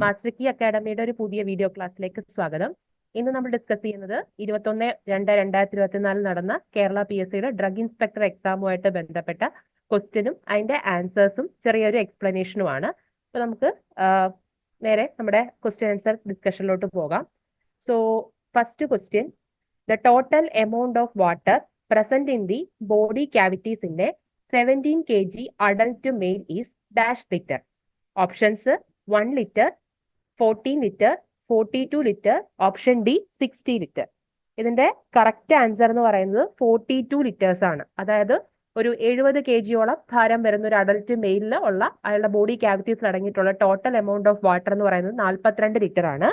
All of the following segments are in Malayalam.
മാസ്റ്റർ കീ അക്കാഡമിയുടെ ഒരു പുതിയ വീഡിയോ ക്ലാസ്സിലേക്ക് സ്വാഗതം. ഇന്ന് നമ്മൾ ഡിസ്കസ് ചെയ്യുന്നത് 21/2/2024 നടന്ന കേരള PSCയുടെ ഡ്രഗ് ഇൻസ്പെക്ടർ എക്സാമുമായിട്ട് ബന്ധപ്പെട്ട ക്വസ്റ്റ്യനും അതിന്റെ ആൻസേഴ്സും ചെറിയൊരു എക്സ്പ്ലനേഷനുമാണ്. അപ്പൊ നമുക്ക് നേരെ നമ്മുടെ ക്വസ്റ്റ്യൻ ആൻസർ ഡിസ്കഷനിലോട്ട് പോകാം. So first question, the total amount of water present in the body cavities in a 17 kg adult male is dash liter. Options 1 litre, 14 litre, 42 litre, option D 60 litre. ഇതിന്റെ കറക്റ്റ് ആൻസർ എന്ന് പറയുന്നത് 42 ലിറ്റേഴ്സ് ആണ്. അതായത് ഒരു 70 kgയോളം ഭാരം വരുന്ന ഒരു അഡൽട്ട് മെയിലിൽ ഉള്ള അയാളുടെ ബോഡി ക്യാവിറ്റീസിൽ അടങ്ങിയിട്ടുള്ള ടോട്ടൽ എമൗണ്ട് ഓഫ് വാട്ടർ എന്ന് പറയുന്നത് 42 ലിറ്റർ ആണ്.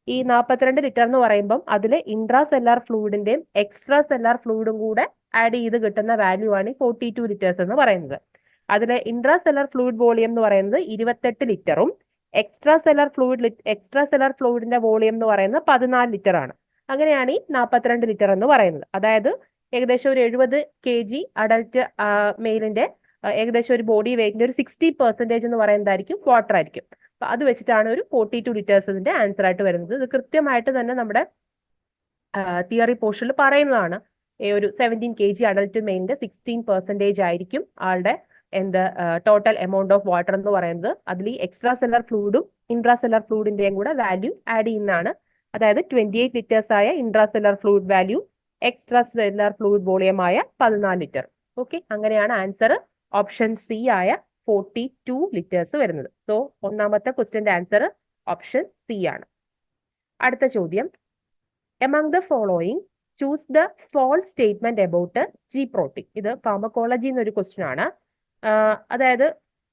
ഈ 42 ലിറ്റർ എന്ന് പറയുമ്പം അതിൽ ഇൻട്രാ സെല്ലാർ ഫ്ലൂയിഡിന്റെയും എക്സ്ട്രാ സെല്ലാർ ഫ്ലൂയിഡും കൂടെ ആഡ് ചെയ്ത് കിട്ടുന്ന വാല്യൂ ആണ് 42 ലിറ്റേഴ്സ് എന്ന് പറയുന്നത്. അതിലെ ഇൻട്രാ സെല്ലാർ ഫ്ലൂയിഡ് വോളിയം എന്ന് പറയുന്നത് 28 ലിറ്ററും എക്സ്ട്രാ സെല്ലാർ ഫ്ലൂയിഡിന്റെ വോളിയം എന്ന് പറയുന്നത് 14 ലിറ്റർ ആണ്. അങ്ങനെയാണ് ഈ 42 ലിറ്റർ എന്ന് പറയുന്നത്. അതായത് ഏകദേശം ഒരു 70 kg അഡൽട്ട് മെയിലിന്റെ ഏകദേശം ഒരു ബോഡി വെയിറ്റിന്റെ ഒരു 60% എന്ന് പറയുന്നതായിരിക്കും വാട്ടർ ആയിരിക്കും. അപ്പൊ അത് വെച്ചിട്ടാണ് ഒരു 42 ലിറ്റേഴ്സ് ഇതിന്റെ ആൻസർ ആയിട്ട് വരുന്നത്. ഇത് കൃത്യമായിട്ട് തന്നെ നമ്മുടെ തിയറി പോർഷനിൽ പറയുന്നതാണ്. ഒരു 17 kg അഡൽട്ട് മെയിലിന്റെ 16% ആയിരിക്കും ആളുടെ ടോട്ടൽ എമൗണ്ട് ഓഫ് വാട്ടർ എന്ന് പറയുന്നത്. അതിൽ ഈ എക്സ്ട്രാ സെല്ലർ ഫ്ലൂയിഡും ഇൻട്രാ സെല്ലർ ഫ്ലൂയിഡിന്റെയും കൂടെ വാല്യൂ ആഡ് ചെയ്യുന്നതാണ്. അതായത് 28 ലിറ്റേഴ്സ് ആയ intra seller fluid value, extra seller fluid volume ആയ 14 ലിറ്റർ. ഓക്കെ, അങ്ങനെയാണ് ആൻസർ ഓപ്ഷൻ സി ആയ 42 ലിറ്റേഴ്സ് വരുന്നത്. സോ ഒന്നാമത്തെ ക്വസ്റ്റ്യന്റെ ആൻസർ ഓപ്ഷൻ സി ആണ്. അടുത്ത ചോദ്യം, among the following choose the false statement about G protein. ഇത് ഫാർമക്കോളജി എന്നൊരു ക്വസ്റ്റ്യൻ ആണ്. അതായത്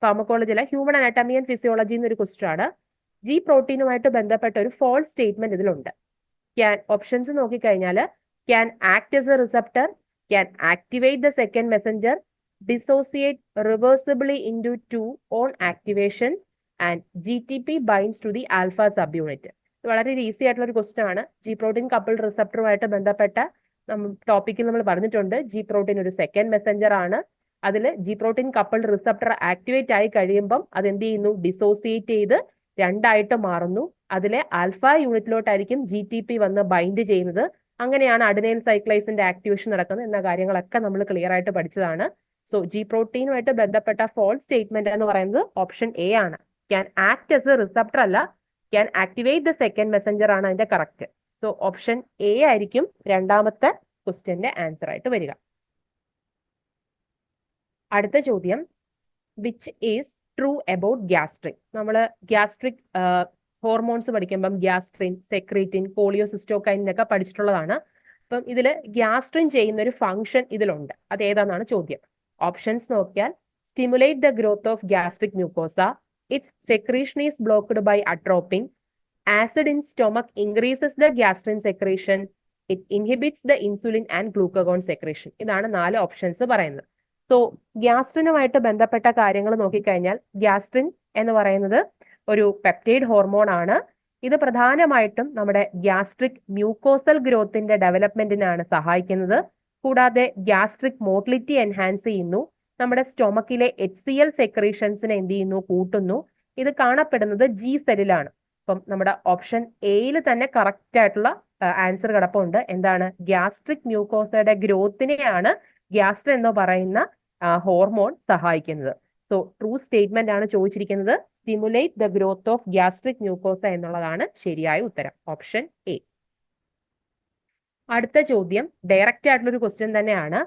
ഫാർമക്കോളജിയിലെ ഹ്യൂമൻ അനാറ്റമി ആൻഡ് ഫിസിയോളജി എന്നൊരു ക്വസ്റ്റ്യൻ ആണ്. ജി പ്രോട്ടീനുമായിട്ട് ബന്ധപ്പെട്ട ഒരു ഫോൾസ് സ്റ്റേറ്റ്മെന്റ് ഇതിലുണ്ട്. ഓപ്ഷൻസ് നോക്കിക്കഴിഞ്ഞാൽ can act as a receptor, can activate the second messenger, dissociate reversibly into 2 on activation and GTP binds to the alpha subunit. ഇത് വളരെ ഈസി ആയിട്ടുള്ള ഒരു ക്വസ്റ്റ്യൻ ആണ്. ജി പ്രോട്ടീൻ കപ്പിൾഡ് റിസപ്റ്ററുമായിട്ട് ബന്ധപ്പെട്ട ടോപ്പിക്കിൽ നമ്മൾ പറഞ്ഞിട്ടുണ്ട്. ജി പ്രോട്ടീൻ ഒരു സെക്കൻഡ് മെസഞ്ചർ ആണ്. അതിൽ G protein coupled receptor activate ആയി കഴിയുമ്പം അത് എന്ത് ചെയ്യുന്നു, ഡിസോസിയേറ്റ് ചെയ്ത് രണ്ടായിട്ട് മാറുന്നു. അതിലെ ആൽഫ യൂണിറ്റിലോട്ടായിരിക്കും GTP വന്ന് ബൈൻഡ് ചെയ്യുന്നത്. അങ്ങനെയാണ് അഡിനൈൽ സൈക്ലൈസിന്റെ ആക്ടിവേഷൻ നടക്കുന്നത് എന്ന കാര്യങ്ങളൊക്കെ നമ്മൾ ക്ലിയർ ആയിട്ട് പഠിച്ചതാണ്. സോ ജി പ്രോട്ടീനുമായിട്ട് ബന്ധപ്പെട്ട ഫോൾസ് സ്റ്റേറ്റ്മെന്റ് എന്ന് പറയുന്നത് ഓപ്ഷൻ എ ആണ്. Can act as a receptor അല്ല, can activate the second messenger ആണ് അതിന്റെ കറക്റ്റ്. സോ ഓപ്ഷൻ എ ആയിരിക്കും രണ്ടാമത്തെ ക്വസ്റ്റ്യന്റെ ആൻസർ ആയിട്ട് വരിക. അടുത്ത ചോദ്യം, which is true about gastrin. നമ്മൾ ഗ്യാസ്ട്രിക് ഹോർമോൺസ് പഠിക്കുമ്പം ഗ്യാസ്ട്രിൻ, സെക്രീറ്റിൻ, കോളിയോസിസ്റ്റോകൈൻ എന്നൊക്കെ പഠിച്ചിട്ടുള്ളതാണ്. അപ്പം ഇതിൽ ഗ്യാസ്ട്രിൻ ചെയ്യുന്ന ഒരു ഫംഗ്ഷൻ ഇതിലുണ്ട്. അത് ഏതാണെന്നാണ് ചോദ്യം. ഓപ്ഷൻസ് നോക്കിയാൽ stimulate the growth of gastric mucosa, its secretion is blocked by atropine, acid in stomach increases the gastrin secretion, it inhibits the insulin and glucagon secretion. ഇതാണ് 4 ഓപ്ഷൻസ് പറയുന്നത്. സോ ഗ്യാസ്ട്രിനുമായിട്ട് ബന്ധപ്പെട്ട കാര്യങ്ങൾ നോക്കിക്കഴിഞ്ഞാൽ ഗ്യാസ്ട്രിൻ എന്ന് പറയുന്നത് ഒരു പെപ്റ്റൈഡ് ഹോർമോൺ ആണ്. ഇത് പ്രധാനമായിട്ടും നമ്മുടെ ഗ്യാസ്ട്രിക് മ്യൂക്കോസൽ ഗ്രോത്തിന്റെ ഡെവലപ്മെന്റിനാണ് സഹായിക്കുന്നത്. കൂടാതെ ഗ്യാസ്ട്രിക് മോട്ടിലിറ്റി എൻഹാൻസ് ചെയ്യുന്നു. നമ്മുടെ സ്റ്റൊമക്കിലെ HCl സെക്രീഷൻസിനെ എന്ത് ചെയ്യുന്നു, കൂട്ടുന്നു. ഇത് കാണപ്പെടുന്നത് G സെല്ലിലാണ്. അപ്പം നമ്മുടെ ഓപ്ഷൻ എയിൽ തന്നെ കറക്റ്റ് ആയിട്ടുള്ള ആൻസർ കിടപ്പുണ്ട്. എന്താണ്, ഗ്യാസ്ട്രിക് മ്യൂക്കോസയുടെ ഗ്രോത്തിനെയാണ് ഗ്യാസ്ട്രിൻ എന്ന് പറയുന്ന ഹോർമോൺ സഹായിക്കുന്നത്. സോ ട്രൂ സ്റ്റേറ്റ്മെന്റ് ആണ് ചോദിച്ചിരിക്കുന്നത്. Stimulate the growth of gastric mucosa എന്നുള്ളതാണ് ശരിയായ ഉത്തരം, ഓപ്ഷൻ എ. അടുത്ത ചോദ്യം ഡയറക്റ്റ് ആയിട്ടുള്ള ഒരു ക്വസ്റ്റ്യൻ തന്നെയാണ്.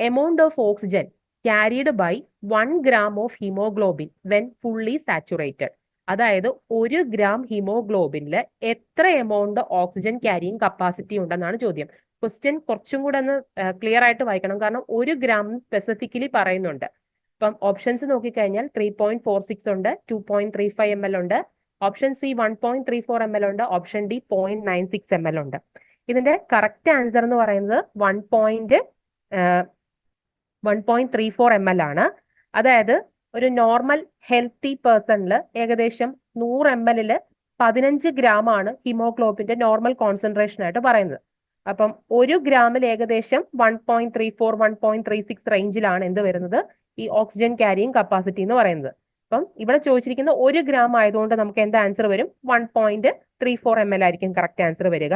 Amount of oxygen carried by 1 gram of haemoglobin when fully saturated. അതായത് 1 gram ഹീമോഗ്ലോബിനിൽ എത്ര എമൗണ്ട് ഓക്സിജൻ ക്യാരിയിങ് കപ്പാസിറ്റി ഉണ്ടെന്നാണ് ചോദ്യം. ക്വസ്റ്റ്യൻ കുറച്ചും കൂടെ ഒന്ന് ക്ലിയർ ആയിട്ട് വായിക്കണം, കാരണം 1 gram സ്പെസിഫിക്കലി പറയുന്നുണ്ട്. അപ്പം ഓപ്ഷൻസ് നോക്കിക്കഴിഞ്ഞാൽ 3.46 ഉണ്ട്, 2.35 ml ഉണ്ട്, ഓപ്ഷൻ സി 1.34 ml ഉണ്ട്, ഓപ്ഷൻ ഡി 0.96 ml ഉണ്ട്. ഇതിന്റെ കറക്റ്റ് ആൻസർ എന്ന് പറയുന്നത് 1.34 ml ആണ്. അതായത് ഒരു നോർമൽ ഹെൽത്തി പേഴ്സണിൽ ഏകദേശം 100 ml 15 gram ആണ് ഹീമോഗ്ലോബിന്റെ നോർമൽ കോൺസെൻട്രേഷൻ ആയിട്ട് പറയുന്നത്. അപ്പം 1 ഗ്രാമിൽ ഏകദേശം 1.34 1.36 റേഞ്ചിലാണ് എന്ത് വരുന്നത്, ഈ ഓക്സിജൻ ക്യാരിയിങ് കപ്പാസിറ്റി എന്ന് പറയുന്നത്. അപ്പം ഇവിടെ ചോദിച്ചിരിക്കുന്ന 1 ഗ്രാം ആയതുകൊണ്ട് നമുക്ക് എന്താ ആൻസർ വരും? 1.34 ml ആയിരിക്കും കറക്റ്റ് ആൻസർ വരിക.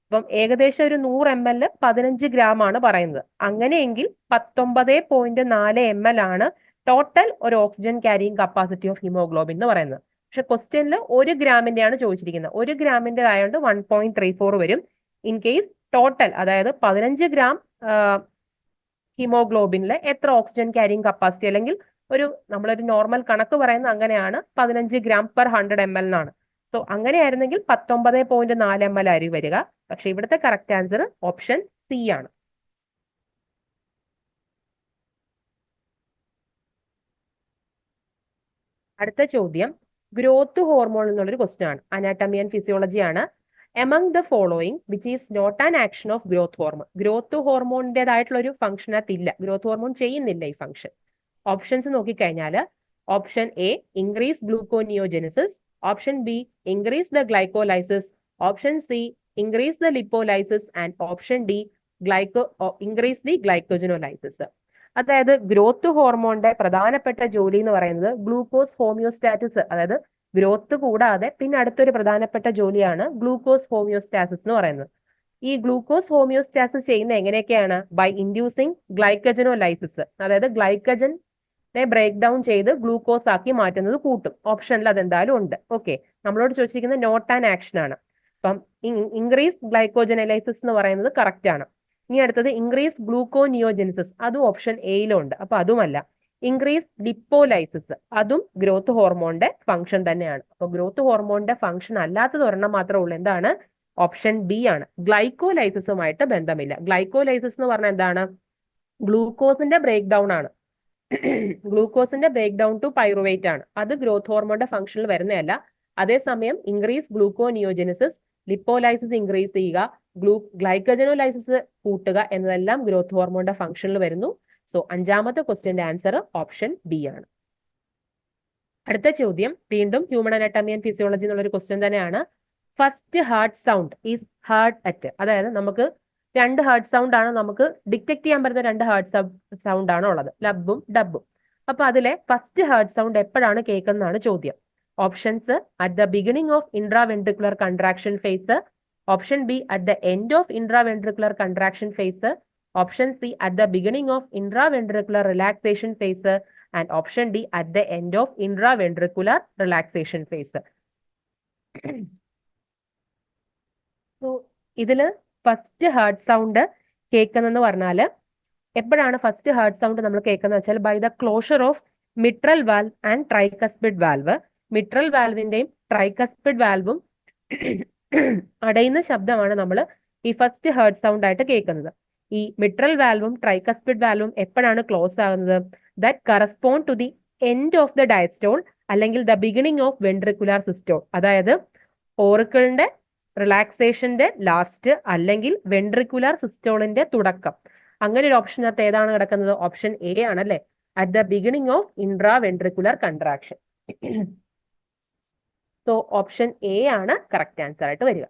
അപ്പം ഏകദേശം ഒരു 100 ml 15 ഗ്രാം ആണ് പറയുന്നത്. അങ്ങനെയെങ്കിൽ 19.4 ml ആണ് ടോട്ടൽ ഒരു oxygen carrying capacity of haemoglobin എന്ന് പറയുന്നത്. പക്ഷെ ക്വസ്റ്റ്യനിൽ 1 ഗ്രാമിന്റെയാണ് ചോദിച്ചിരിക്കുന്നത്. 1 ഗ്രാമിന്റെ ആയതുകൊണ്ട് 1.34 വരും. ഇൻ കേസ് ടോട്ടൽ, അതായത് 15 ഗ്രാം ഹിമോഗ്ലോബിനിലെ എത്ര ഓക്സിജൻ ക്യാരിയിങ് കപ്പാസിറ്റി, അല്ലെങ്കിൽ നമ്മളൊരു നോർമൽ കണക്ക് പറയുന്നത് അങ്ങനെയാണ്, 15 ഗ്രാം പെർ 100 ml എന്നാണ്. സോ അങ്ങനെയായിരുന്നെങ്കിൽ 19.4 ml ആയിരിക്കും വരിക. പക്ഷെ ഇവിടുത്തെ കറക്റ്റ് ആൻസർ ഓപ്ഷൻ സി ആണ്. അടുത്ത ചോദ്യം ഗ്രോത്ത് ഹോർമോൺ എന്നുള്ളൊരു ക്വസ്റ്റ്യൻ ആണ്. അനാട്ടമി ആൻഡ് ഫിസിയോളജി ആണ്. Among the following which is not an action of growth hormone. Growth ഹോർമോണിൻ്റെതായിട്ടുള്ള ഒരു ഫംഗ്ഷനകത്ത് ഇല്ല, ഗ്രോത്ത് ഹോർമോൺ ചെയ്യുന്നില്ല ഈ ഫംഗ്ഷൻ. ഓപ്ഷൻസ് നോക്കിക്കഴിഞ്ഞാൽ option A increase gluconeogenesis, option B increase the glycolysis, option C increase the lipolysis and option D increase the glycogenolysis. അതായത് ഗ്രോത്ത് ഹോർമോണിന്റെ പ്രധാനപ്പെട്ട ജോലി എന്ന് പറയുന്നത് ഗ്ലൂക്കോസ് ഹോമിയോസ്റ്റാറ്റിസ്, അതായത് ഗ്രോത്ത് കൂടാതെ പിന്നെ അടുത്തൊരു പ്രധാനപ്പെട്ട ജോലിയാണ് ഗ്ലൂക്കോസ് ഹോമിയോസ്റ്റാസിസ് എന്ന് പറയുന്നത്. ഈ ഗ്ലൂക്കോസ് ഹോമിയോസ്റ്റാസിസ് ചെയ്യുന്ന എങ്ങനെയൊക്കെയാണ്? ബൈ ഇൻഡ്യൂസിങ് ഗ്ലൈക്കജനോലൈസിസ്, അതായത് ഗ്ലൈക്കജനെ ബ്രേക്ക് ഡൗൺ ചെയ്ത് ഗ്ലൂക്കോസ് ആക്കി മാറ്റുന്നത് കൂട്ടും. ഓപ്ഷനിൽ അതെന്തായാലും ഉണ്ട്. ഓക്കെ, നമ്മളോട് ചോദിച്ചിരിക്കുന്നത് നോട്ട് ആൻ ആക്ഷൻ ആണ്. അപ്പം ഇൻക്രീസ് ഗ്ലൈക്കോജനലൈസിസ് എന്ന് പറയുന്നത് കറക്റ്റ് ആണ്. ഇനി അടുത്തത് ഇൻക്രീസ് ഗ്ലൂക്കോനിയോജെനിസിസ്, അതും ഓപ്ഷൻ എയിലുണ്ട്, അപ്പൊ അതുമല്ല. ഇൻക്രീസ് ലിപ്പോലൈസിസ്, അതും ഗ്രോത്ത് ഹോർമോണിന്റെ ഫംഗ്ഷൻ തന്നെയാണ്. അപ്പൊ ഗ്രോത്ത് ഹോർമോണിന്റെ ഫംഗ്ഷൻ അല്ലാത്തത് ഒരെണ്ണം മാത്രമേ ഉള്ളൂ. എന്താണ്? ഓപ്ഷൻ ബി ആണ്. ഗ്ലൈക്കോലൈസിസുമായിട്ട് ബന്ധമില്ല. ഗ്ലൈക്കോലൈസിസ് എന്ന് പറഞ്ഞാൽ എന്താണ്? ഗ്ലൂക്കോസിന്റെ ബ്രേക്ക് ഡൗൺ ആണ്. ഗ്ലൂക്കോസിന്റെ ബ്രേക്ക് ഡൗൺ ടു പൈറുവേറ്റ് ആണ്. അത് ഗ്രോത്ത് ഹോർമോണിന്റെ ഫംഗ്ഷനിൽ വരുന്നതല്ല. അതേസമയം ഇൻക്രീസ് ഗ്ലൂക്കോനിയോജെനിസിസ്, ലിപ്പോലൈസിസ് ഇൻക്രീസ് ചെയ്യുക, ഗ്ലൈക്കജനോലൈസിസ് കൂട്ടുക എന്നതെല്ലാം ഗ്രോത്ത് ഹോർമോണിന്റെ ഫംഗ്ഷനിൽ വരുന്നു. സോ 5ാമത്തെ ക്വസ്റ്റ്യന്റെ ആൻസർ ഓപ്ഷൻ ബി ആണ്. അടുത്ത ചോദ്യം വീണ്ടും ഹ്യൂമൻ അനാട്ടമി ആൻഡ് ഫിസിയോളജി എന്നുള്ളൊരു ക്വസ്റ്റ്യൻ തന്നെയാണ്. First heart sound is heart at. അതായത് നമുക്ക് 2 ഹാർട്ട് സൗണ്ട് ആണ് നമുക്ക് ഡിറ്റക്ട് ചെയ്യാൻ പറ്റുന്ന 2 ഹാർട്ട് സൗണ്ട് ആണ് ഉള്ളത്, ലബും ഡബും. അപ്പൊ അതിലെ ഫസ്റ്റ് ഹാർട്ട് സൗണ്ട് എപ്പോഴാണ് കേൾക്കുന്നതാണ് ചോദ്യം. Options at the beginning of intraventricular contraction phase, option B at the end of intraventricular contraction phase, option C at the beginning of intraventricular relaxation phase and option D at the end of intraventricular relaxation phase. ഇതില് ഫസ്റ്റ് ഹാർട്ട് സൗണ്ട് കേൾക്കുന്നെന്ന് പറഞ്ഞാൽ എപ്പോഴാണ് ഫസ്റ്റ് ഹാർട്ട് സൗണ്ട് നമ്മൾ കേൾക്കുന്നത് വെച്ചാൽ by the closure of mitral valve and tricuspid valve. Mitral വാൽവിന്റെയും ട്രൈകസ്പിഡ് വാൽവും അടയുന്ന ശബ്ദമാണ് നമ്മൾ ഈ ഫസ്റ്റ് ഹാർട്ട് സൗണ്ട് ആയിട്ട് കേൾക്കുന്നത്. ഈ മിട്രൽ വാൽവും ട്രൈകസ്പിഡ് വാൽവും എപ്പോഴാണ് ക്ലോസ് ആകുന്നത്? That correspond to the end of the diastole അല്ലെങ്കിൽ the beginning of ventricular systole. അതായത് ഓറിക്കിളിന്റെ റിലാക്സേഷന്റെ ലാസ്റ്റ് അല്ലെങ്കിൽ വെൻട്രിക്കുലാർ സിസ്റ്റോളിന്റെ തുടക്കം. അങ്ങനെ ഒരു ഓപ്ഷനകത്ത് ഏതാണ് കിടക്കുന്നത്? ഓപ്ഷൻ എ ആണല്ലേ, at the beginning of intra ventricular contraction. So option A ആണ് കറക്റ്റ് ആൻസർ ആയിട്ട് വരിക.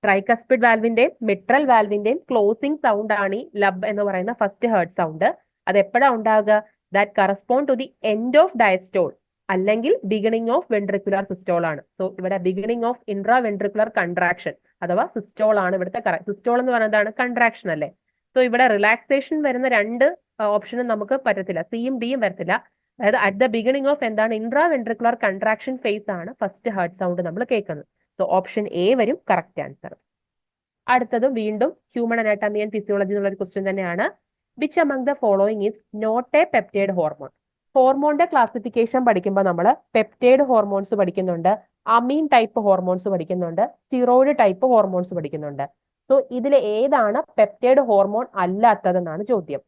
ട്രൈകസ്പിഡ് വാൽവിന്റെയും മിട്രൽ വാൽവിന്റെയും ക്ലോസിംഗ് സൗണ്ട് ആണ് ഈ ലബ് എന്ന് പറയുന്ന ഫസ്റ്റ് ഹാർട്ട് സൗണ്ട്. അത് എപ്പോഴാണ് ഉണ്ടാകുക? That correspond to the end of diastole അല്ലെങ്കിൽ ബിഗിനിങ് ഓഫ് വെൻട്രിക്കുലാർ സിസ്റ്റോൾ ആണ്. സോ ഇവിടെ beginning of intra ventricular contraction അഥവാ സിസ്റ്റോൾ ആണ് ഇവിടുത്തെ കറക്റ്റ്. സിസ്റ്റോൾ എന്ന് പറയുന്നതാണ് കൺട്രാക്ഷൻ അല്ലേ. സോ ഇവിടെ റിലാക്സേഷൻ വരുന്ന 2 ഓപ്ഷനും നമുക്ക് പറ്റത്തില്ല, സിയും ഡിയും വരത്തില്ല. അതായത് അറ്റ് ദ ബിഗിനിങ് ഓഫ് എന്താണ്? ഇൻട്രാ വെൻട്രിക്കുലർ കൺട്രാക്ഷൻ ഫേസ് ആണ് ഫസ്റ്റ് ഹാർട്ട് സൗണ്ട് നമ്മൾ കേൾക്കുന്നത്. സോ ഓപ്ഷൻ എ വരും കറക്റ്റ് ആൻസർ. അടുത്തതും വീണ്ടും ഹ്യൂമൻ അനാട്ടമി ആൻഡ് ഫിസിയോളജി എന്നുള്ള ഒരു ക്വസ്റ്റ്യൻ തന്നെയാണ്. Which among the following is not a peptide hormone. ഹോർമോണിന്റെ ക്ലാസിഫിക്കേഷൻ പഠിക്കുമ്പോൾ നമ്മൾ പെപ്റ്റൈഡ് ഹോർമോൺസ് പഠിക്കുന്നുണ്ട്, അമീൻ ടൈപ്പ് ഹോർമോൺസ് പഠിക്കുന്നുണ്ട്, സ്റ്റിറോയിഡ് ടൈപ്പ് ഹോർമോൺസ് പഠിക്കുന്നുണ്ട്. സോ ഇതിൽ ഏതാണ് പെപ്റ്റൈഡ് ഹോർമോൺ അല്ലാത്തതെന്നാണ് ചോദ്യം.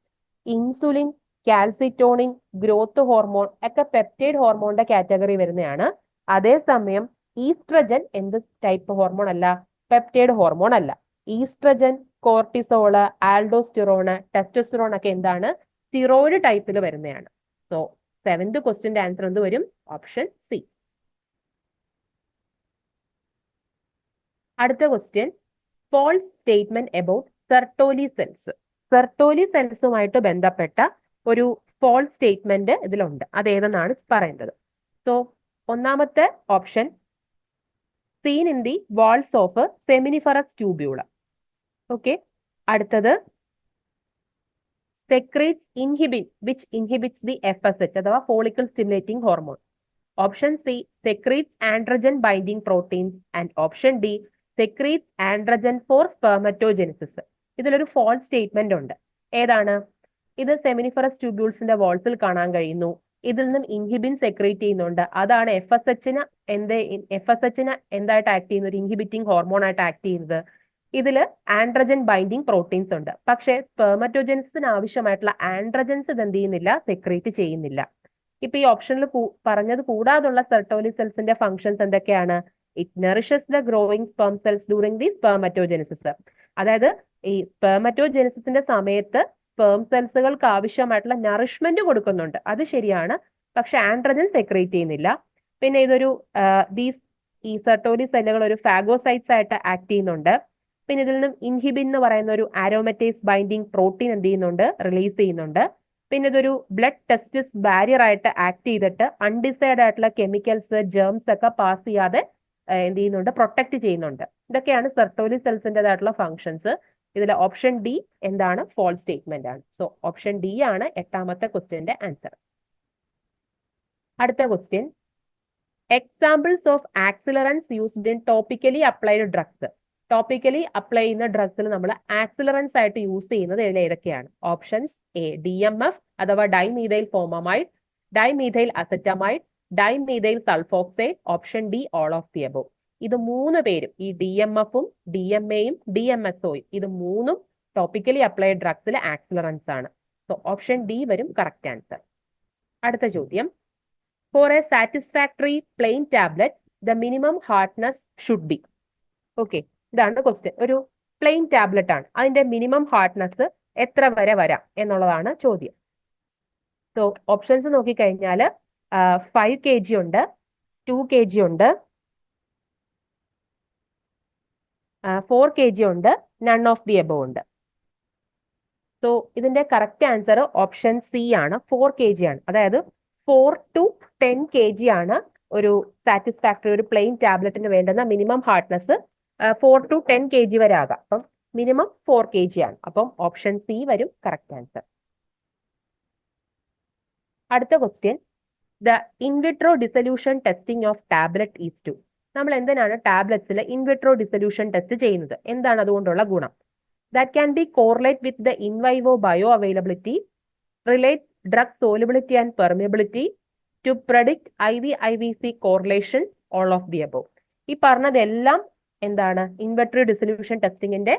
ഇൻസുലിൻ, കാൽസിറ്റോണിൻ, ഗ്രോത്ത് ഹോർമോൺ ഒക്കെ പെപ്റ്റൈഡ് ഹോർമോണിന്റെ കാറ്റഗറി വരുന്നതാണ്. അതേസമയം ഈസ്ട്രജൻ എന്ത് ടൈപ്പ് ഹോർമോൺ അല്ല? പെപ്റ്റൈഡ് ഹോർമോൺ അല്ല. ഈസ്ട്രജൻ, കോർട്ടിസോള്, ആൽഡോസ്റ്റിറോണ്, ടെസ്റ്റോസ്റ്റിറോൺ ഒക്കെ എന്താണ്? സ്റ്റിറോയിഡ് ടൈപ്പിൽ വരുന്നതാണ്. സോ 7th ക്വസ്റ്റ്യന്റെ ആൻസർ എന്ത് വരും? Option C. അടുത്ത question false statement about Sertoli cells. Sertoli സെൽസുമായിട്ട് ബന്ധപ്പെട്ട ഒരു ഫോൾസ് സ്റ്റേറ്റ്മെന്റ് ഇതിലുണ്ട്. അതേതെന്നാണ് പറയുന്നത്. സോ ഒന്നാമത്തെ option seen in the walls of seminiferous tubule. Okay, അടുത്തത് secretes inhibin which inhibits the FSH അഥവാ follicle stimulating hormone. Option C secretes androgen binding proteins and option D secretes androgen for spermatogenesis. ഇതിലൊരു ഫോൾസ് സ്റ്റേറ്റ്മെന്റ് ഉണ്ട്. ഏതാണ് ഇത്? സെമിനിഫറസ് ട്യൂബ്യൂൾസിന്റെ വാൾസിൽ കാണാൻ കഴിയുന്നു. ഇതിൽ നിന്നും ഇൻഹിബിൻ സെക്രീറ്റ് ചെയ്യുന്നുണ്ട്. അതാണ് FSHന് എന്തായിട്ട് ആക്ട് ചെയ്യുന്നത്? ഒരു ഇൻഹിബിറ്റിംഗ് ഹോർമോൺ ആയിട്ട് ആക്ട് ചെയ്യുന്നത്. ഇതില് ആൻഡ്രജൻ ബൈൻഡിങ് പ്രോട്ടീൻസ് ഉണ്ട്. പക്ഷേ സ്പെർമറ്റോജെനിസിന് ആവശ്യമായിട്ടുള്ള ആൻഡ്രജൻസ് ഇത് എന്ത് ചെയ്യുന്നില്ല? സെക്രീറ്റ് ചെയ്യുന്നില്ല. ഇപ്പൊ ഈ ഓപ്ഷനിൽ പറഞ്ഞത് കൂടാതുള്ള സെർട്ടോലി സെൽസിന്റെ ഫംഗ്ഷൻസ് എന്തൊക്കെയാണ്? It nourishes the growing sperm cells during the spermatogenesis. അതായത് ഈ സ്പെർമറ്റോജെനിസിന്റെ സമയത്ത് സ്പെർം സെൽസുകൾക്ക് ആവശ്യമായിട്ടുള്ള നറിഷ്മെന്റ് കൊടുക്കുന്നുണ്ട്. അത് ശരിയാണ്. പക്ഷെ ആൻഡ്രജൻ സെക്രീറ്റ് ചെയ്യുന്നില്ല. പിന്നെ ഇതൊരു ഈ സെർട്ടോലി സെല്ലുകൾ ഒരു ഫാഗോസൈറ്റ്സ് ആയിട്ട് ആക്ട് ചെയ്യുന്നുണ്ട്. പിന്നെ ഇതിൽ നിന്നും ഇൻഹിബിൻ എന്ന് പറയുന്ന ഒരു ആരോമറ്റേസ് ബൈൻഡിങ് പ്രോട്ടീൻ എന്ത് ചെയ്യുന്നുണ്ട്? റിലീസ് ചെയ്യുന്നുണ്ട്. പിന്നെ ഇതൊരു ബ്ലഡ് ടെസ്റ്റിസ് ബാരിയർ ആയിട്ട് ആക്ട് ചെയ്തിട്ട് അൺഡിസൈഡ് ആയിട്ടുള്ള കെമിക്കൽസ്, ജേംസ് ഒക്കെ പാസ് ചെയ്യാതെ എന്ത് ചെയ്യുന്നുണ്ട്? പ്രൊട്ടക്ട് ചെയ്യുന്നുണ്ട്. ഇതൊക്കെയാണ് സെർട്ടോലി സെൽസിൻ്റെതായിട്ടുള്ള ഫംഗ്ഷൻസ്. ഇതിൽ ഓപ്ഷൻ ഡി എന്താണ്? ഫോൾസ് സ്റ്റേറ്റ്മെന്റ് ആണ്. സോ ഓപ്ഷൻ ഡി ആണ് 8ാമത്തെ ക്വസ്റ്റ്യന്റെ ആൻസർ. അടുത്ത question, examples of accelerants used in topically applied drugs. Topically apply ചെയ്യുന്ന ഡ്രഗ്സിൽ നമ്മൾ ആക്സിലറൻസ് ആയിട്ട് യൂസ് ചെയ്യുന്നത് ഇതിൽ ഏതൊക്കെയാണ്? ഓപ്ഷൻസ് എ DMF അഥവാ dimethyl formamide, dimethyl acetamide, dimethyl sulphoxide, option D all of the above. ഇത് 3 പേരും, ഈ DMFഉം DMAയും DMSOയും, ഇത് 3ഉം ടോപ്പിക്കലി അപ്ലൈഡ് ഡ്രഗ്സിൽ ആക്സിലറൻസ് ആണ്. സോ ഓപ്ഷൻ ഡി വരും കറക്റ്റ് ആൻസർ. അടുത്ത ചോദ്യം, for a satisfactory plain tablet the minimum hardness should be. Okay, ഇതാണ് ക്വസ്റ്റ്യൻ. ഒരു പ്ലെയിൻ ടാബ്ലറ്റ് ആണ്, അതിന്റെ മിനിമം ഹാർഡ്നെസ് എത്ര വരെ വരാം എന്നുള്ളതാണ് ചോദ്യം. സോ ഓപ്ഷൻസ് നോക്കിക്കഴിഞ്ഞാൽ 5 kg ഉണ്ട്, 2 kg ഉണ്ട്, 4 kg ഉണ്ട്, നൺ ഓഫ് ദി എബോവ് ഉണ്ട്. സോ ഇതിന്റെ കറക്റ്റ് ആൻസർ ഓപ്ഷൻ സി ആണ്, 4 kg ആണ്. അതായത് 4 to 10 kg ആണ് ഒരു സാറ്റിസ്ഫാക്ടറി ഒരു പ്ലെയിൻ ടാബ്ലറ്റിന് വേണ്ടുന്ന മിനിമം ഹാർഡ്നെസ്. 4 to 10 kg വരെ ആകാം. അപ്പം മിനിമം 4 kg ആണ്. അപ്പം ഓപ്ഷൻ സി വരും കറക്റ്റ് ആൻസർ. അടുത്ത question, the in vitro dissolution testing of tablet is to. നമ്മൾ എന്തിനാണ് ടാബ്ലറ്റ്സിൽ ഇൻവിട്രോ ഡിസൊല്യൂഷൻ ടെസ്റ്റ് ചെയ്യുന്നത്? എന്താണ് അതുകൊണ്ടുള്ള ഗുണം? That can be correlate with the in vivo bioavailability, relate drug solubility and permeability, to predict IVC correlation, all of the above. ഈ പറഞ്ഞതെല്ലാം എന്താണ്? ഇൻവിട്രോ ഡിസൊല്യൂഷൻ ടെസ്റ്റിംഗിന്റെ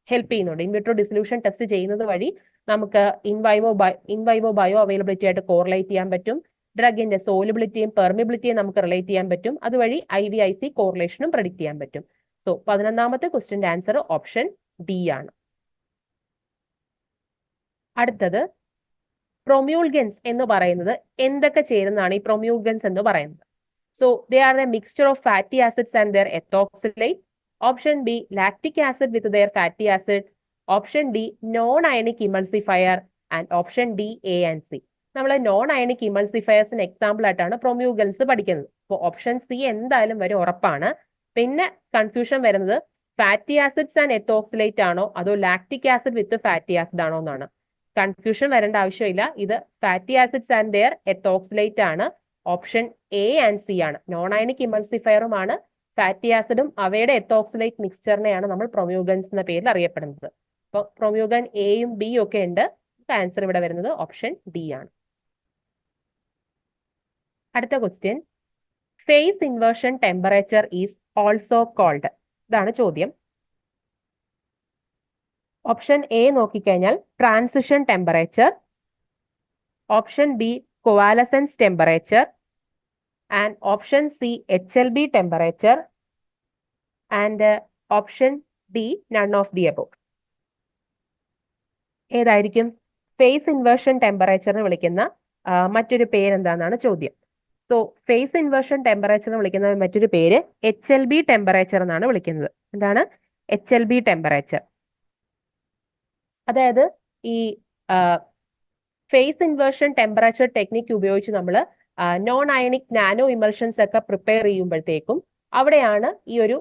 ഹെൽപ്പ് ചെയ്യുന്നുണ്ട്. ഇൻവിട്രോ ഡിസൊല്യൂഷൻ ടെസ്റ്റ് ചെയ്യുന്നത് വഴി നമുക്ക് ഇൻ വൈവോ ബയോ അവൈലബിലിറ്റി ആയിട്ട് കോറിലേറ്റ് ചെയ്യാൻ പറ്റും. ഡ്രഗിന്റെ സോലുബിലിറ്റിയും പെർമിബിലിറ്റിയും നമുക്ക് റിലേറ്റ് ചെയ്യാൻ പറ്റും. അതുവഴി IVIC കോറിലേഷനും പ്രഡിക്ട് ചെയ്യാൻ പറ്റും. സോ 11ാമത്തെ ക്വസ്റ്റ്യന്റെ ആൻസർ ഓപ്ഷൻ ഡി ആണ്. അടുത്തത്, പ്രൊമ്യൂൾഗൻസ് എന്ന് പറയുന്നത് എന്തൊക്കെ ചേരുന്നതാണ് ഈ പ്രൊമ്യൂൾഗൻസ് എന്ന് പറയുന്നത്? So they are a mixture of fatty acids and their ethoxylate. Option B, lactic acid with their fatty acid. Option D, non-ionic emulsifier. And option D, A and C. നമ്മൾ നോൺ അയണിക് ഇമൾസിഫയേഴ്സിന് എക്സാമ്പിൾ ആയിട്ടാണ് പ്രൊമ്യൂഗൻസ് പഠിക്കുന്നത്. അപ്പോൾ ഓപ്ഷൻ സി എന്തായാലും വരും, ഉറപ്പാണ്. പിന്നെ കൺഫ്യൂഷൻ വരുന്നത് ഫാറ്റി ആസിഡ്സ് ആൻഡ് എത്തോക്സിലേറ്റ് ആണോ അതോ ലാക്റ്റിക് ആസിഡ് വിത്ത് ഫാറ്റി ആസിഡ് ആണോ എന്നാണ്. കൺഫ്യൂഷൻ വരേണ്ട ആവശ്യമില്ല. ഇത് ഫാറ്റി ആസിഡ്സ് ആൻഡ് ദെയർ എത്തോക്സിലേറ്റ് ആണ്. ഓപ്ഷൻ എ ആൻഡ് സി ആണ്. നോൺ അയണിക് ഇമൾസിഫയറുമാണ് ഫാറ്റി ആസിഡും അവയുടെ എത്തോക്സിലേറ്റ് മിക്സ്ചറിനെയാണ് നമ്മൾ പ്രൊമ്യൂഗൻസ് എന്ന പേരിൽ അറിയപ്പെടുന്നത്. അപ്പോൾ പ്രൊമ്യൂഗൻ എയും ബിയും ഒക്കെ ഉണ്ട്. ആൻസർ ഇവിടെ വരുന്നത് ഓപ്ഷൻ ഡി ആണ്. അടുത്ത question, phase inversion temperature is also called. ഇതാണ് ചോദ്യം. ഓപ്ഷൻ എ നോക്കിക്കഴിഞ്ഞാൽ transition temperature, option B coalescence temperature, and option C HLB temperature, and option D none of the above. ഏതായിരിക്കും? ഫേസ് ഇൻവേർഷൻ ടെമ്പറേച്ചറിന് വിളിക്കുന്ന മറ്റൊരു പേരെന്താണെന്നാണ് ചോദ്യം. സോ ഫേസ് ഇൻവേർഷൻ ടെമ്പറേച്ചർ എന്ന് വിളിക്കുന്ന മറ്റൊരു പേര് HLB ടെമ്പറേച്ചർ എന്നാണ് വിളിക്കുന്നത്. എന്താണ്? HLB temperature. അതായത് ഈ ഫേസ് ഇൻവേർഷൻ ടെമ്പറേച്ചർ ടെക്നിക് ഉപയോഗിച്ച് നമ്മൾ നോൺ അയണിക് നാനോ ഇമൽഷൻസ് ഒക്കെ പ്രിപ്പയർ ചെയ്യുമ്പോഴത്തേക്കും അവിടെയാണ് ഈ ഒരു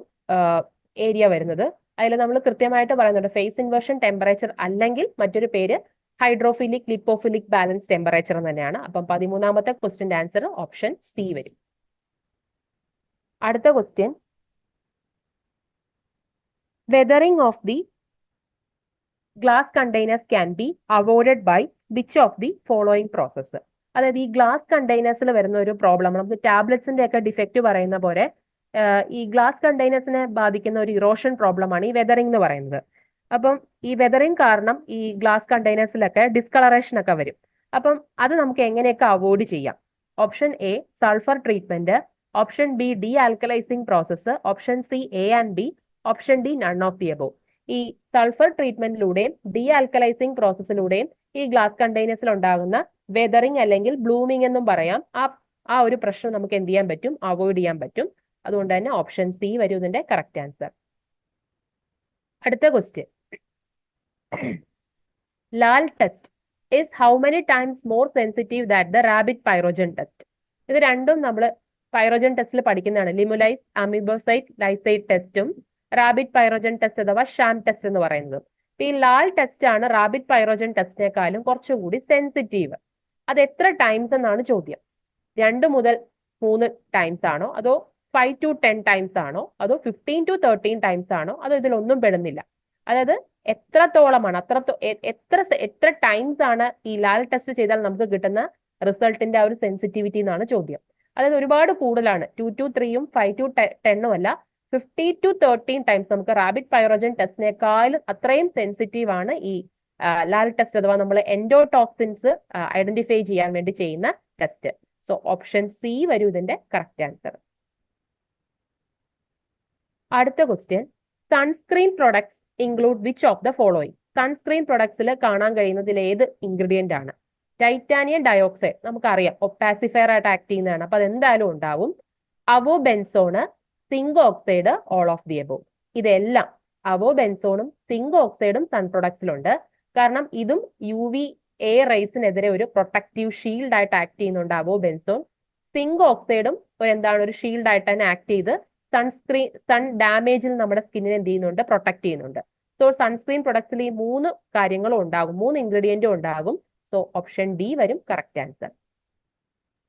ഏരിയ വരുന്നത്. അതിൽ നമ്മൾ കൃത്യമായിട്ട് പറയുന്നുണ്ട് ഫേസ് ഇൻവേർഷൻ ടെമ്പറേച്ചർ അല്ലെങ്കിൽ മറ്റൊരു പേര് ഹൈഡ്രോഫിലിക് ലിപ്പോഫിലിക് ബാലൻസ് ടെമ്പറേച്ചർ തന്നെയാണ്. അപ്പം 13ാമത്തെ ക്വസ്റ്റ്യന്റെ ആൻസർ ഓപ്ഷൻ സി വരും. അടുത്ത question, weathering of the glass containers can be avoided by which of the following process. അതായത് ഈ ഗ്ലാസ് കണ്ടെയ്നേഴ്സിൽ വരുന്ന ഒരു പ്രോബ്ലം, നമുക്ക് ടാബ്ലറ്റ്സിന്റെ ഒക്കെ ഡിഫക്റ്റ് പറയുന്ന പോലെ ഈ ഗ്ലാസ് കണ്ടെയ്നേഴ്സിനെ ബാധിക്കുന്ന ഒരു ഇറോഷൻ പ്രോബ്ലമാണ് ഈ വെതറിംഗ് എന്ന് പറയുന്നത്. അപ്പം ഈ വെതറിംഗ് കാരണം ഈ ഗ്ലാസ് കണ്ടെയ്നേഴ്സിലൊക്കെ ഡിസ്കളറേഷൻ ഒക്കെ വരും. അപ്പം അത് നമുക്ക് എങ്ങനെയൊക്കെ അവോയ്ഡ് ചെയ്യാം? Option A sulphur treatment, option B dealkalising process, option C A and B, option D none of the above. ഈ സൾഫർ ട്രീറ്റ്മെന്റിലൂടെയും ഡി ആൽക്കലൈസിംഗ് പ്രോസസ്സിലൂടെയും ഈ ഗ്ലാസ് കണ്ടെയ്നേഴ്സിൽ ഉണ്ടാകുന്ന വെതറിംഗ് അല്ലെങ്കിൽ ബ്ലൂമിംഗ് എന്നും പറയാം, ആ ഒരു പ്രശ്നം നമുക്ക് എന്ത് ചെയ്യാൻ പറ്റും? അവോയ്ഡ് ചെയ്യാൻ പറ്റും. അതുകൊണ്ട് തന്നെ ഓപ്ഷൻ സി വരും ഇതിന്റെ കറക്റ്റ് ആൻസർ. അടുത്ത question, Lal test is how many times more sensitive that the rabbit pyrogen test. ഇത് രണ്ടും നമ്മൾ പൈറോജൻ ടെസ്റ്റിൽ പഠിക്കുന്നതാണ്. ലിമുലൈസ് അമീബോസൈറ്റ് ലൈസൈറ്റ് ടെസ്റ്റും റാബിറ്റ് പൈറോജൻ ടെസ്റ്റ് അഥവാ ഷാം ടെസ്റ്റ് എന്ന് പറയുന്നത്. ഈ ലാൽ ടെസ്റ്റ് ആണ് റാബിറ്റ് പൈറോജൻ ടെസ്റ്റിനേക്കാളും കുറച്ചുകൂടി സെൻസിറ്റീവ്. അത് എത്ര ടൈംസ് എന്നാണ് ചോദ്യം. 2 മുതൽ 3 ടൈംസ് ആണോ, അതോ 5 to 10 ടൈംസ് ആണോ, അതോ 15 to 13 ടൈംസ് ആണോ, അതോ ഇതിലൊന്നും പെടുന്നില്ല? അതായത് എത്രത്തോളമാണ്, എത്ര ടൈംസ് ആണ് ഈ ലാൽ ടെസ്റ്റ് ചെയ്താൽ നമുക്ക് കിട്ടുന്ന റിസൾട്ടിന്റെ ആ ഒരു സെൻസിറ്റിവിറ്റി എന്നാണ് ചോദ്യം. അതായത് ഒരുപാട് കൂടുതലാണ്, 2 to 3ഉം 5 to 10ഉം അല്ല, 50 to 13 ടൈംസ് നമുക്ക് റാബിറ്റ് പൈറോജൻ ടെസ്റ്റിനേക്കാളും അത്രയും സെൻസിറ്റീവ് ആണ് ഈ ലാൽ ടെസ്റ്റ് അഥവാ നമ്മൾ എൻഡോടോക്സിൻസ് ഐഡന്റിഫൈ ചെയ്യാൻ വേണ്ടി ചെയ്യുന്ന ടെസ്റ്റ്. സോ ഓപ്ഷൻ സി വരും ഇതിന്റെ കറക്റ്റ് ആൻസർ. അടുത്ത question, sunscreen products include which of the following. Sunscreen പ്രൊഡക്ട്സിൽ കാണാൻ കഴിയുന്നതിൽ ഏത് ഇൻഗ്രീഡിയന്റ് ആണ്? ടൈറ്റാനിയം ഡയോക്സൈഡ് നമുക്കറിയാം ഒപ്പാസിഫയർ ആയിട്ട് ആക്ട് ചെയ്യുന്നതാണ്, അപ്പൊ അതെന്തായാലും ഉണ്ടാവും. Avobenzone, zinc oxide, all of the above. ഇതെല്ലാം അവോ ബെൻസോണും സിങ്ക് ഓക്സൈഡും സൺ പ്രൊഡക്ട്സിലുണ്ട്. കാരണം ഇതും UVA റേസിനെതിരെ ഒരു പ്രൊട്ടക്റ്റീവ് ഷീൽഡ് ആയിട്ട് ആക്ട് ചെയ്യുന്നുണ്ട് അവോ ബെൻസോൺ. സിങ്ക് ഓക്സൈഡും ഒരു ഷീൽഡ് ആയിട്ട് തന്നെ ആക്ട് ചെയ്ത് സൺ ഡാമേജിൽ നമ്മുടെ സ്കിന്നിനെ എന്ത് ചെയ്യുന്നുണ്ട്? പ്രൊട്ടക്ട് ചെയ്യുന്നുണ്ട്. സോ സൺസ്ക്രീൻ പ്രൊഡക്ട്സിൽ ഈ 3 കാര്യങ്ങളും ഉണ്ടാകും, 3 ഇൻഗ്രീഡിയന്റും ഉണ്ടാകും. സോ ഓപ്ഷൻ ഡി വരും കറക്റ്റ് ആൻസർ.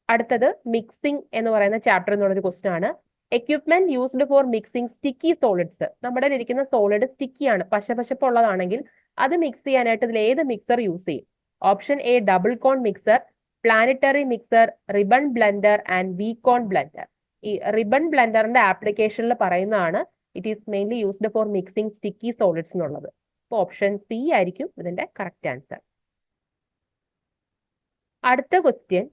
അടുത്തത് മിക്സിംഗ് എന്ന് പറയുന്ന ചാപ്റ്റർ എന്നുള്ളൊരു ക്വസ്റ്റൻ ആണ്. Equipment used for mixing sticky solids. നമ്മുടെ ഇരിക്കുന്ന സോളിഡ് സ്റ്റിക്കി ആണ്, പശപ്പശപ്പുള്ളതാണെങ്കിൽ അത് മിക്സ് ചെയ്യാനായിട്ട് ഇതിൽ ഏത് മിക്സർ യൂസ് ചെയ്യും? Option A double cone mixer, planetary mixer, ribbon blender and V cone blender. ഈ റിബൺ ബ്ലെൻഡറിന്റെ ആപ്ലിക്കേഷനിൽ പറയുന്നതാണ് it is mainly used for mixing sticky solids എന്നുള്ളത്. അപ്പോൾ ഓപ്ഷൻ സി ആയിരിക്കും ഇതിന്റെ കറക്റ്റ് ആൻസർ. അടുത്ത question,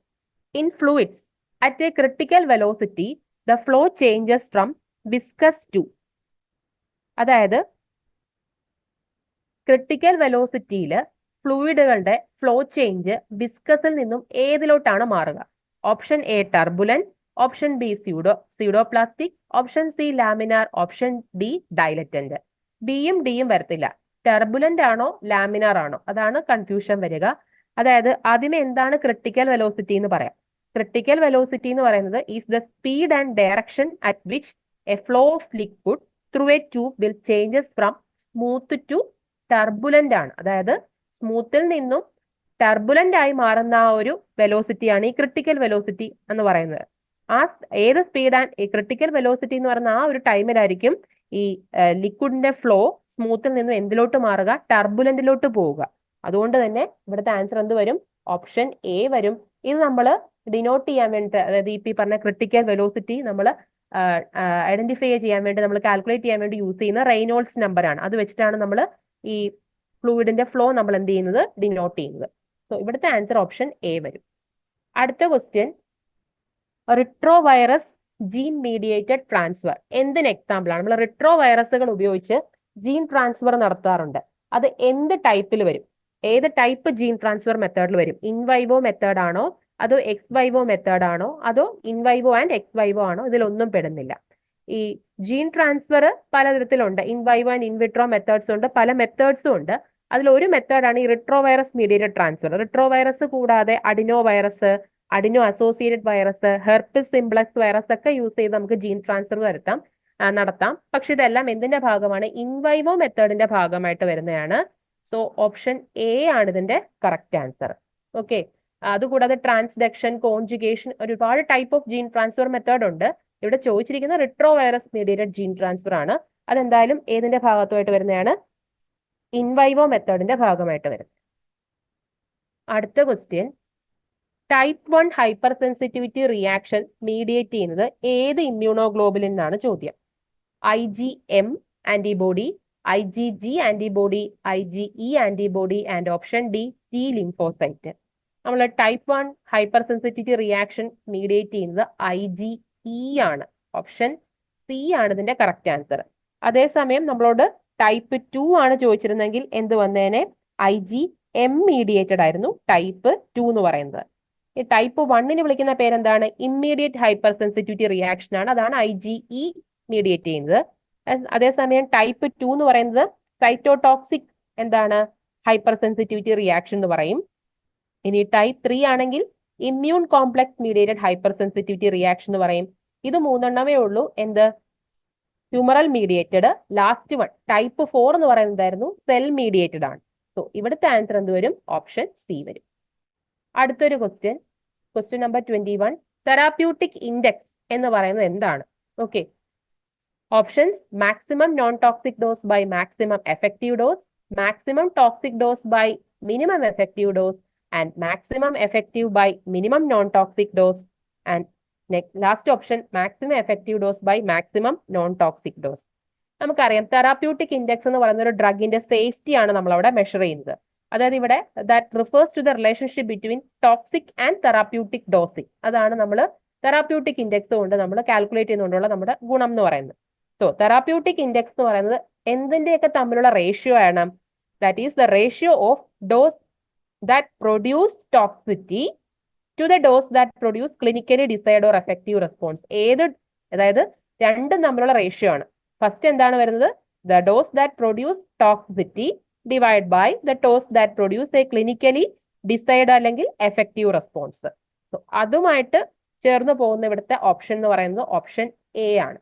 in fluids at a critical velocity the flow changes from viscous to. അതായത് ക്രിട്ടിക്കൽ വെലോസിറ്റിയിൽ ഫ്ലൂയിഡുകളുടെ ഫ്ലോ ചേഞ്ച് വിസ്കസിൽ നിന്നും ഏതിലോട്ടാണ് മാറുക? Option A turbulent, option B pseudoplastic, option C laminar, option D dilatant. ബിയും ഡിയും വരത്തില്ല. ടർബുലന്റ് ആണോ ലാമിനാർ ആണോ, അതാണ് കൺഫ്യൂഷൻ വരിക. അതായത് ആദ്യമേ എന്താണ് ക്രിട്ടിക്കൽ വെലോസിറ്റി എന്ന് പറയാം. ക്രിട്ടിക്കൽ വെലോസിറ്റി എന്ന് പറയുന്നത് is the speed and direction at which a flow of liquid through a tube will changes from smooth to turbulent ആണ്. അതായത് സ്മൂത്തിൽ നിന്നും ടർബുലന്റ് ആയി മാറുന്ന ആ ഒരു വെലോസിറ്റിയാണ് ഈ ക്രിട്ടിക്കൽ വെലോസിറ്റി എന്ന് പറയുന്നത്. ഏത് സ്പീഡ് ആൻഡ് ക്രിട്ടിക്കൽ വെലോസിറ്റി എന്ന് പറയുന്ന ആ ഒരു ടൈമിലായിരിക്കും ഈ ലിക്വിഡിന്റെ ഫ്ലോ സ്മൂത്തിൽ നിന്നും എന്തിലോട്ട് മാറുക? ടർബുലന്റിലോട്ട് പോവുക. അതുകൊണ്ട് തന്നെ ഇവിടുത്തെ ആൻസർ എന്ത് വരും? ഓപ്ഷൻ എ വരും. ഇത് നമ്മൾ ഡിനോട്ട് ചെയ്യാൻ വേണ്ടിയിട്ട്, അതായത് ഈ പറഞ്ഞ ക്രിട്ടിക്കൽ വെലോസിറ്റി നമ്മൾ ഐഡന്റിഫൈ ചെയ്യാൻ വേണ്ടി, നമ്മൾ കാൽക്കുലേറ്റ് ചെയ്യാൻ വേണ്ടി യൂസ് ചെയ്യുന്ന റെയ്നോൾഡ്സ് നമ്പർ ആണ്. അത് വെച്ചിട്ടാണ് നമ്മൾ ഈ ഫ്ലൂയിഡിന്റെ ഫ്ലോ നമ്മൾ എന്ത് ചെയ്യുന്നത്? ഡിനോട്ട് ചെയ്യുന്നത്. സോ ഇവിടുത്തെ ആൻസർ ഓപ്ഷൻ എ വരും. അടുത്ത question, retro virus gene mediated transfer എന്തിന് എക്സാമ്പിൾ ആണ്? നമ്മൾ റിട്രോ വൈറസുകൾ ഉപയോഗിച്ച് ജീൻ ട്രാൻസ്ഫർ നടത്താറുണ്ട്. അത് എന്ത് ടൈപ്പിൽ വരും? ഏത് ടൈപ്പ് ജീൻ ട്രാൻസ്ഫർ മെത്തേഡിൽ വരും? ഇൻവൈവോ മെത്തേഡ് ആണോ, അതോ എക്സ് മെത്തേഡ് ആണോ, അതോ ഇൻവൈവോ ആൻഡ് എക്സ് ആണോ? ഇതിലൊന്നും പെടുന്നില്ല. ഈ ജീൻ ട്രാൻസ്ഫർ പലതരത്തിലുണ്ട്. ഇൻവൈവോ ആൻഡ് ഇൻവിട്രോ മെത്തേഡ്സ് ഉണ്ട്, പല മെത്തേഡ്സും ഉണ്ട്. അതിൽ ഒരു മെത്തേഡാണ് ഈ റിട്രോവൈറസ് മീഡിയേറ്റഡ് ട്രാൻസ്ഫർ. റിട്രോവൈറസ് കൂടാതെ adenovirus, adeno associated virus, herpes simplex virus ഒക്കെ യൂസ് ചെയ്ത് നമുക്ക് ജീൻ ട്രാൻസ്ഫർ നടത്താം. പക്ഷെ ഇതെല്ലാം എന്തിന്റെ ഭാഗമാണ്? ഇൻവൈവോ മെത്തേഡിന്റെ ഭാഗമായിട്ട് വരുന്നതാണ്. സോ ഓപ്ഷൻ എ ആണ് ഇതിന്റെ കറക്റ്റ് ആൻസർ. ഓക്കെ. അതുകൂടാതെ ട്രാൻസ്ഡക്ഷൻ, കോൺജുഗേഷൻ, ഒരുപാട് type of gene transfer method ഉണ്ട്. ഇവിടെ ചോദിച്ചിരിക്കുന്ന റിട്രോവൈറസ് മീഡിയേറ്റഡ് ജീൻ ട്രാൻസ്ഫർ ആണ്. അതെന്തായാലും ഏതിന്റെ ഭാഗത്തുമായിട്ട് വരുന്നതാണ്? ഇൻവൈവോ മെത്തേഡിന്റെ ഭാഗമായിട്ട് വരുന്നത്. അടുത്ത question, type 1 hypersensitivity reaction mediate ചെയ്യുന്നത് ഏത് ഇമ്മ്യൂണോഗ്ലോബുലിൻ എന്നാണ് ചോദ്യം. IgM antibody, IgG antibody, IgE antibody and option D T lymphocyte. നമ്മൾ type 1 hypersensitivity reaction mediate ചെയ്യുന്നത് IgE ആണ്. ഓപ്ഷൻ സി ആണ് ഇതിന്റെ കറക്റ്റ് ആൻസർ. അതേസമയം നമ്മളോട് ടൈപ്പ് 2 ആണ് ചോദിച്ചിരുന്നെങ്കിൽ എന്ത് വന്നേനെ? IgM മീഡിയേറ്റഡ് ആയിരുന്നു ടൈപ്പ് 2 എന്ന് പറയുന്നത്. ഈ ടൈപ്പ് 1ന് വിളിക്കുന്ന പേരെന്താണ്? ഇമ്മീഡിയറ്റ് ഹൈപ്പർ സെൻസിറ്റിവിറ്റി റിയാക്ഷൻ ആണ്. അതാണ് IgE മീഡിയേറ്റ് ചെയ്യുന്നത്. അതേസമയം ടൈപ്പ് 2 എന്ന് പറയുന്നത് സൈറ്റോടോക്സിക് എന്താണ്? ഹൈപ്പർ സെൻസിറ്റിവിറ്റി റിയാക്ഷൻ എന്ന് പറയും. ഇനി ടൈപ്പ് 3 ആണെങ്കിൽ immune complex mediated hyper sensitivity reaction എന്ന് പറയും. ഇത് മൂന്നെണ്ണമേ ഉള്ളൂ. എന്ത്? ട്യൂമറൽ മീഡിയേറ്റഡ്. ലാസ്റ്റ് വൺ ടൈപ്പ് 4 എന്ന് പറയുന്നതായിരുന്നു സെൽ മീഡിയേറ്റഡ് ആണ്. സോ ഇവിടുത്തെ ആൻസർ എന്ത് വരും? ഓപ്ഷൻ സി വരും. അടുത്തൊരു ക്വസ്റ്റ്യൻ നമ്പർ 21, തെറാപ്യൂട്ടിക് ഇൻഡെക്സ് എന്ന് പറയുന്നത് എന്താണ്? Okay. Options: maximum non toxic dose by maximum effective dose, maximum toxic dose by minimum effective dose, and maximum effective by minimum non toxic dose, and last option maximum effective dose by maximum non toxic dose. നമുക്കറിയാം തെറാപ്യൂട്ടിക് ഇൻഡെക്സ് എന്ന് പറയുന്ന ഒരു ഡ്രഗിന്റെ സേഫ്റ്റി ആണ് നമ്മൾ അവിടെ മെഷർ ചെയ്യുന്നത്. അതായത് ഇവിടെ that refers to the relationship between toxic and therapeutic dosing. അതാണ് നമ്മൾ തെറാപ്യൂട്ടിക് ഇൻഡെക്സ് കൊണ്ട് നമ്മൾ കാൽക്കുലേറ്റ് ചെയ്യുന്നതുകൊണ്ടുള്ള നമ്മുടെ ഗുണം എന്ന് പറയുന്നത്. സോ തെറാപ്യൂട്ടിക് ഇൻഡെക്സ് എന്ന് പറയുന്നത് എന്തിന്റെയൊക്കെ തമ്മിലുള്ള റേഷ്യോ ആണ്? That is the ratio of dose that produce toxicity to the dose that produce clinically desired or effective response. അതായത് രണ്ടും തമ്മിലുള്ള റേഷ്യോ ആണ്. ഫസ്റ്റ് എന്താണ് വരുന്നത്? The dose that produce toxicity divide by the dose that produce a clinically desired അല്ലെങ്കിൽ എഫക്റ്റീവ് റെസ്പോൺസ്. സോ അതുമായിട്ട് ചേർന്ന് പോകുന്ന ഇവിടുത്തെ ഓപ്ഷൻ എന്ന് പറയുന്നത് ഓപ്ഷൻ എ ആണ്.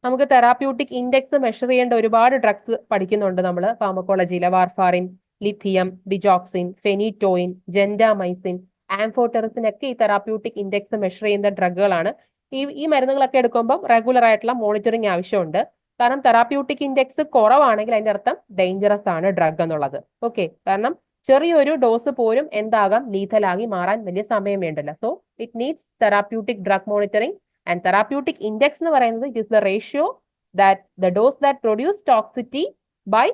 നമുക്ക് തെറാപ്യൂട്ടിക് ഇൻഡെക്സ് മെഷർ ചെയ്യേണ്ട ഒരുപാട് ഡ്രഗ്സ് പഠിക്കുന്നുണ്ട് നമ്മൾ ഫാർമക്കോളജിയിലെ. Warfarin, lithium, digoxin, phenytoin, gentamicin, amphotericin ഒക്കെ ഈ തെറാപ്യൂട്ടിക് ഇൻഡെക്സ് മെഷർ ചെയ്യുന്ന ഡ്രഗുകളാണ്. ഈ മരുന്നുകളൊക്കെ എടുക്കുമ്പോൾ റെഗുലർ ആയിട്ടുള്ള മോണിറ്ററിംഗ് ആവശ്യമുണ്ട്. കാരണം തെറാപ്യൂട്ടിക് ഇൻഡെക്സ് കുറവാണെങ്കിൽ അതിന്റെ അർത്ഥം ഡേഞ്ചറസ് ആണ് ഡ്രഗ് എന്നുള്ളത്. ഓക്കെ. കാരണം ചെറിയൊരു ഡോസ് പോലും എന്താകാം? ലീഥലാകി മാറാൻ വലിയ സമയം വേണ്ടല്ല. So it needs therapeutic drug monitoring. And therapeutic index എന്ന് പറയുന്നത് it is the ratio that the dose that produce toxicity by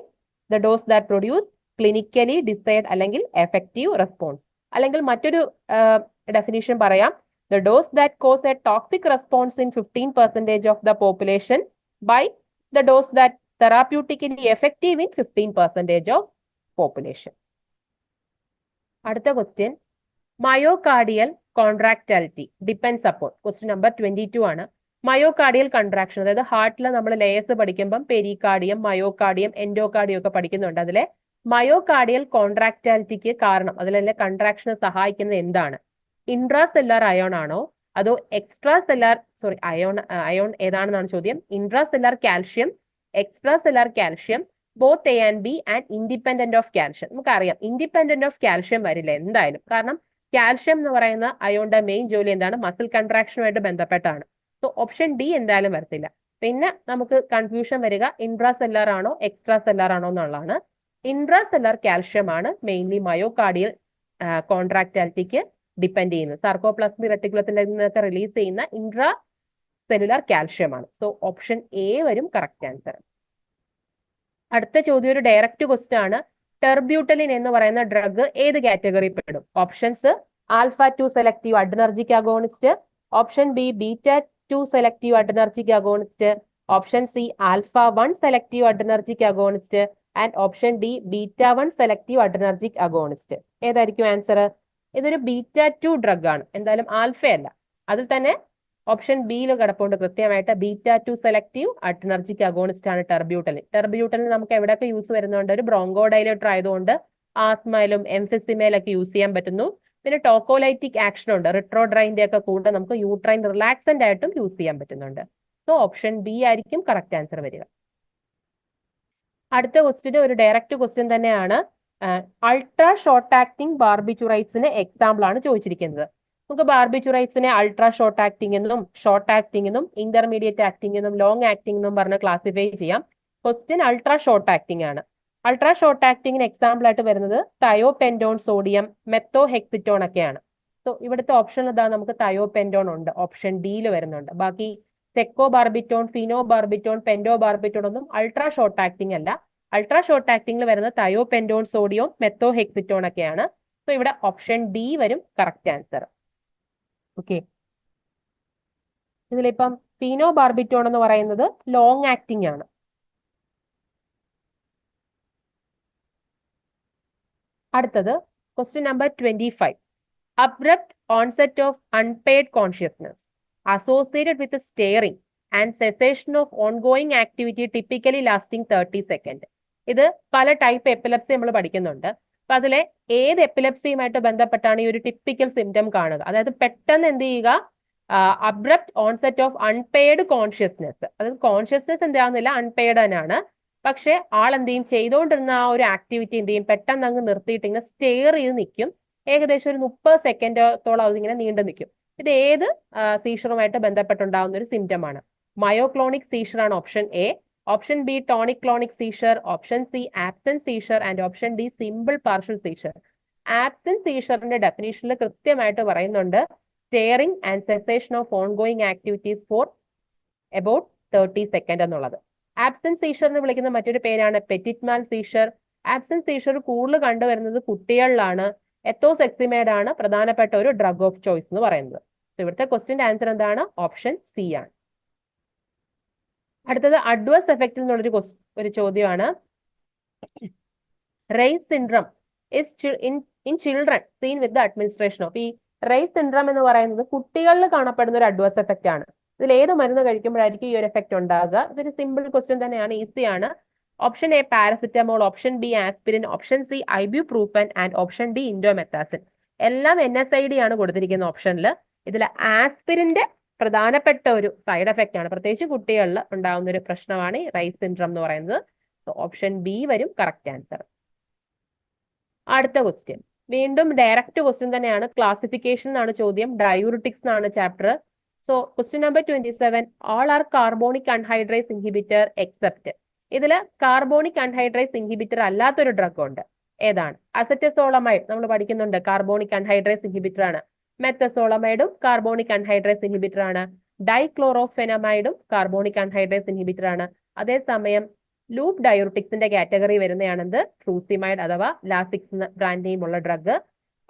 the dose that produce clinically desired അല്ലെങ്കിൽ എഫക്റ്റീവ് റെസ്പോൺസ്. അല്ലെങ്കിൽ മറ്റൊരു ഡെഫിനിഷൻ പറയാം: the dose that cause a toxic response in 15% of the population by the dose that therapeutically effective in 15% of population. അടുത്ത question, myocardial contractility depends upon. Question number 22 ആണ്. മയോകാർഡിയൽ കൺട്രാക്ഷൻ, അതായത് ഹാർട്ടിൽ നമ്മൾ ലേയേഴ്സ് പഠിക്കുമ്പം പെരികാർഡിയം, മയോകാർഡിയം, എൻഡോകാർഡിയം ഒക്കെ പഠിക്കുന്നുണ്ട്. അതിലെ മയോകാർഡിയൽ കോൺട്രാക്ടാലിറ്റിക്ക് കാരണം, അതിലെ കൺട്രാക്ഷന് സഹായിക്കുന്നത് എന്താണ്? ഇൻട്രാ സെല്ലാർ അയോൺ ആണോ അതോ എക്സ്ട്രാ സെല്ലാർ അയോൺ ഏതാണെന്നാണ് ചോദ്യം. Intra cellular calcium, extra cellular calcium, both A and B and independent of calcium. നമുക്കറിയാം ഇൻഡിപെൻഡന്റ് ഓഫ് കാൽഷ്യം വരില്ല എന്തായാലും. കാരണം കാൽഷ്യം എന്ന് പറയുന്ന അയോണിന്റെ മെയിൻ ജോലി എന്താണ്? മസിൽ കൺട്രാക്ഷനുമായിട്ട് ബന്ധപ്പെട്ടാണ്. സോ ഓപ്ഷൻ ഡി എന്തായാലും വരത്തില്ല. പിന്നെ നമുക്ക് കൺഫ്യൂഷൻ വരിക ഇൻട്രാ സെല്ലാർ ആണോ എക്സ്ട്രാ സെല്ലാർ ആണോ എന്നുള്ളതാണ്. ഇൻട്രാ സെല്ലാർ കാൽഷ്യം ആണ് മെയിൻലി മയോകാർഡിയൽ കോൺട്രാക്ടാലിറ്റിക്ക് ഡിപ്പെൻഡ് ചെയ്യുന്നത്. സാർക്കോപ്ലാസ്മി റെട്ടിക്കുലത്തിൽ നിന്നൊക്കെ റിലീസ് ചെയ്യുന്ന ഇൻട്രാ സെല്ലുലാർ കാൽഷ്യം ആണ്. സോ ഓപ്ഷൻ എ വരും കറക്റ്റ് ആൻസർ. അടുത്ത ചോദ്യം ഒരു ഡയറക്റ്റ് ക്വസ്റ്റ്യൻ ആണ്. ടെർബ്യൂട്ടലിൻ എന്ന് പറയുന്ന ഡ്രഗ് ഏത് കാറ്റഗറി പെടും? Options: alpha 2 selective adrenergic agonist, option B beta 2 selective adrenergic agonist, option C alpha 1 selective adrenergic agonist, and option D beta 1 selective adrenergic agonist. ഏതായിരിക്കും ആൻസർ? ഇതൊരു ബീറ്റ 2 ഡ്രഗ് ആണ്, എന്തായാലും ആൽഫ അല്ല. അതിൽ തന്നെ ഓപ്ഷൻ ബിയിൽ കിടപ്പുണ്ട് കൃത്യമായിട്ട് ബീറ്റ 2 സെലക്റ്റീവ് അഡ്രിനർജിക് അഗോണിസ്റ്റ് ആണ് ടെർബ്യൂട്ടലിൻ. ടെർബ്യൂട്ടലിൻ നമുക്ക് എവിടെയൊക്കെ യൂസ് വരുന്നുണ്ട്? ഒരു ബ്രോങ്കോഡൈലേറ്റർ ആയതുകൊണ്ട് ആസ്മയിലും എംഫിസിമയിലൊക്കെ യൂസ് ചെയ്യാൻ പറ്റുന്നു. പിന്നെ ടോക്കോലൈറ്റിക് ആക്ഷൻ ഉണ്ട്, റിട്രോഡ്രൈന്റെ ഒക്കെ കൂടെ നമുക്ക് യൂട്രൈൻ റിലാക്സന്റ് ആയിട്ടും യൂസ് ചെയ്യാൻ പറ്റുന്നുണ്ട്. സോ ഓപ്ഷൻ ബി ആയിരിക്കും കറക്റ്റ് ആൻസർ വരിക. അടുത്ത ക്വസ്റ്റ്യൻ ഒരു ഡയറക്റ്റ് ക്വസ്റ്റ്യൻ തന്നെയാണ്. അൾട്രാ ഷോർട്ട് ആക്ടിംഗ് ബാർബിറ്റുറൈറ്റ്സിന് എക്സാമ്പിൾ ആണ് ചോദിച്ചിരിക്കുന്നത്. നമുക്ക് ബാർബിറ്റുറൈറ്റ്സിനെ അൾട്രാ ഷോർട്ട് ആക്ടിംഗ് എന്നും ഷോർട്ട് ആക്ടിംഗ് എന്നും ഇന്റർമീഡിയറ്റ് ആക്ടിംഗ് എന്നും ലോങ് ആക്ടിംഗ് എന്നും പറഞ്ഞ് ക്ലാസിഫൈ ചെയ്യാം. ക്വസ്റ്റ്യൻ അൾട്രാ ഷോർട്ട് ആക്ടിംഗ് ആണ്. അൾട്രാ ഷോർട്ട് ആക്ടിങ്ങിന് എക്സാമ്പിൾ ആയിട്ട് വരുന്നത് തയോപെൻഡോൺ സോഡിയം, മെത്തോഹെക്സിറ്റോൺ ഒക്കെയാണ്. സോ ഇവിടുത്തെ ഓപ്ഷൻ ഇതാ, നമുക്ക് തയോപെൻഡോൺ ഉണ്ട്, ഓപ്ഷൻ ഡിയിൽ വരുന്നുണ്ട്. ബാക്കി സെക്കോ ബാർബിറ്റോൺ, ഫിനോ ബാർബിറ്റോൺ, പെൻഡോ ബാർബിറ്റോൺ ഒന്നും അൾട്രാ ഷോർട്ട് ആക്ടിംഗ് അല്ല. അൾട്രാ ഷോർട്ട് ആക്ടിംഗിൽ വരുന്ന തയോപെൻഡോൺ സോഡിയം, മെത്തോഹെക്സിറ്റോൺ ഒക്കെയാണ്. സോ ഇവിടെ ഓപ്ഷൻ ഡി വരും കറക്റ്റ് ആൻസർ. ഓക്കെ, ഇതിലിപ്പം ഫീനോ ബാർബിറ്റോൺ എന്ന് പറയുന്നത് ലോങ് ആക്ടിംഗ് ആണ്. അടുത്തത് question number 25. Abrupt onset of impaired consciousness associated with staring and cessation of ongoing activity typically lasting 30 second. ഇത് പല ടൈപ്പ് എപ്പിലെപ്സി നമ്മൾ പഠിക്കുന്നുണ്ട്. അപ്പൊ അതിലെ ഏത് എപ്പിലെപ്സിയുമായിട്ട് ബന്ധപ്പെട്ടാണ് ഈ ഒരു ടിപ്പിക്കൽ സിംറ്റം കാണുക? അതായത് പെട്ടെന്ന് എന്ത് ചെയ്യുക? Abrupt onset of impaired consciousness. അതായത് കോൺഷ്യസ്നെസ് എന്താകുന്നില്ല, അൺപെയ്ഡ് തന്നെയാണ്. പക്ഷെ ആൾ എന്ത് ചെയ്യും? ചെയ്തുകൊണ്ടിരുന്ന ആ ഒരു ആക്ടിവിറ്റി എന്ത് ചെയ്യും? പെട്ടെന്ന് അങ്ങ് നിർത്തിയിട്ട് ഇങ്ങനെ സ്റ്റെയർ ചെയ്ത് നിൽക്കും. ഏകദേശം ഒരു 30 സെക്കൻഡോളം അതിങ്ങനെ നീണ്ടു നിൽക്കും. ഇത് ഏത് സീഷറുമായിട്ട് ബന്ധപ്പെട്ടുണ്ടാകുന്ന ഒരു സിംറ്റം ആണ്? മയോക്ലോണിക് സീഷർ ആണ് option A. Option B tonic clonic seizure, option C absent seizure and option D simple partial seizure. Absent സീഷറിന്റെ ഡെഫിനേഷനിൽ കൃത്യമായിട്ട് പറയുന്നുണ്ട് staring and cessation of ongoing activities for about 30 second എന്നുള്ളത്. ആബ്സെന്റ് സീഷർ എന്ന് വിളിക്കുന്ന മറ്റൊരു പേരാണ് പെറ്റിറ്റ്മാൻ സീഷർ. ആബ്സെന്റ് സീഷർ കൂടുതൽ കണ്ടുവരുന്നത് കുട്ടികളിലാണ്. എത്തോസെക്സിമേഡ് ആണ് പ്രധാനപ്പെട്ട ഒരു ഡ്രഗ് ഓഫ് ചോയ്സ് എന്ന് പറയുന്നത്. ഇവിടുത്തെ ക്വസ്റ്റ്യന്റെ ആൻസർ എന്താണ്? ഓപ്ഷൻ സി ആണ്. അടുത്തത് അഡ്വേഴ്സ് എഫക്റ്റ് എന്നുള്ളൊരു ഒരു ചോദ്യമാണ്. Reye's syndrome in children seen with the administration of. ഈ റേസ് സിൻഡ്രം എന്ന് പറയുന്നത് കുട്ടികളിൽ കാണപ്പെടുന്ന ഒരു അഡ്വേഴ്സ് എഫക്റ്റ് ആണ്. ഇതിൽ ഏത് മരുന്ന് കഴിക്കുമ്പോഴായിരിക്കും ഈ ഒരു എഫക്റ്റ് ഉണ്ടാകുക? ഇതൊരു സിമ്പിൾ ക്വസ്റ്റ്യൻ തന്നെയാണ്, ഈസിയാണ്. Option A paracetamol, option B aspirin, option C ibuprofen and option D indomethacin. എല്ലാം NSAID ആണ് കൊടുത്തിരിക്കുന്ന ഓപ്ഷനിൽ. ഇതിൽ ആസ്പിരിന്റെ പ്രധാനപ്പെട്ട ഒരു സൈഡ് എഫക്റ്റ് ആണ്, പ്രത്യേകിച്ച് കുട്ടികളിൽ ഉണ്ടാകുന്ന ഒരു പ്രശ്നമാണ് ഈ റൈസ് സിൻഡ്രം എന്ന് പറയുന്നത്. ഓപ്ഷൻ ബി വരും കറക്റ്റ് ആൻസർ. അടുത്ത ക്വസ്റ്റ്യൻ വീണ്ടും ഡയറക്റ്റ് ക്വസ്റ്റ്യൻ തന്നെയാണ്. ക്ലാസിഫിക്കേഷൻ ആണ് ചോദ്യം. ഡയൂറിറ്റിക്സ് എന്നാണ് chapter. So question number 27. All are carbonic anhydrase inhibitor except. ഇതിൽ കാർബോണിക് അൺഹൈഡ്രേസ് ഇൻഹിബിറ്റർ അല്ലാത്തൊരു ഡ്രഗ് ഉണ്ട്. ഏതാണ്? അസറ്റസോളമൈഡ് നമ്മൾ പഠിക്കുന്നുണ്ട്, കാർബോണിക് അൺഹൈഡ്രേസ് ഇൻഹിബിറ്റർ ആണ്. മെത്തസോളമൈഡും കാർബോണിക് അൺഹൈഡ്രേസ് ഇൻഹിബിറ്റർ ആണ്. ഡൈക്ലോറോഫെനമൈഡും കാർബോണിക് അൺഹൈഡ്രേസ് ഇൻഹിബിറ്റർ ആണ്. അതേസമയം ലൂപ്പ് ഡയൂറിറ്റിക്സിന്റെ കാറ്റഗറി വരുന്നതാണെന്ത്? ഫ്രൂസിമൈഡ് അഥവാ ലാസിക്സ് ബ്രാൻഡ് നെയിം ഉള്ള ഡ്രഗ്.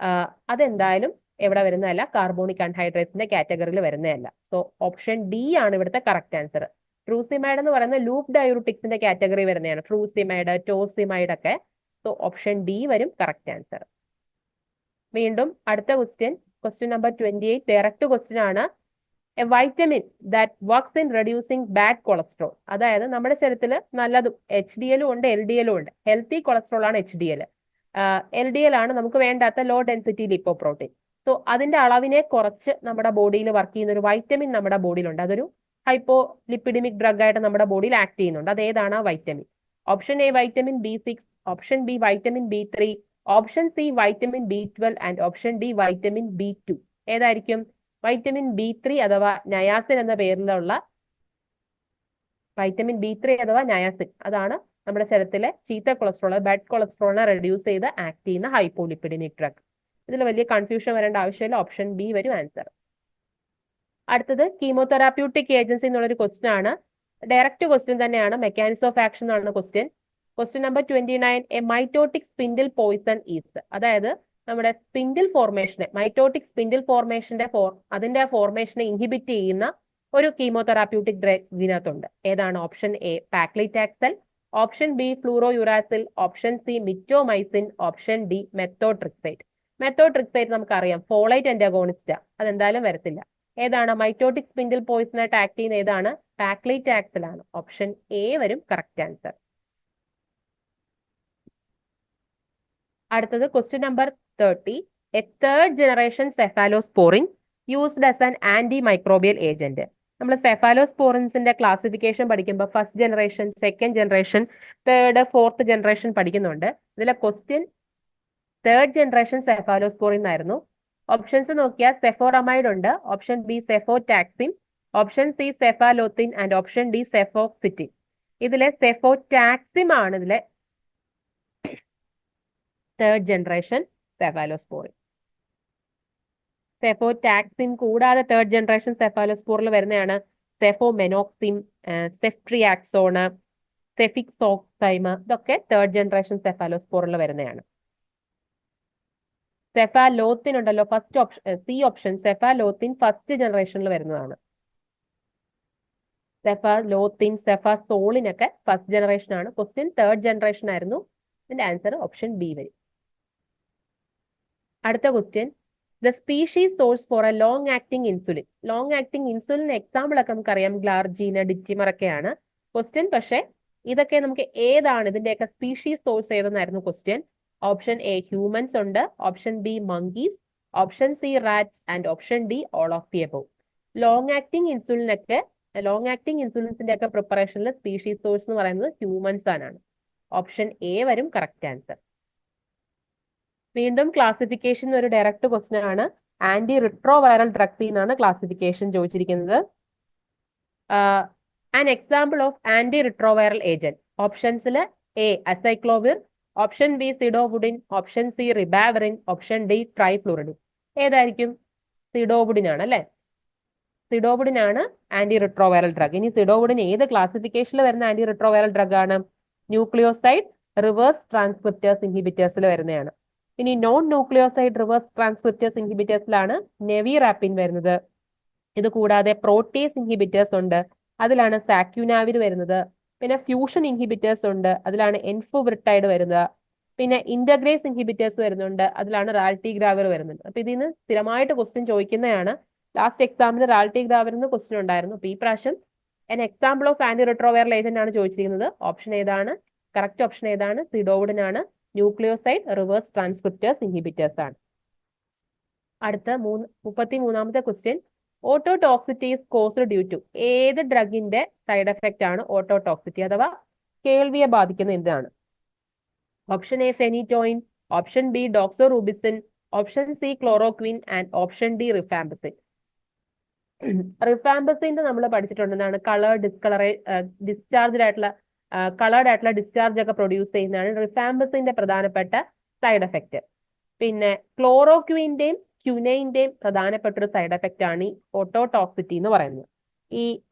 അതെന്തായാലും എവിടെ വരുന്നതല്ല, കാർബോണിക് അൺഹൈഡ്രേറ്റ്സിന്റെ കാറ്റഗറിയിൽ വരുന്നതല്ല. സോ ഓപ്ഷൻ ഡി ആണ് ഇവിടുത്തെ കറക്റ്റ് ആൻസർ. ഫ്രൂസിമൈഡ് എന്ന് പറയുന്ന ലൂപ്പ് ഡയൂറിറ്റിക്സിന്റെ കാറ്റഗറി വരുന്നതാണ്. ഫ്രൂസിമൈഡ്, ടോസിമൈഡ് ഒക്കെ. സോ ഓപ്ഷൻ ഡി വരും കറക്റ്റ് ആൻസർ. വീണ്ടും അടുത്ത ക്വസ്റ്റ്യൻ നമ്പർ 28 ഡയറക്റ്റ് ക്വസ്റ്റ്യൻ ആണ്. A vitamin that works in reducing bad cholesterol. അതായത് നമ്മുടെ ശരീരത്തിൽ നല്ലതും HDL ഉണ്ട്, LDL ഉണ്ട്. ഹെൽത്തി കൊളസ്ട്രോൾ ആണ് HDL. LDL ആണ് നമുക്ക് വേണ്ടാത്ത ലോ ഡെൻസിറ്റി ലിപ്പോപ്രോട്ടീൻ. സോ അതിന്റെ അളവിനെ കുറച്ച് നമ്മുടെ ബോഡിയിൽ വർക്ക് ചെയ്യുന്ന ഒരു വൈറ്റമിൻ നമ്മുടെ ബോഡിയിലുണ്ട്. അതൊരു ഹൈപ്പോ ലിപ്പിഡിമിക് ഡ്രഗ് ആയിട്ട് നമ്മുടെ ബോഡിയിൽ ആക്ട് ചെയ്യുന്നുണ്ട്. അത് ഏതാണ് ആ vitamin? Option A vitamin B6, option B vitamin B3, option C vitamin B12 and option D vitamin B2. ഏതായിരിക്കും? വൈറ്റമിൻ B3 അഥവാ നയാസിൻ എന്ന പേരിലുള്ള വൈറ്റമിൻ B3 അഥവാ നയാസിൻ, അതാണ് നമ്മുടെ ശരീരത്തിലെ ചീത്ത കൊളസ്ട്രോൾ, ബാഡ് കൊളസ്ട്രോളിനെ റെഡ്യൂസ് ചെയ്ത് ആക്ട് ചെയ്യുന്ന ഹൈപ്പോലിപ്പിഡിമിക് ഡ്രഗ്. ഇതിൽ വലിയ കൺഫ്യൂഷൻ വരേണ്ട ആവശ്യമില്ല, ഓപ്ഷൻ ബി വരും ആൻസർ. അടുത്തത് കീമോതെറാപ്യൂട്ടിക് ഏജൻസി എന്നുള്ളൊരു ക്വസ്റ്റ്യൻ ആണ്. ഡയറക്റ്റ് ക്വസ്റ്റ്യൻ തന്നെയാണ്. മെക്കാനിസം ഓഫ് ആക്ഷൻ എന്നാണ് question. Question number 29. A mitotic spindle poison is. അതായത് നമ്മുടെ സ്പിൻഡിൽ ഫോർമേഷനെ, മൈറ്റോട്ടിക് സ്പിൻഡിൽ ഫോർമേഷന്റെ അതിന്റെ ഫോർമേഷനെ ഇൻഹിബിറ്റ് ചെയ്യുന്ന ഒരു കീമോതെറാപ്യൂട്ടിക് ഡ്രഗ് ഇതിനകത്തുണ്ട്. ഏതാണ്? Option A paclitaxel, option B fluorouracil, option C mitomycin, option D methotrexate. Methotrexate നമുക്കറിയാം ഫോളൈറ്റ് അന്റാഗോണിസ്റ്റാ, അതെന്തായാലും വരത്തില്ല. ഏതാണ് മൈറ്റോട്ടിക് സ്പിൻഡിൽ പോയിസൺ ആയിട്ട് ആക്ട് ചെയ്യുന്ന ഏതാണ്? പാക്ലിറ്റാക്സൽ ആണ്. ഓപ്ഷൻ എ വരും കറക്റ്റ് ആൻസർ. അടുത്തത് question number 30. A third generation cephalosporin used as an antimicrobial agent. നമ്മൾ സെഫാലോസ്പോറിൻസിന്റെ ക്ലാസിഫിക്കേഷൻ പഠിക്കുമ്പോൾ first generation, second generation, third, fourth generation പഠിക്കുന്നുണ്ട്. ഇതിലെ ക്വസ്റ്റ്യൻ തേർഡ് ജനറേഷൻ സെഫാലോസ്പോറിൻ ആയിരുന്നു. ഓപ്ഷൻസ് നോക്കിയാൽ സെഫോറമൈഡ് ഉണ്ട്, option B cefotaxime, option C cephalothin and option D cefoxitin. ഇതിലെ സെഫോടാക്സിം ആണ് ഇതിലെ തേർഡ് ജനറേഷൻ സെഫാലോസ്പോറിൻ. സെഫോടാക്സിൻ കൂടാതെ തേർഡ് ജനറേഷൻ സെഫാലോസ്പോറിൽ വരുന്നതാണ് സെഫോമെനോക്സിം, സെഫ്ട്രിയാക്സോണ്, സെഫിക്സോക്സൈമ. ഇതൊക്കെ തേർഡ് ജനറേഷൻ സെഫാലോസ്പോറിൽ വരുന്നതാണ്. സെഫാലോത്തിൻ ഉണ്ടല്ലോ, first option C option, cephalothin first ജനറേഷനിൽ വരുന്നതാണ്. സെഫാലോത്തിൻ, സെഫാസോളിനൊക്കെ ഫസ്റ്റ് ജനറേഷൻ ആണ്. ക്വസ്റ്റ്യൻ തേർഡ് ജനറേഷൻ ആയിരുന്നു. ഇതിന്റെ ആൻസർ ഓപ്ഷൻ ബി വരും. അടുത്ത question, the species source for a long acting insulin. Long acting insulin example ഒക്കെ നമുക്കറിയാം, ഗ്ലാർജീന, ഡിറ്റിമർ ഒക്കെയാണ്. ക്വസ്റ്റ്യൻ പക്ഷേ ഇതൊക്കെ നമുക്ക് ഏതാണ്, ഇതിന്റെയൊക്കെ സ്പീഷീസ് സോഴ്സ് ഏതെന്നായിരുന്നു ക്വസ്റ്റ്യൻ. ഓപ്ഷൻ എ ഹ്യൂമൻസ് ഉണ്ട്, option B monkeys, option C rats and option D all of the above. Long acting ഇൻസുലിൻസിന്റെ ഒക്കെ പ്രിപ്പറേഷനിൽ സ്പീഷീസ് സോഴ്സ് എന്ന് പറയുന്നത് ഹ്യൂമൻസ് ആണ്. ഓപ്ഷൻ എ വരും കറക്റ്റ് ആൻസർ. വീണ്ടും ക്ലാസിഫിക്കേഷൻ ഒരു ഡയറക്റ്റ് ക്വസ്റ്റ്യൻ ആണ്. ആന്റി റിട്രോവൈറൽ ഡ്രഗ്സ് എന്നാണ് ക്ലാസിഫിക്കേഷൻ ചോദിച്ചിരിക്കുന്നത്. An example of anti retroviral agent. ഓപ്ഷൻസിൽ A acyclovir, option B zidovudine, option C ribavirin, option D ട്രൈഫ്ലൂറിഡിൻ. ഏതായിരിക്കും? സിഡോവുഡിൻ ആണ് അല്ലെ. സിഡോവുഡിൻ ആണ് ആന്റി റിട്രോവൈറൽ ഡ്രഗ്. ഇനി സിഡോവുഡിൻ ഏത് ക്ലാസിഫിക്കേഷനിൽ വരുന്ന ആന്റി റിട്രോവൈറൽ ഡ്രഗ് ആണ്? ന്യൂക്ലിയോസൈഡ് റിവേഴ്സ് ട്രാൻസ്ക്രിപ്റ്റേഴ്സ് ഇൻഹിബിറ്റേഴ്സിൽ വരുന്നതാണ്. ഇനി നോൺ ന്യൂക്ലിയോസൈഡ് റിവേഴ്സ് ട്രാൻസ്ക്രിപ്റ്റേഴ്സ് ഇൻഹിബിറ്റേഴ്സിലാണ് നെവിറാപ്പിൻ വരുന്നത്. ഇത് കൂടാതെ പ്രോട്ടീസ് ഇൻഹിബിറ്റേഴ്സ് ഉണ്ട്, അതിലാണ് സാക്യുനാവിർ വരുന്നത്. പിന്നെ ഫ്യൂഷൻ ഇൻഹിബിറ്റേഴ്സ് ഉണ്ട്, അതിലാണ് എൻഫുവിർട്ടൈഡ് വരുന്നത്. പിന്നെ ഇന്റഗ്രേസ് ഇൻഹിബിറ്റേഴ്സ് വരുന്നുണ്ട്, അതിലാണ് റാൽറ്റിഗ്രാവിർ വരുന്നത്. അപ്പൊ ഇതിൽ നിന്ന് സ്ഥിരമായിട്ട് ക്വസ്റ്റ്യൻ ചോദിക്കുന്നതാണ്. ലാസ്റ്റ് എക്സാമിന് റാൽറ്റിഗ്രാവിർ ക്വസ്റ്റ്യൻ ഉണ്ടായിരുന്നു. അപ്പൊ ഈ പ്രാവശ്യം an example of anti retroviral agent ആണ് ചോദിച്ചിരിക്കുന്നത്. ഓപ്ഷൻ ഏതാണ്? കറക്റ്റ് ഓപ്ഷൻ ഏതാണ്? സിഡോവുഡിൻ ആണ്. ന്യൂക്ലിയോസൈഡ് റിവേഴ്സ് ട്രാൻസ്ക്രിപ്റ്റേഴ്സ് ഇൻഹിബിറ്റേഴ്സ് ആണ്. അടുത്ത 33ാമത്തെ question, ototoxicity is caused due to. ഏത് ഡ്രഗിന്റെ സൈഡ് എഫക്റ്റ് ആണ് ഓട്ടോടോക്സിറ്റി അഥവാ കേൾവിയെ ബാധിക്കുന്ന എന്താണ്? Option A phenytoin, option B doxorubicin, option C chloroquine and option D rifampicin. റിഫാംബസിന്റെ നമ്മൾ പഠിച്ചിട്ടുണ്ടെന്നാണ് ഡിസ്ചാർജ് ആയിട്ടുള്ള കളേർഡ് ആയിട്ടുള്ള ഡിസ്ചാർജ് ഒക്കെ പ്രൊഡ്യൂസ് ചെയ്യുന്നതാണ് റിഫാംബസിന്റെ പ്രധാനപ്പെട്ട സൈഡ് എഫക്റ്റ്. പിന്നെ ക്ലോറോക്വിന്റെയും ക്യുനൈന്റെയും പ്രധാനപ്പെട്ട ഒരു സൈഡ് എഫക്റ്റ് ആണ് ഈ ഓട്ടോടോക്സിറ്റി എന്ന് പറയുന്നത്.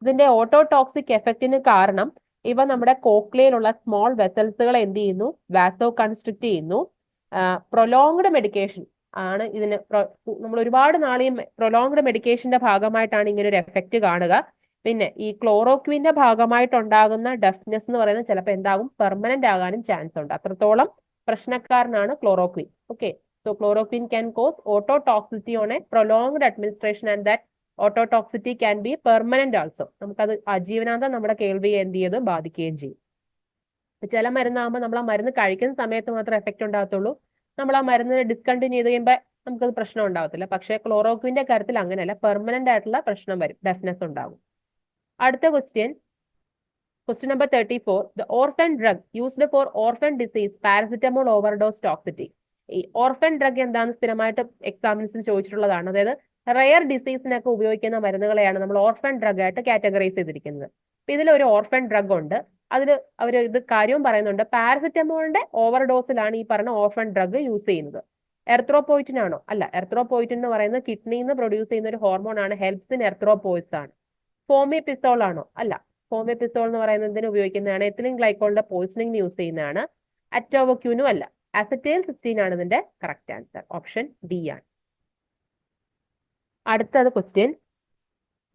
ഇതിന്റെ ഓട്ടോടോക്സിക് എഫക്റ്റിന് കാരണം ഇവ നമ്മുടെ കോക്ലിയയിലുള്ള സ്മോൾ വെസൽസുകളെ എന്ത് ചെയ്യുന്നു? വാസോ കൺസ്ട്രിക്ട് ചെയ്യുന്നു. പ്രൊലോങ്ഡ് മെഡിക്കേഷൻ ആണ് ഇതിന്. നമ്മൾ ഒരുപാട് നാളെ പ്രൊലോങ്ഡ് മെഡിക്കേഷന്റെ ഭാഗമായിട്ടാണ് ഇങ്ങനെ ഒരു എഫക്റ്റ് കാണുക. പിന്നെ ഈ ക്ലോറോക്വിന്റെ ഭാഗമായിട്ടുണ്ടാകുന്ന ഡെഫ്നെസ് എന്ന് പറയുന്നത് ചിലപ്പോൾ എന്താകും? പെർമനന്റ് ആകാനും ചാൻസ് ഉണ്ട്. അത്രത്തോളം പ്രശ്നക്കാരനാണ് chloroquine. Okay, so chloroquine can cause ototoxicity on a prolonged administration and that ototoxicity can be permanent also. നമുക്കത് ആജീവനാന്തം നമ്മുടെ കേൾവിയെ എന്ത് ചെയ്ത് ബാധിക്കുകയും ചെയ്യും. ചില മരുന്നാകുമ്പോൾ നമ്മൾ ആ മരുന്ന് കഴിക്കുന്ന സമയത്ത് മാത്രമേ എഫക്റ്റ് ഉണ്ടാകത്തുള്ളൂ. നമ്മൾ ആ മരുന്ന് ഡിസ്കണ്ടിന്യൂ ചെയ്ത് കഴിയുമ്പോൾ നമുക്കത് പ്രശ്നം ഉണ്ടാകത്തില്ല. പക്ഷേ ക്ലോറോക്വിന്റെ കാര്യത്തിൽ അങ്ങനെയല്ല, പെർമനന്റ് ആയിട്ടുള്ള പ്രശ്നം വരും, ഡെഫ്നെസ് ഉണ്ടാകും. അടുത്ത question number 34. The orphan drug used for orphan disease paracetamol overdose toxicity. ഈ ഓർഫൻ ഡ്രഗ് എന്താണെന്ന് സ്ഥിരമായിട്ട് എക്സാമിനേഷൻ ചോദിച്ചിട്ടുള്ളതാണ്. അതായത് റയർ ഡിസീസിനൊക്കെ ഉപയോഗിക്കുന്ന മരുന്നുകളെയാണ് നമ്മൾ ഓർഫൻ ഡ്രഗ് ആയിട്ട് കാറ്റഗറൈസ് ചെയ്തിരിക്കുന്നത്. അപ്പൊ ഇതിലൊരു ഓർഫൻ ഡ്രഗ് ഉണ്ട്. അതിൽ അവർ ഇത് കാര്യവും പറയുന്നുണ്ട്, പാരസിറ്റമോളിന്റെ ഓവർഡോസിലാണ് ഈ പറഞ്ഞ ഓർഫൻ ഡ്രഗ് യൂസ് ചെയ്യുന്നത്. എർത്രോപോയിറ്റിൻ ആണോ? അല്ല. എർത്രോപോയിറ്റിൻ എന്ന് പറയുന്നത് കിഡ്നിയിൽ നിന്ന് പ്രൊഡ്യൂസ് ചെയ്യുന്ന ഒരു ഹോർമോൺ ആണ്, ഹെൽപ്സ് ഇൻ എർത്രോപോയിറ്റ്സ് ആണ്. ഫോമിപിസോൾ ആണോ? അല്ല. ഫോമിപിസോൾ എന്ന് പറയുന്നതിന് ഉപയോഗിക്കുന്നതാണ്. എത്തിലിൻ ഗ്ലൈക്കോളിന്റെ പോയിസണിംഗ് യൂസ് ചെയ്യുന്നതാണ്. അറ്റോവക്യൂനും അല്ല. അസറ്റൈൽ സിസ്റ്റീൻ ആണ് ഇതിന്റെ കറക്റ്റ് ആൻസർ. ഓപ്ഷൻ ഡി ആണ്. അടുത്തത് ക്വസ്റ്റ്യൻ,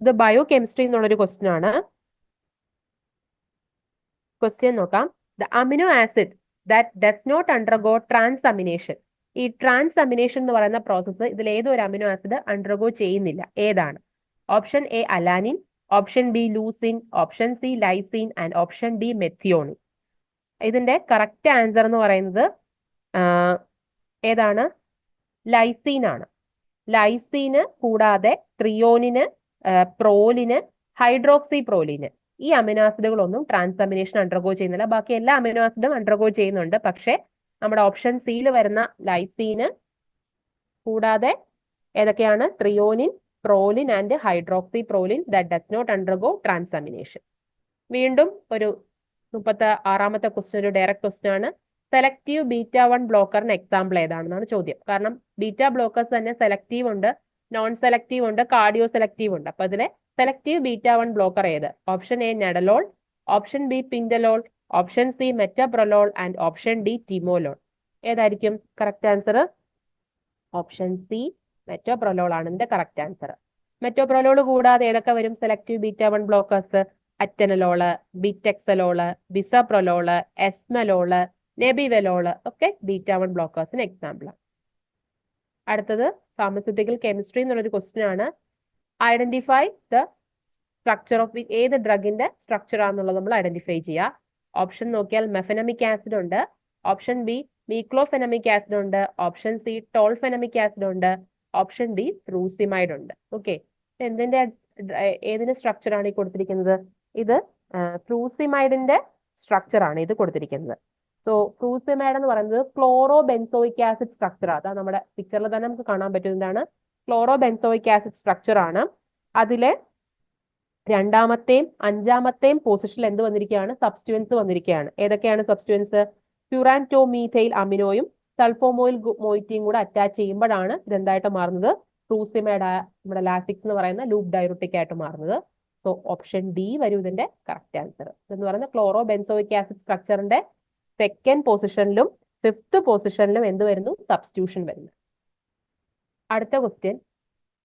ഇത് ബയോ കെമിസ്ട്രി എന്നുള്ളൊരു ക്വസ്റ്റ്യൻ ആണ്. ക്വസ്റ്റ്യൻ നോക്കാം. The amino acid that does not undergo transamination. ഈ ട്രാൻസമിനേഷൻ എന്ന് പറയുന്ന പ്രോസസ്സ് ഇതിൽ ഏതൊരു അമിനോ ആസിഡ് അണ്ടർഗോ ചെയ്യുന്നില്ല, ഏതാണ്? Option A alanine, option B leucine, option C lysine and option D methionine. ഇതിന്റെ കറക്റ്റ് ആൻസർ എന്ന് പറയുന്നത് ഏതാണ്? ലൈസീൻ ആണ്. ലൈസീന് കൂടാതെ ത്രിയോനിന്, പ്രോലിന്, ഹൈഡ്രോക്സി പ്രോലിന് ഈ അമിനോ ആസിഡുകളൊന്നും ട്രാൻസാമിനേഷൻ അണ്ടർഗോ ചെയ്യുന്നില്ല. ബാക്കി എല്ലാ അമിനോ ആസിഡും അണ്ടർഗോ ചെയ്യുന്നുണ്ട്. പക്ഷെ നമ്മുടെ ഓപ്ഷൻ സിയിൽ വരുന്ന ലൈസീന് കൂടാതെ ഏതൊക്കെയാണ്? Threonine, proline and hydroxy proline that does not undergo transamination. വീണ്ടും ഒരു 36ാമത്തെ ക്വസ്റ്റ്യൻ ഒരു ഡയറക്റ്റ് ക്വസ്റ്റ്യൻ ആണ്. സെലക്റ്റീവ് β1 ബ്ലോക്കറിന് എക്സാമ്പിൾ ഏതാണെന്നാണ് ചോദ്യം. കാരണം ബീറ്റ ബ്ലോക്കേഴ്സ് തന്നെ സെലക്റ്റീവ് ഉണ്ട്, നോൺ സെലക്റ്റീവ് ഉണ്ട്, കാർഡിയോ സെലക്റ്റീവ് ഉണ്ട്. അപ്പൊ അതിലെ സെലക്റ്റീവ് β1 ബ്ലോക്കർ ഏത്? Option A nadolol, option B pindolol, option C metoprolol and option D timolol. ഏതായിരിക്കും correct answer? Option C metoprolol ആണ് ഇതിന്റെ കറക്റ്റ് ആൻസർ. മെറ്റോപ്രലോൾ കൂടാതെ ഏതൊക്കെ വരും സെലക്റ്റീവ് β1 ബ്ലോക്കേഴ്സ്? അറ്റനലോള്, ബിറ്റെക്സലോള്, ബിസപ്രലോള്, എസ്മലോള്, നെബിവെലോള് ഒക്കെ β1 ബ്ലോക്കേഴ്സിന് എക്സാമ്പിൾ ആണ്. അടുത്തത് ഫാർമസ്യൂട്ടിക്കൽ കെമിസ്ട്രി എന്നുള്ളൊരു ക്വസ്റ്റ്യൻ ആണ്. ഐഡന്റിഫൈ ദ സ്ട്രക്ചർ ഓഫ് ഏത് ഡ്രഗിന്റെ സ്ട്രക്ചർ ആണെന്നുള്ളത് നമ്മൾ ഐഡന്റിഫൈ ചെയ്യുക. ഓപ്ഷൻ നോക്കിയാൽ മെഫനമിക് ആസിഡ് ഉണ്ട്, ഓപ്ഷൻ ബി മീക്ലോഫെനമിക് ആസിഡ് ഉണ്ട്, ഓപ്ഷൻ സി ടോൾഫെനമിക് ആസിഡ് ഉണ്ട്, ഓപ്ഷൻ ഡി ഫ്രൂസിമൈഡ് ഉണ്ട്. ഓക്കെ, എന്തിന്റെ ഏതിന്റെ സ്ട്രക്ചർ ആണ് ഈ കൊടുത്തിരിക്കുന്നത്? ഇത് ഫ്രൂസിമൈഡിന്റെ സ്ട്രക്ചർ ആണ് ഇത് കൊടുത്തിരിക്കുന്നത്. സോ ഫ്രൂസിമൈഡ് എന്ന് പറയുന്നത് ക്ലോറോ ബെൻസോയിക് ആസിഡ് സ്ട്രക്ചർ. അതാ നമ്മുടെ പിക്ചറിൽ തന്നെ നമുക്ക് കാണാൻ പറ്റുന്നതാണ്. ക്ലോറോ ബെൻസോയിക് ആസിഡ് സ്ട്രക്ചർ ആണ്. അതിലെ 2ാമത്തെയും 5ാമത്തെയും പൊസിഷനിൽ എന്ത് വന്നിരിക്കുകയാണ്? സബ്സ്റ്റുവൻസ് വന്നിരിക്കുകയാണ്. ഏതൊക്കെയാണ് സബ്സ്റ്റുവൻസ്? ഫ്യൂറാൻറ്റോമീഥൈൽ അമിനോയും സൾഫോമോയിൽ മൊയ്റ്റിയും കൂടെ അറ്റാച്ച് ചെയ്യുമ്പോഴാണ് ഇതെന്തായിട്ട് മാറുന്നത്? ഫ്രൂസിമൈഡ്, നമ്മുടെ ലാസിക്സ് എന്ന് പറയുന്ന ലൂപ്പ് ഡയറൂട്ടിക് ആയിട്ട് മാറുന്നത്. സോ ഓപ്ഷൻ ഡി വരും ഇതിന്റെ കറക്റ്റ് ആൻസർ. എന്ന് പറയുന്ന ക്ലോറോ ബെൻസോയിക് ആസിഡ് സ്ട്രക്ചറിന്റെ 2nd പൊസിഷനിലും 5th പൊസിഷനിലും എന്ത് വരുന്നു? സബ്സ്റ്റിറ്റ്യൂഷൻ വരുന്നു. അടുത്ത question,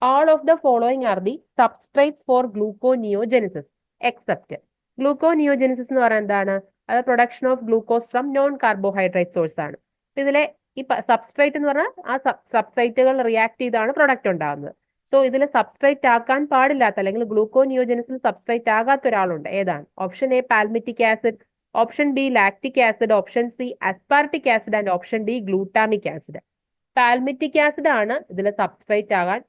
all of the following are the substrates for gluconeogenesis except. ഗ്ലൂക്കോനിയോജെനിസിസ് എന്ന് പറയുന്നത് എന്താണ്? അത് production of glucose from non carbohydrate source ആണ്. ഇതിലെ ഈ സബ്സ്ട്രേറ്റ് എന്ന് പറഞ്ഞാൽ ആ സബ്സ്ട്രേറ്റുകൾ റിയാക്ട് ചെയ്താണ് പ്രൊഡക്റ്റ് ഉണ്ടാകുന്നത്. സോ ഇതിൽ സബ്സ്ട്രേറ്റ് ആക്കാൻ പാടില്ലാത്ത അല്ലെങ്കിൽ ഗ്ലൂക്കോനിയോജെനിസിൽ സബ്സ്ട്രേറ്റ് ആകാത്ത ഒരാളുണ്ട്. ഏതാണ്? Option A palmitic acid, option B lactic acid, option C aspartic acid and option D glutamic acid. Palmitic acid ആണ് ഇതിൽ സബ്സ്ട്രേറ്റ് ആകാൻ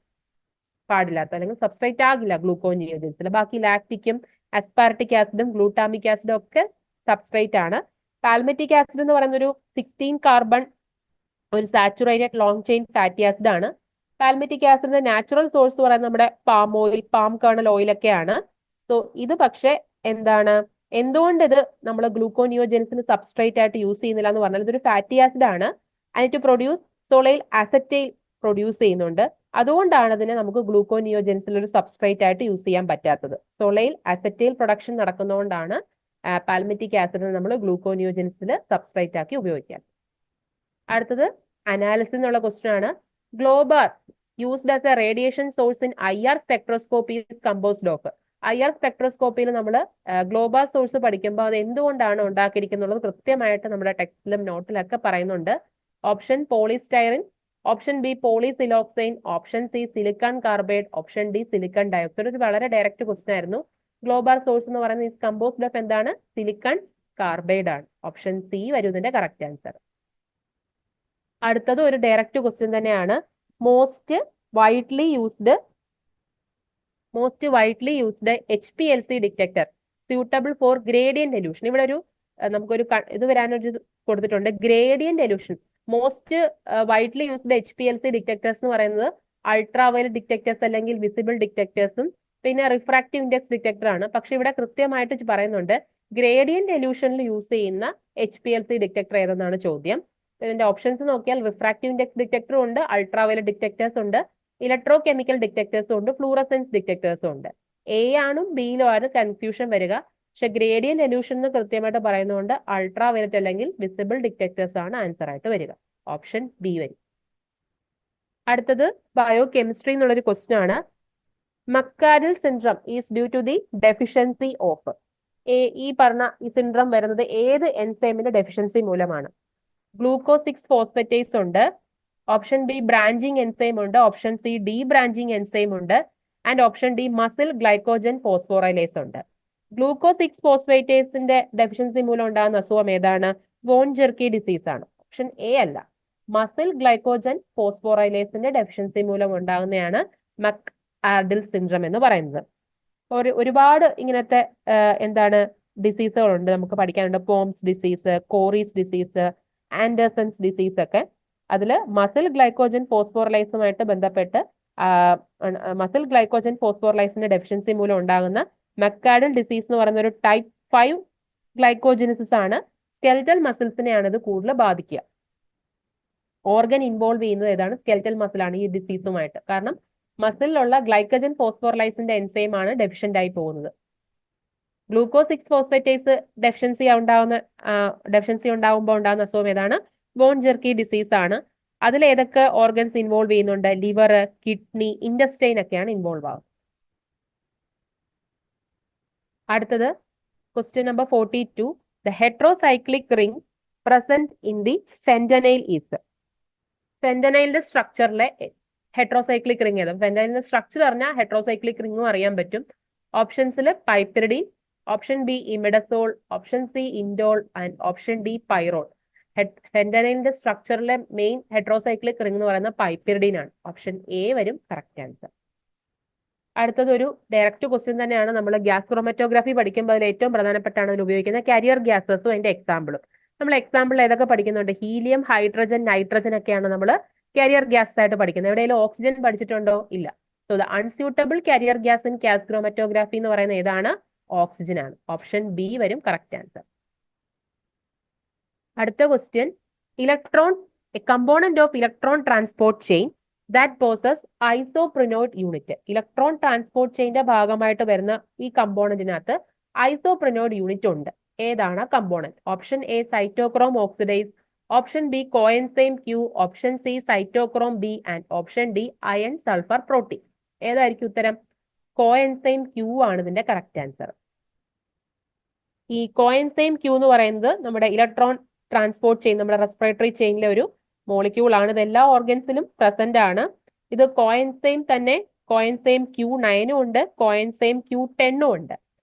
പാടില്ലാത്ത അല്ലെങ്കിൽ സബ്സ്ട്രേറ്റ് ആകില്ല ഗ്ലൂക്കോനിയോജെനിസിൽ. ബാക്കി ലാക്റ്റിക്കും അസ്പാർട്ടിക് ആസിഡും ഗ്ലൂട്ടാമിക് ആസിഡും ഒക്കെ സബ്സ്ട്രേറ്റ് ആണ്. പാൽമിറ്റിക് ആസിഡ് എന്ന് പറയുന്ന ഒരു 16 കാർബൺ ഒരു saturated long chain fatty acid ആണ്. പാൽമിറ്റിക് ആസിഡിന്റെ നാച്ചുറൽ സോഴ്സ് എന്ന് പറയുന്നത് നമ്മുടെ പാം ഓയിൽ, പാം കേണൽ ഓയിലൊക്കെയാണ്. സോ ഇത് പക്ഷെ എന്താണ്, എന്തുകൊണ്ട് ഇത് നമ്മൾ ഗ്ലൂക്കോനിയോജെനിസിന് സബ്സ്ട്രേറ്റ് ആയിട്ട് യൂസ് ചെയ്യുന്നില്ല എന്ന് പറഞ്ഞാൽ ഇതൊരു ഫാറ്റി ആസിഡ് ആണ്. ആൻഡ് ടു പ്രൊഡ്യൂസ് സോളൈൽ അസറ്റൈൽ പ്രൊഡ്യൂസ് ചെയ്യുന്നുണ്ട്. അതുകൊണ്ടാണ് അതിനെ നമുക്ക് ഗ്ലൂക്കോനിയോജെനിസിൽ ഒരു സബ്സ്ട്രേറ്റ് ആയിട്ട് യൂസ് ചെയ്യാൻ പറ്റാത്തത്. സോളൈൽ അസറ്റൈൽ പ്രൊഡക്ഷൻ നടക്കുന്നതുകൊണ്ടാണ് പാൽമിറ്റിക് ആസിഡിനെ നമ്മൾ ഗ്ലൂക്കോനിയോജെനിസിൽ സബ്സ്ട്രേറ്റ് ആക്കി ഉപയോഗിക്കാം. അടുത്തത് അനാലിസിസ് എന്നുള്ള ക്വസ്റ്റ്യൻ ആണ്. Globar used as a radiation source in IR spectroscopy composed of. IR സ്പെക്ട്രോസ്കോപ്പിയിൽ നമ്മൾ ഗ്ലോബാർ സോഴ്സ് പഠിക്കുമ്പോൾ അത് എന്തുകൊണ്ടാണ് ഉണ്ടാക്കിയിരിക്കുന്നത് കൃത്യമായിട്ട് നമ്മുടെ ടെക്സ്റ്റിലും നോട്ടിലൊക്കെ പറയുന്നുണ്ട്. Option polystyrene, option B polysiloxane, option C silicon carbide, option D silicon dioxide. ഇത് വളരെ ഡയറക്റ്റ് ക്വസ്റ്റ്യൻ ആയിരുന്നു. ഗ്ലോബാർ സോഴ്സ് എന്ന് പറയുന്നത് കമ്പോസ്ഡ് ഓഫ് എന്താണ്? സിലിക്കൺ കാർബൈഡ് ആണ്. ഓപ്ഷൻ സി വരും ഇതിന്റെ കറക്റ്റ് ആൻസർ. അടുത്തത് ഒരു ഡയറക്റ്റ് ക്വസ്റ്റ്യൻ തന്നെയാണ്. Most widely used HPLC detector suitable for gradient elution. ഇവിടെ ഒരു നമുക്കൊരു ഇത് വരാനൊരു കൊടുത്തിട്ടുണ്ട്. Gradient elution most widely used HPLC detectors എന്ന് പറയുന്നത് അൾട്രാവയലറ്റ് ഡിറ്റക്ടേഴ്സ് അല്ലെങ്കിൽ വിസിബിൾ ഡിറ്റക്ടേഴ്സും പിന്നെ റിഫ്രാക്റ്റീവ് ഇൻഡെക്സ് ഡിറ്റക്ടർ ആണ്. പക്ഷെ ഇവിടെ കൃത്യമായിട്ട് പറയുന്നുണ്ട് ഗ്രേഡിയന്റ് എലൂഷനിൽ യൂസ് ചെയ്യുന്ന HPLC ഡിറ്റക്ടർ ഏതെന്നാണ് ചോദ്യം. ഇതിന്റെ ഓപ്ഷൻസ് നോക്കിയാൽ റിഫ്രാക്റ്റീവ് ഇൻഡെക്സ് ഡിറ്റക്ടറും ഉണ്ട്, അൾട്രാവയലറ്റ് ഡിറ്റക്ടേഴ്സ് ഉണ്ട്, ഇലക്ട്രോ കെമിക്കൽ ഡിറ്റക്ടേഴ്സും ഉണ്ട്, ഫ്ലൂറസെൻസ് ഡിറ്റക്ടേഴ്സും ഉണ്ട്. എ ആണും ബിയിലും ആണ് കൺഫ്യൂഷൻ വരിക. പക്ഷെ ഗ്രേഡിയന്റ് എലൂഷൻ എന്ന് കൃത്യമായിട്ട് പറയുന്നതുകൊണ്ട് അൾട്രാവയലറ്റ് അല്ലെങ്കിൽ വിസിബിൾ ഡിറ്റക്ടേഴ്സ് ആണ് ആൻസർ ആയിട്ട് വരിക. ഓപ്ഷൻ ബി വരും. അടുത്തത് ബയോ കെമിസ്ട്രി എന്നുള്ളൊരു ക്വസ്റ്റ്യൻ ആണ്. McArdle syndrome is due to the deficiency of. ഈ പറഞ്ഞ ഈ സിൻഡ്രം വരുന്നത് ഏത് എൻസൈമിന്റെ ഡെഫിഷ്യൻസി മൂലമാണ്? ഗ്ലൂക്കോസ് 6 ഫോസ്ഫേറ്റേസ് ഉണ്ട്, ഓപ്ഷൻ ബി ബ്രാഞ്ചിങ് എൻസൈം ഉണ്ട്, option C debranching enzyme ഉണ്ട്, and option D muscle glycogen phosphorylase ഉണ്ട്. ഗ്ലൂക്കോസ് 6 ഫോസ്ഫേറ്റേസിന്റെ ഡെഫിഷ്യൻസി മൂലം ഉണ്ടാകുന്ന അസുഖം ഏതാണ്? വോൺ ജെർക്കി ഡിസീസ് ആണ്. ഓപ്ഷൻ എ അല്ല. മസിൽ ഗ്ലൈക്കോജൻ ഫോസ്ഫോറൈലേസിന്റെ ഡെഫിഷ്യൻസി മൂലം ഉണ്ടാകുന്നതാണ് മക് ആർഡിൽ സിൻഡ്രം എന്ന് പറയുന്നത്. ഒരുപാട് ഇങ്ങനത്തെ എന്താണ് ഡിസീസുകളുണ്ട് നമുക്ക് പഠിക്കാനുണ്ട്. Pompe's disease, Cori's disease, Andersen's disease ഒക്കെ. അതിൽ മസിൽ ഗ്ലൈക്കോജൻ ഫോസ്ഫോറൈലേസുമായിട്ട് ബന്ധപ്പെട്ട് മസിൽ ഗ്ലൈക്കോജൻ ഫോസ്ഫോറൈലേസിന്റെ ഡെഫിഷ്യൻസി മൂലം ഉണ്ടാകുന്ന മക്കാർഡിൽ ഡിസീസ് എന്ന് പറയുന്ന ഒരു ടൈപ്പ് 5 ഗ്ലൈക്കോജനിസിസ് ആണ്. സ്കെൽറ്റൽ മസിൽസിനെയാണ് ഇത് കൂടുതൽ ബാധിക്കുക. ഓർഗൻ ഇൻവോൾവ് ചെയ്യുന്നത് ഏതാണ്? സ്കെൽറ്റൽ മസിലാണ് ഈ ഡിസീസുമായിട്ട്. കാരണം മസിലിലുള്ള ഗ്ലൈക്കോജൻ ഫോസ്ഫോറൈലേസിന്റെ എൻസൈം ആണ് ഡെഫിഷ്യന്റ് ആയി പോകുന്നത്. ഗ്ലൂക്കോസ് 6 ഫോസ്ഫേറ്റേസ് ഡെഫിഷ്യൻസി ഉണ്ടാകുമ്പോൾ ഉണ്ടാകുന്ന അസുഖം ഏതാണ്? വോൺ ജെർക്കി ഡിസീസ് ആണ്. അതിൽ ഏതൊക്കെ ഓർഗൻസ് ഇൻവോൾവ് ചെയ്യുന്നുണ്ട്? ലിവർ, കിഡ്നി, ഇൻഡസ്റ്റൈൻ ഒക്കെയാണ് ഇൻവോൾവ് ആവുന്നത്. അടുത്തത് question number 42. The heterocyclic ring present in the fentanyl is. ഫെന്റനൈലിന്റെ സ്ട്രക്ചറിലെ ഹെട്രോസൈക്ലിക് റിംഗ് ഏതാണ്? ഫെന്റനൈലിന്റെ സ്ട്രക്ചർ അറിഞ്ഞാൽ ഹെട്രോസൈക്ലിക് റിംഗും അറിയാൻ പറ്റും. ഓപ്ഷൻസിൽ piperidine, option B imidazole, option C indole and option D pyrrole. ഫെന്റനൈലിന്റെ സ്ട്രക്ചറിലെ മെയിൻ ഹെട്രോസൈക്ലിക് റിംഗ് എന്ന് പറയുന്നത് പൈപ്പിരിഡിൻ ആണ്. ഓപ്ഷൻ എ വരും കറക്റ്റ് ആൻസർ. അടുത്തത് ഒരു ഡയറക്റ്റ് ക്വസ്റ്റ്യൻ തന്നെയാണ്. നമ്മൾ ഗ്യാസ് ക്രോമറ്റോഗ്രാഫി പഠിക്കുമ്പോൾ അതിൽ ഏറ്റവും പ്രധാനപ്പെട്ടാണ് അതിൽ ഉപയോഗിക്കുന്ന കാരിയർ ഗ്യാസസും അതിന്റെ എക്സാമ്പിളും. നമ്മൾ എക്സാമ്പിൾ ഏതൊക്കെ പഠിക്കുന്നുണ്ട്? ഹീലിയം, ഹൈഡ്രജൻ, നൈട്രജൻ ഒക്കെയാണ് നമ്മൾ കാരിയർ ഗ്യാസ് ആയിട്ട് പഠിക്കുന്നത്. എവിടെയെങ്കിലും ഓക്സിജൻ പഠിച്ചിട്ടുണ്ടോ? ഇല്ല. So the unsuitable carrier gas in gas chromatography എന്ന് പറയുന്നത് ഏതാണ്? ഓക്സിജൻ ആണ്. ഓപ്ഷൻ ബി വരും കറക്റ്റ് ആൻസർ. അടുത്ത question, electron a component of electron transport chain that possess isoprenoid unit. Electron transport ചെയിന്റെ ഭാഗമായിട്ട് വരുന്ന ഈ കമ്പോണന്റിനകത്ത് ഐസോപ്രിനോയിഡ് യൂണിറ്റ് ഉണ്ട്. ഏതാണ് component? Option A cytochrome oxidase, option B coenzyme Q, option C cytochrome B and option D iron sulphur protein. ഏതായിരിക്കും ഉത്തരം? കോഎൻസൈം ക്യൂ ആണ് ഇതിന്റെ കറക്റ്റ് ആൻസർ. ഈ കോഎൻസൈം ക്യൂ എന്ന് പറയുന്നത് നമ്മുടെ ഇലക്ട്രോൺ ട്രാൻസ്പോർട്ട് ചെയിൻ, നമ്മുടെ റെസ്പിറേറ്ററി ചെയിനിലെ ഒരു മോളിക്യൂൾ ആണ്. ഇത് എല്ലാ ഓർഗൻസിലും പ്രസന്റ് ആണ്. ഇത് കോഎൻസൈം തന്നെ കോഎൻസൈം Q9 ഉണ്ട്, കോഎൻസൈം Q10 ഉണ്ട്.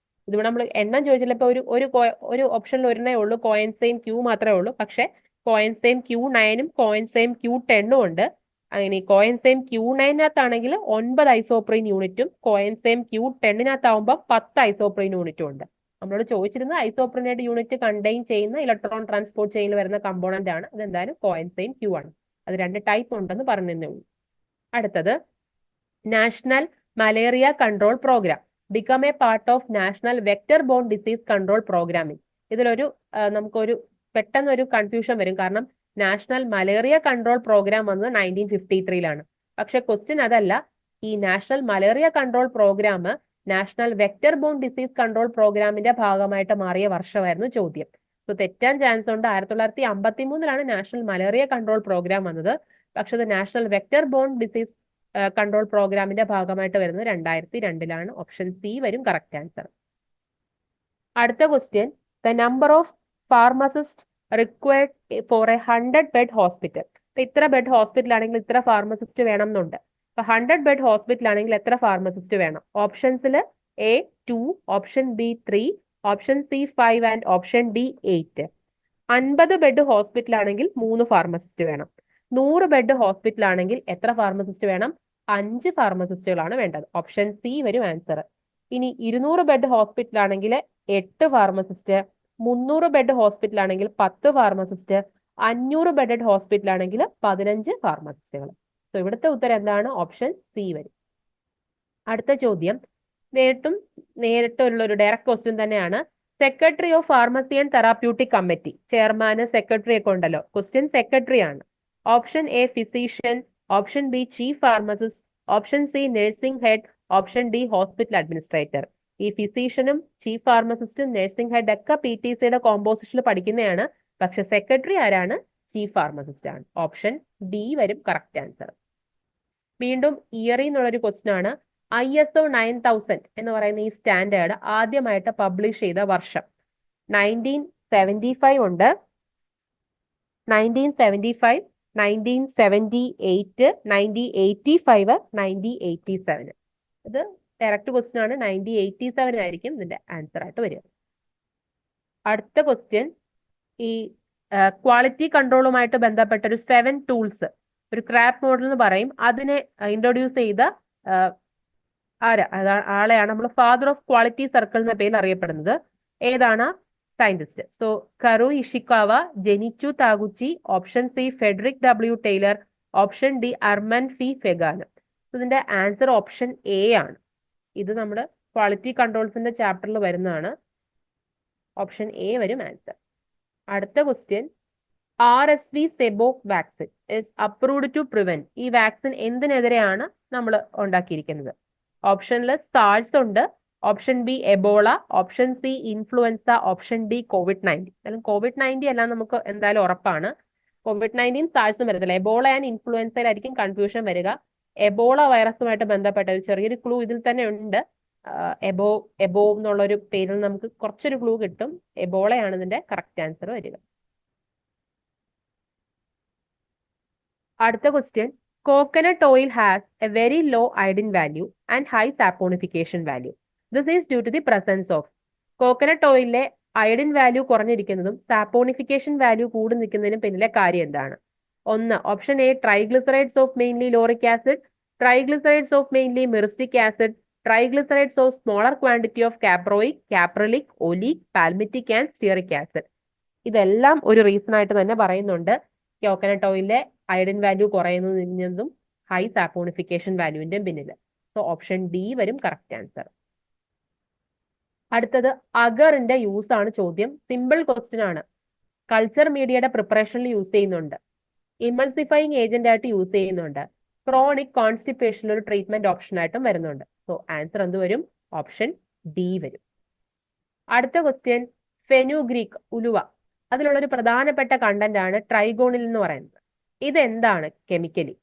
ഇതിവിടെ നമ്മൾ എണ്ണം ചോദിച്ചില്ല. ഇപ്പൊ ഒരു ഓപ്ഷനിൽ ഒരെണ്ണേ ഉള്ളൂ, കോഎൻസൈം Q മാത്രമേ ഉള്ളൂ. പക്ഷെ കോഎൻസൈം Q9 കോഎൻസൈം Q10 ഉണ്ട്. അങ്ങനെ കോഎൻസൈം Q9-നകത്താണെങ്കിൽ 9 ഐസോപ്രീൻ യൂണിറ്റും കോഎൻസൈം Q10-നകത്താവുമ്പോൾ 10 ഐസോപ്രീൻ യൂണിറ്റും ഉണ്ട്. നമ്മളോട് ചോദിച്ചിരുന്ന ഐസോപ്രീനേറ്റ് യൂണിറ്റ് കണ്ടെയ്ൻ ചെയ്യുന്ന ഇലക്ട്രോൺ ട്രാൻസ്പോർട്ട് ചെയിനിൽ വരുന്ന കമ്പോണന്റ് ആണ്. അതെന്തായാലും കോഎൻസൈം Q ആണ്. അത് 2 ടൈപ്പ് ഉണ്ടെന്ന് പറഞ്ഞതേ ഉള്ളൂ. അടുത്തത്, national malaria control program become a part of national vector borne disease control programming. ഇതിലൊരു നമുക്കൊരു പെട്ടെന്നൊരു കൺഫ്യൂഷൻ വരും. കാരണം നാഷണൽ മലേറിയ കൺട്രോൾ പ്രോഗ്രാം വന്നത് 1953-ലാണ്. പക്ഷെ ക്വസ്റ്റ്യൻ അതല്ല. ഈ national malaria control programme national vector borne disease control പ്രോഗ്രാമിന്റെ ഭാഗമായിട്ട് മാറിയ വർഷമായിരുന്നു ചോദ്യം. സോ തെറ്റാൻ ചാൻസ് ഉണ്ട്. 1953-ലാണ് നാഷണൽ മലേറിയ കൺട്രോൾ പ്രോഗ്രാം വന്നത്. പക്ഷെ അത് national vector borne disease control പ്രോഗ്രാമിന്റെ ഭാഗമായിട്ട് വരുന്നത് 2002-ലാണ്. ഓപ്ഷൻ സി വരും കറക്റ്റ് ആൻസർ. അടുത്ത question, the number of pharmacist required for a 100-ബെഡ് ഹോസ്പിറ്റൽ. ഇത്ര ബെഡ് ഹോസ്പിറ്റൽ ആണെങ്കിൽ ഇത്ര ഫാർമസിസ്റ്റ് വേണം എന്നുണ്ട്. 100-ബെഡ് ഹോസ്പിറ്റൽ ആണെങ്കിൽ എത്ര ഫാർമസിസ്റ്റ് വേണം? ഓപ്ഷൻസിൽ A 2, option B 3, option C 5 and option D 8. 50 bed hospital ആണെങ്കിൽ 3 ഫാർമസിസ്റ്റ് വേണം. 100 ബെഡ് ഹോസ്പിറ്റൽ ആണെങ്കിൽ എത്ര ഫാർമസിസ്റ്റ് വേണം? 5 ഫാർമസിസ്റ്റുകളാണ് വേണ്ടത്. ഓപ്ഷൻ സി വരും ആൻസർ. ഇനി 200 ബെഡ് ഹോസ്പിറ്റൽ ആണെങ്കിൽ 8 ഫാർമസിസ്റ്റ്, 300 ബെഡ് ഹോസ്പിറ്റൽ ആണെങ്കിൽ 10 ഫാർമസിസ്റ്റ്, 500 ബെഡഡ് ഹോസ്പിറ്റൽ ആണെങ്കിൽ 15 ഫാർമസിസ്റ്റുകൾ. സോ ഇവിടുത്തെ ഉത്തരം എന്താണ്? ഓപ്ഷൻ സി വരും. അടുത്ത ചോദ്യം നേരിട്ടുള്ള ഒരു ഡയറക്റ്റ് ക്വസ്റ്റ്യൻ തന്നെയാണ്. Secretary of pharmacy and therapeutic committee, ചെയർമാന് സെക്രട്ടറി ഒക്കെ ഉണ്ടല്ലോ. ക്വസ്റ്റ്യൻ സെക്രട്ടറി ആണ്. Option A physician, option B chief pharmacist, option C nursing head, option D hospital administrator. ഈ ഫിസിഷ്യനും ചീഫ് ഫാർമസിസ്റ്റും നഴ്സിംഗ് ഹെഡ് ഒക്കെ PTCയുടെ കോമ്പോസിഷനിൽ പഠിക്കുന്നതാണ്. പക്ഷെ സെക്രട്ടറി ആരാണ്? ചീഫ് ഫാർമസിസ്റ്റ് ആണ്. ഓപ്ഷൻ ഡി വരും കറക്റ്റ് ആൻസർ. വീണ്ടും ഇയറി എന്നുള്ളൊരു ക്വസ്റ്റ്യൻ ആണ്. ISO 9000 എന്ന് പറയുന്ന ഈ സ്റ്റാൻഡേർഡ് ആദ്യമായിട്ട് പബ്ലിഷ് ചെയ്ത വർഷം 1975 ഉണ്ട്, 1975, 1978, 1985, 1987. ഇത് ഡയറക്റ്റ് ക്വസ്റ്റ്യൻ ആണ്. 9087 ആയിരിക്കും ഇതിന്റെ ആൻസർ ആയിട്ട് വരിക. അടുത്ത ക്വസ്റ്റ്യൻ ഈ ക്വാളിറ്റി കൺട്രോളുമായിട്ട് ബന്ധപ്പെട്ട ഒരു 7 ടൂൾസ്, ഒരു ക്രാപ്പ് മോഡൽ എന്ന് പറയും, അതിനെ ഇൻട്രൊഡ്യൂസ് ചെയ്ത ആളെയാണ് നമ്മൾ ഫാദർ ഓഫ് ക്വാളിറ്റി സർക്കിൾ എന്ന പേരിൽ അറിയപ്പെടുന്നത്. ഏതാണ് scientist? So Kaoru Ishikawa, Genichi Taguchi, option C Frederick W Taylor, option D Armand V ഫെഗാന. ഇതിന്റെ ആൻസർ ഓപ്ഷൻ എ ആണ്. ഇത് നമ്മുടെ ക്വാളിറ്റി കൺട്രോൾസിന്റെ ചാപ്റ്ററിൽ വരുന്നതാണ്. ഓപ്ഷൻ എ വരും ആൻസർ. അടുത്ത ക്വസ്റ്റ്യൻ, RSV സെബോക് vaccine is approved to prevent. ഈ വാക്സിൻ എന്തിനെതിരെയാണ് നമ്മൾ ഉണ്ടാക്കിയിരിക്കുന്നത്? ഓപ്ഷനിൽ സാഴ്സ് ഉണ്ട്, option B Ebola, option C influenza, option D COVID-19. അല്ലെങ്കിൽ COVID-19 എല്ലാം നമുക്ക് എന്തായാലും ഉറപ്പാണ്. COVID-19 സാഴ്സും വരത്തില്ല. എബോള ആൻഡ് ഇൻഫ്ലുവൻസയിലായിരിക്കും കൺഫ്യൂഷൻ വരിക. എബോള വൈറസുമായിട്ട് ബന്ധപ്പെട്ട ഒരു ചെറിയൊരു ക്ലൂ ഇതിൽ തന്നെ ഉണ്ട്. എബോ എന്നുള്ളൊരു പേരിൽ നമുക്ക് കുറച്ചൊരു ക്ലൂ കിട്ടും. എബോളയാണ് ഇതിന്റെ കറക്റ്റ് ആൻസർ വരിക. അടുത്ത question, coconut oil has a very low iodine value and high saponification value. This is due to the presence of. Coconut ഓയിലിലെ അയഡിൻ വാല്യൂ കുറഞ്ഞിരിക്കുന്നതും സാപ്പോണിഫിക്കേഷൻ വാല്യൂ കൂടി നിൽക്കുന്നതിനും പിന്നിലെ കാര്യം എന്താണ്? ഒന്ന്, option A triglycerides of mainly lauric acid, triglycerides of mainly myristic acid, triglycerides of smaller quantity of caproic, caprylic, oleic, palmitic and stearic acid. ഇതെല്ലാം ഒരു റീസൺ ആയിട്ട് തന്നെ പറയുന്നുണ്ട് കോക്കനട്ട് ഓയിലിലെ അയഡിൻ വാല്യൂ കുറയുന്നതും ഹൈ സാപ്പോണിഫിക്കേഷൻ വാല്യൂവിന്റെയും പിന്നിൽ. സോ ഓപ്ഷൻ ഡി വരും കറക്റ്റ് ആൻസർ. അടുത്തത് അഗറിന്റെ യൂസ് ആണ് ചോദ്യം. സിമ്പിൾ ക്വസ്റ്റ്യൻ ആണ്. കൾച്ചർ മീഡിയയുടെ പ്രിപ്പറേഷനിൽ യൂസ് ചെയ്യുന്നുണ്ട്, ഇമൾസിഫയിങ് ഏജന്റ് ആയിട്ട് യൂസ് ചെയ്യുന്നുണ്ട്, ക്രോണിക് കോൺസ്റ്റിപ്പേഷനിൽ ഒരു ട്രീറ്റ്മെന്റ് ഓപ്ഷൻ ആയിട്ടും വരുന്നുണ്ട്. സോ ആൻസർ എന്ത് വരും? ഓപ്ഷൻ ഡി വരും. അടുത്ത ക്വസ്റ്റ്യൻ, ഫെനുഗ്രീക്ക് ഉലുവ, അതിലുള്ള ഒരു പ്രധാനപ്പെട്ട കണ്ടന്റ് ആണ് ട്രൈഗോണിൽ എന്ന് പറയുന്നത്. ഇത് എന്താണ് കെമിക്കലി?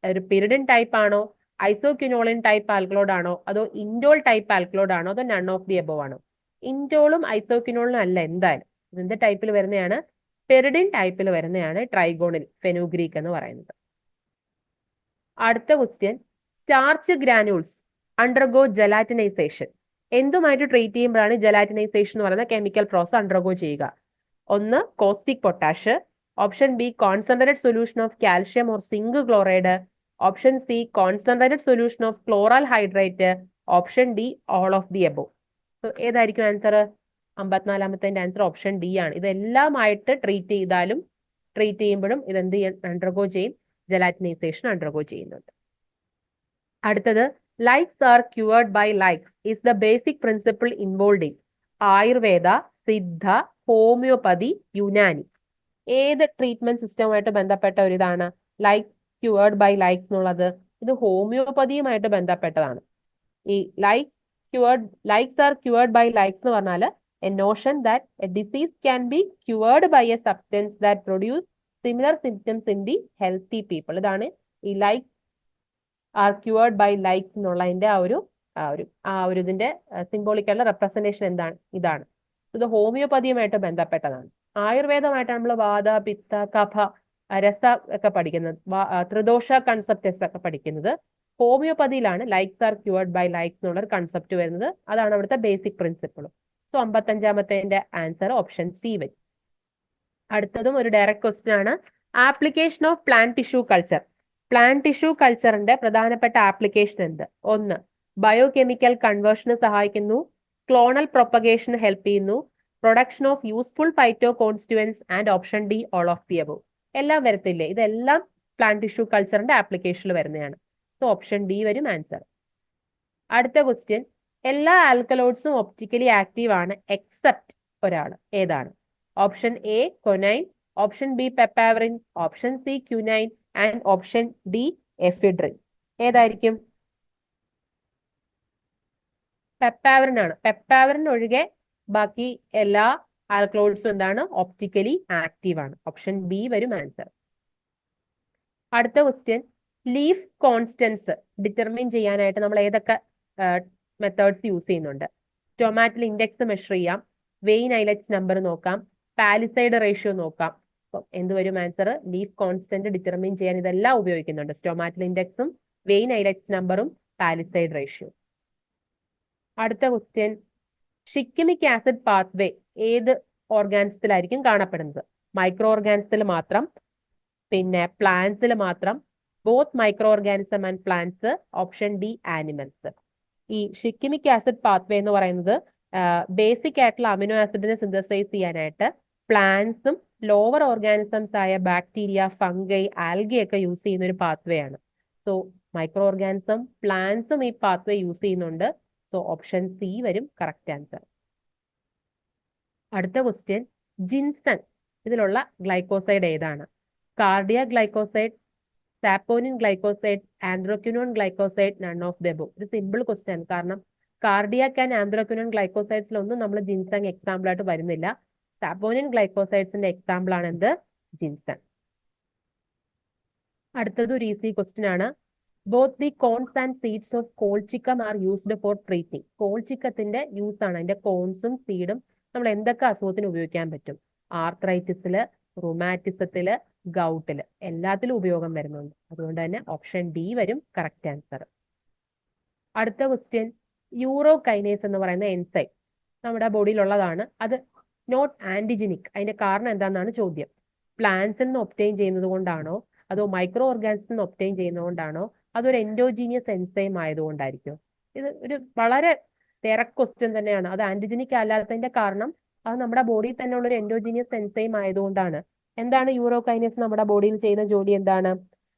ഒരു പിരിഡിൻ ടൈപ്പ് ആണോ, ഐസോക്വിനോളിൻ ടൈപ്പ് ആൽക്കലോഡ് ആണോ, അതോ ഇൻഡോൾ ടൈപ്പ് ആൽക്കലോഡ് ആണോ, അതോ നൺ ഓഫ് ദി എബോവ് ആണോ? ഇൻഡോളും ഐസോക്വിനോളിനും അല്ല. എന്തായാലും ഇതിന്റെ ടൈപ്പിൽ വരുന്നതാണ്, പെരിഡിൻ ടൈപ്പിൽ വരുന്നതാണ് ട്രൈഗോണിൽ ഫെനുഗ്രീക്ക് എന്ന് പറയുന്നത്. അടുത്ത question, starch granules undergo gelatinisation. എന്തുമായിട്ട് ട്രീറ്റ് ചെയ്യുമ്പോഴാണ് ജലാറ്റിനൈസേഷൻ എന്ന് പറയുന്ന കെമിക്കൽ പ്രോസസ് അണ്ടർഗോ ചെയ്യുക? ഒന്ന്, caustic potash, option B concentrated solution of calcium or zinc chloride, option C concentrated solution of chloral hydrate, option D all of the above. ഏതായിരിക്കും ആൻസർ? 54ാമത്തെ ആൻസർ ഓപ്ഷൻ ഡി ആണ്. ഇതെല്ലാമായിട്ട് ട്രീറ്റ് ചെയ്യുമ്പോഴും ഇതെന്ത് അണ്ടർഗോ ചെയ്യും? ജലാറ്റിനൈസേഷൻ അണ്ടർഗോ ചെയ്യുന്നുണ്ട്. അടുത്തത്, likes are cured by likes is the basic principle involve in Ayurveda, Siddha, homeopathy, Unani. ഏത് ട്രീറ്റ്മെന്റ് സിസ്റ്റവുമായിട്ട് ബന്ധപ്പെട്ട ഒരു ഇതാണ് ലൈക്സ് ക്യൂർഡ് ബൈ ലൈക്സ് എന്നുള്ളത്? ഇത് ഹോമിയോപ്പതിയുമായിട്ട് ബന്ധപ്പെട്ടതാണ്. ഈ likes are cured by likes എന്ന് പറഞ്ഞാൽ a notion that a disease can be cured by a substance that produce similar symptoms in the healthy people. ഇതാണ് ഈ likes are cured by likes എന്നുള്ളതിന്റെ ആ ഒരു ഇതിന്റെ സിംബോളിക്കുള്ള റെപ്രസെന്റേഷൻ എന്താണ്? ഇതാണ്. ഇത് ഹോമിയോപ്പതിയുമായിട്ട് ബന്ധപ്പെട്ടതാണ്. ആയുർവേദമായിട്ട് നമ്മൾ വാത, പിത്ത, കഫ, രസ ഒക്കെ പഠിക്കുന്നത്, ത്രിദോഷ കൺസെപ്റ്റസ് ഒക്കെ പഠിക്കുന്നത്. ഹോമിയോപ്പതിയിലാണ് likes are cured by likes എന്നുള്ള ഒരു കൺസെപ്റ്റ് വരുന്നത്. അതാണ് അവിടുത്തെ ബേസിക് പ്രിൻസിപ്പിൾ. സോ 55ാമത്തെ ആൻസർ ഓപ്ഷൻ സി വരും. അടുത്തതും ഒരു ഡയറക്റ്റ് ക്വസ്റ്റ്യൻ ആണ്. Application of plant tissue culture. Plant tissue കൾച്ചറിന്റെ പ്രധാനപ്പെട്ട ആപ്ലിക്കേഷൻ എന്ത്? ഒന്ന്, ബയോകെമിക്കൽ കൺവേർഷന് സഹായിക്കുന്നു, ക്ലോണൽ പ്രൊപ്പഗേഷന് ഹെൽപ്പ് ചെയ്യുന്നു, production of useful phyto constituents and option D all of the above. എല്ലാം വരത്തില്ലേ? ഇതെല്ലാം പ്ലാന്റ് ടിഷ്യൂ കൾച്ചറിന്റെ ആപ്ലിക്കേഷനിൽ വരുന്നതാണ്. സോ ഓപ്ഷൻ ഡി വരും ആൻസർ. അടുത്ത ക്വസ്റ്റ്യൻ, എല്ലാ ആൽക്കലോയിഡ്സും ഒപ്റ്റിക്കലി ആക്റ്റീവ് ആണ് എക്സെപ്റ്റ് ഒരാൾ. ഏതാണ്? Option A coniine, option B papaverine, option C quinine and option D ephedrine. ഏതായിരിക്കും? പെപ്പാവറിൻ ആണ്. പെപ്പാവറിൻ ഒഴികെ ബാക്കി എല്ലാ ആൽക്കലോയിഡ്സും എന്താണ്? ഒപ്റ്റിക്കലി ആക്റ്റീവ് ആണ്. ഓപ്ഷൻ ബി വരും ആൻസർ. അടുത്ത ക്വസ്റ്റ്യൻ, ലീഫ് കോൺസ്റ്റൻസ് ഡിറ്റർമിൻ ചെയ്യാനായിട്ട് നമ്മൾ ഏതൊക്കെ മെത്തേഡ്സ് യൂസ് ചെയ്യുന്നുണ്ട്? ടൊമാറ്റൽ ഇൻഡെക്സ് മെഷർ ചെയ്യാം, വെയിൻ ഐലറ്റ്സ് നമ്പർ നോക്കാം, പാലിസൈഡ് റേഷ്യോ നോക്കാം. അപ്പം എന്ത് വരും ആൻസർ? ലീഫ് കോൺസ്റ്റന്റ് ഡിറ്റർമിൻ ചെയ്യാൻ ഇതെല്ലാം ഉപയോഗിക്കുന്നുണ്ട്. സ്റ്റൊമാറ്റൽ ഇൻഡെക്സും വെയിൻ ഐലറ്റ്സ് നമ്പറും പാലിസൈഡ് റേഷ്യോ. അടുത്ത ക്വസ്റ്റ്യൻ, ഷിക്കിമിക് ആസിഡ് പാത്വേ ഏത് ഓർഗാനിസത്തിലായിരിക്കും കാണപ്പെടുന്നത്? മൈക്രോ ഓർഗാനിസത്തിൽ മാത്രം, പിന്നെ പ്ലാന്റ്സിൽ മാത്രം, both micro organism and plants, option D animals. ഈ ഷിക്കിമിക് ആസിഡ് പാത്വേ എന്ന് പറയുന്നത് ബേസിക് ആയിട്ടുള്ള അമിനോ ആസിഡിനെ സിന്തസൈസ് ചെയ്യാനായിട്ട് പ്ലാന്റ്സും ലോവർ ഓർഗാനിസംസ് ആയ ബാക്ടീരിയ, ഫംഗൈ, ആൽഗെ ഒക്കെ യൂസ് ചെയ്യുന്ന ഒരു പാത്വേ ആണ്. സോ മൈക്രോ ഓർഗാനിസം, പ്ലാന്റ്സും ഈ പാത്വേ യൂസ് ചെയ്യുന്നുണ്ട്. സോ ഓപ്ഷൻ സി വരും കറക്റ്റ് ആൻസർ. അടുത്ത ക്വസ്റ്റ്യൻ, ജിൻസൺ ഇതിലുള്ള ഗ്ലൈക്കോസൈഡ് ഏതാണ്? Cardiac glycoside, saponin glycoside, anthraquinone glycoside, none of the above. ഇത് സിമ്പിൾ ക്വസ്റ്റ്യൻ ആണ്. കാരണം കാർഡിയാക് ആൻഡ് ആന്ത്രോക്വിനോൺ ഗ്ലൈക്കോസൈഡ്സിലൊന്നും നമ്മൾ ജിൻസൺ എക്സാമ്പിൾ ആയിട്ട് വരുന്നില്ല. സാപ്പോനിൻ ഗ്ലൈക്കോസൈഡ്സിന്റെ എക്സാമ്പിൾ ആണ് എന്ത്? ജിൻസൺ. അടുത്തത് ഒരു ഈസി ക്വസ്റ്റ്യൻ ആണ്. Both the corms and seeds of colchicum are used for treating. കോൾചിക്കത്തിന്റെ യൂസ് ആണ്, അതിന്റെ കോൺസും സീഡും നമ്മൾ എന്തൊക്കെ അസുഖത്തിന് ഉപയോഗിക്കാൻ പറ്റും? ആർത്രൈറ്റിസില്, റുമാറ്റിസത്തില്, ഗൗട്ടില്, എല്ലാത്തിലും ഉപയോഗം വരുന്നുണ്ട്. അതുകൊണ്ട് തന്നെ ഓപ്ഷൻ ഡി വരും കറക്റ്റ് ആൻസർ. അടുത്ത ക്വസ്റ്റ്യൻ, യൂറോകൈനേസ് എന്ന് പറയുന്ന എൻസൈം നമ്മുടെ ബോഡിയിലുള്ളതാണ്. അത് നോട്ട് ആന്റിജനിക്. അതിന്റെ കാരണം എന്താണെന്നാണ് ചോദ്യം. പ്ലാന്റ്സിൽ നിന്ന് ഒപ്റ്റെയിൻ ചെയ്യുന്നത് കൊണ്ടാണോ, അതോ മൈക്രോ ഓർഗാനിസിൽ നിന്ന് ഒപ്റ്റെയിൻ ചെയ്യുന്നതുകൊണ്ടാണോ, അതൊരു എൻഡോജീനിയസ് എൻസൈം ആയതുകൊണ്ടായിരിക്കും? ഇത് ഒരു വളരെ ഡയറക്റ്റ് ക്വസ്റ്റ്യൻ തന്നെയാണ്. അത് ആന്റിജനിക് അല്ലാത്തതിന്റെ കാരണം അത് നമ്മുടെ ബോഡിയിൽ തന്നെ ഉള്ള ഒരു എൻഡോജീനിയസ് എൻസൈം ആയതുകൊണ്ടാണ്. എന്താണ് യൂറോകൈനേസ് നമ്മുടെ ബോഡിയിൽ ചെയ്യുന്ന ജോലി എന്താണ്?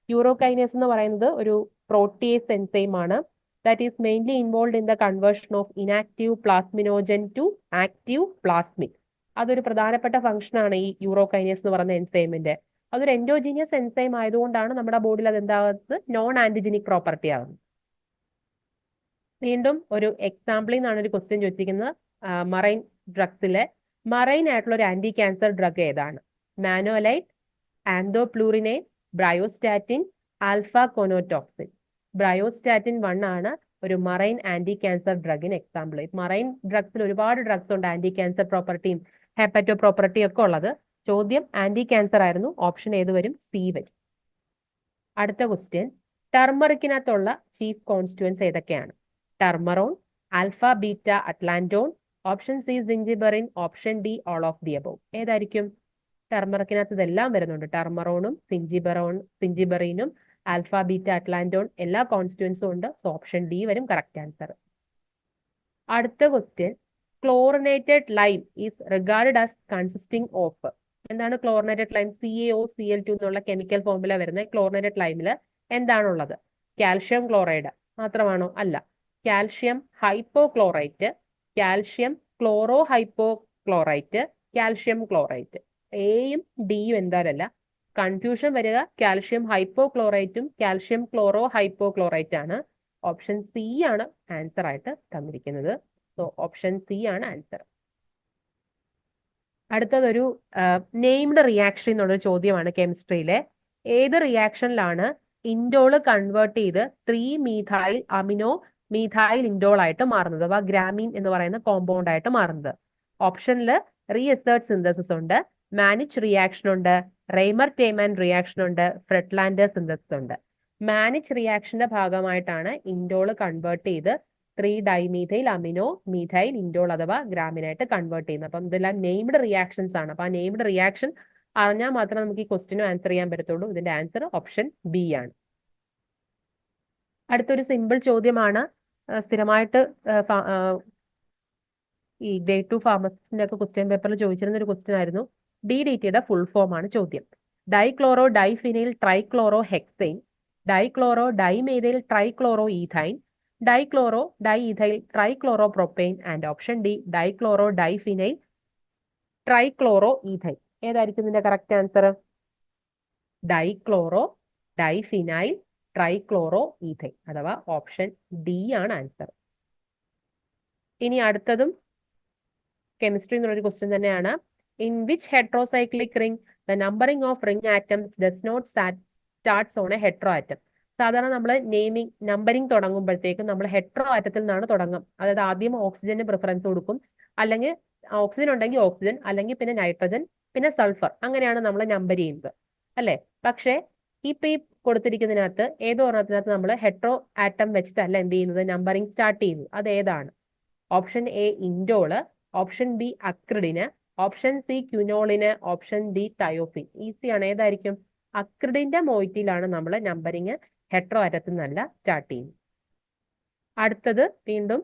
യൂറോകൈനേസ് എന്ന് പറയുന്നത് ഒരു പ്രോട്ടിയേസ് എൻസൈം ആണ്. That is mainly involve in the conversion of inactive plasminogen to active plasmin. അതൊരു പ്രധാനപ്പെട്ട ഫംഗ്ഷൻ ആണ് ഈ യൂറോകൈനേസ് എന്ന് പറയുന്ന എൻസൈമിന്റെ. അതൊരു എൻഡോജീനിയസ് എൻസൈം ആയതുകൊണ്ടാണ് നമ്മുടെ ബോഡിയിൽ അത് എന്താകുന്നത്? നോൺ ആന്റിജനിക് പ്രോപ്പർട്ടി ആകുന്നത്. വീണ്ടും ഒരു എക്സാമ്പിളിൽ നിന്നാണ് ഒരു ക്വസ്റ്റ്യൻ ചോദിച്ചിരിക്കുന്നത്. മറൈൻ ഡ്രഗ്സിലെ മറൈൻ ആയിട്ടുള്ള ഒരു ആന്റി ക്യാൻസർ ഡ്രഗ് ഏതാണ്? മാനോലൈറ്റ്, ആന്തോപ്ലൂറിനെ, ബ്രയോസ്റ്റാറ്റിൻ, ആൽഫ കോനോടോക്സിൻ. ബ്രയോസ്റ്റാറ്റിൻ 1 ആണ് ഒരു മറൈൻ ആന്റി ക്യാൻസർ ഡ്രഗിന് എക്സാമ്പിൾ. മറൈൻ ഡ്രഗ്സിൽ ഒരുപാട് ഡ്രഗ്സ് ഉണ്ട് ആന്റി ക്യാൻസർ പ്രോപ്പർട്ടിയും ഹെപ്പറ്റോ പ്രോപ്പർട്ടിയും ഒക്കെ ഉള്ളത്. ചോദ്യം ആന്റി ക്യാൻസർ ആയിരുന്നു. ഓപ്ഷൻ ഏത് വരും? സി വരും. അടുത്ത ക്വസ്റ്റ്യൻ, ടർമറിക്കിനകത്തുള്ള ചീഫ് കോൺസ്റ്റുവൻസ് ഏതൊക്കെയാണ്? Turmerone, alpha beta atlantone, option C zingiberene, option D all of the above. ഏതായിരിക്കും? ടർമറിക്കിനകത്ത് ഇതെല്ലാം വരുന്നുണ്ട്. ടർമറോണും സിഞ്ചിബറീനും ആൽഫ ബീറ്റ അറ്റ്ലാന്റോൺ എല്ലാ കോൺസ്റ്റുവൻസും ഉണ്ട്. സോ ഓപ്ഷൻ ഡി വരും കറക്റ്റ് ആൻസർ. അടുത്ത question, chlorinated lime is regarded as consisting of. എന്താണ് ക്ലോറിനേറ്റഡ് ലൈം? CaOCl2 എന്നുള്ള കെമിക്കൽ ഫോർമുല വരുന്ന ക്ലോറിനേറ്റഡ് ലൈമിൽ എന്താണുള്ളത്? കാൽഷ്യം ക്ലോറൈഡ് മാത്രമാണോ? അല്ല. Calcium hypochlorite, calcium chloro hypochlorite, calcium chlorite. എയും ഡിയും എന്തായാലല്ല. കൺഫ്യൂഷൻ വരിക കാൽഷ്യം ഹൈപ്പോക്ലോറൈറ്റും കാൽഷ്യം ക്ലോറോ ഹൈപ്പോക്ലോറൈറ്റ് ആണ്. ഓപ്ഷൻ സി ആണ് ആൻസർ ആയിട്ട് തന്നിരിക്കുന്നത്. സോ ഓപ്ഷൻ സി ആണ് ആൻസർ. അടുത്തതൊരു നെയിംഡ് റിയാക്ഷൻ എന്നുള്ളൊരു ചോദ്യമാണ് കെമിസ്ട്രിയിലെ. ഏത് റിയാക്ഷനിലാണ് ഇൻഡോള് കൺവേർട്ട് ചെയ്ത് 3-മീഥൈൽ അമിനോ മീഥൈൽ ഇൻഡോൾ ആയിട്ട് മാറുന്നത്, അഥവാ ഗ്രാമീൻ എന്ന് പറയുന്ന കോമ്പൗണ്ട് ആയിട്ട് മാറുന്നത്? ഓപ്ഷനിൽ റീഅസേർട്ട് സിന്തസിസ് ഉണ്ട്, മാനിച്ച് റിയാക്ഷൻ ഉണ്ട്, റെയ്മർ ടേമാൻ റിയാക്ഷൻ ഉണ്ട്, ഫ്രെറ്റ്ലാൻഡർ സിന്തസിസ് ഉണ്ട്. മാനിച്ച് റിയാക്ഷന്റെ ഭാഗമായിട്ടാണ് ഇൻഡോള് കൺവേർട്ട് ചെയ്ത് 3-ഡൈമീഥൈൽ അമിനോ മീഥൈൽ ഇൻഡോൾ അഥവാ ഗ്രാമിനായിട്ട് കൺവേർട്ട് ചെയ്യുന്നത്. അപ്പം ഇതെല്ലാം നെയ്മഡ് റിയാക്ഷൻസ് ആണ്. അപ്പൊ ആ നെയ്മഡ് റിയാക്ഷൻ അറിഞ്ഞാൽ മാത്രമേ നമുക്ക് ഈ ക്വസ്റ്റിനും ആൻസർ ചെയ്യാൻ പറ്റത്തുള്ളൂ. ഇതിന്റെ ആൻസർ ഓപ്ഷൻ ബി ആണ്. അടുത്തൊരു സിമ്പിൾ ചോദ്യമാണ്. സ്ഥിരമായിട്ട് ഈ ഗ്രേഡ് 2 ഫാർമസിസ്റ്റിന്റെ ഒക്കെ ക്വസ്റ്റ്യൻ പേപ്പറിൽ ചോദിച്ചിരുന്ന ഒരു ക്വസ്റ്റ്യൻ ആയിരുന്നു. DDTയുടെ ഫുൾ ഫോം ആണ് ചോദ്യം. Dichloro diphenyl trichloro hexane, dichloro dimethyl trichloro ethane, dichloro diethyl trichloro propane and option D dichloro diphenyl trichloro ethane. ഏതായിരിക്കും ഇതിന്റെ correct answer? Dichloro diphenyl trichloro ethane അഥവാ ഓപ്ഷൻ ഡി ആണ് ആൻസർ. ഇനി അടുത്തതും കെമിസ്ട്രി എന്നുള്ളൊരു ക്വസ്റ്റ്യൻ തന്നെയാണ്. In which heterocyclic ring the numbering of ring atoms does not starts on a hetero atom? സാധാരണ നമ്മൾ നമ്പറിംഗ് തുടങ്ങുമ്പോഴത്തേക്കും നമ്മൾ ഹെട്രോ ആറ്റത്തിൽ നിന്നാണ് തുടങ്ങും. അതായത് ആദ്യം ഓക്സിജന് പ്രിഫറൻസ് കൊടുക്കും, അല്ലെങ്കിൽ ഓക്സിജൻ ഉണ്ടെങ്കിൽ ഓക്സിജൻ, അല്ലെങ്കിൽ പിന്നെ നൈട്രജൻ, പിന്നെ സൾഫർ. അങ്ങനെയാണ് നമ്മൾ നമ്പർ ചെയ്യുന്നത് അല്ലെ? പക്ഷേ ഇപ്പൊ ഈ കൊടുത്തിരിക്കുന്നതിനകത്ത് ഏതോ ഒരെണ്ണത്തിനകത്ത് നമ്മൾ ഹെട്രോ ആറ്റം വെച്ചിട്ടല്ല എന്ത് ചെയ്യുന്നത്, നമ്പറിംഗ് സ്റ്റാർട്ട് ചെയ്യുന്നത്. അത് ഏതാണ്? Option A indole, option B acridine, option C quinoline, option D thiazine. ഈസിയാണ്. ഏതായിരിക്കും? അക്രിഡിന്റെ മോയിറ്റിയിലാണ് നമ്മൾ നമ്പറിങ് ഹെട്രോ ആറ്റത്തിൽ നിന്നല്ല സ്റ്റാർട്ട് ചെയ്യുന്നത്. അടുത്തത് വീണ്ടും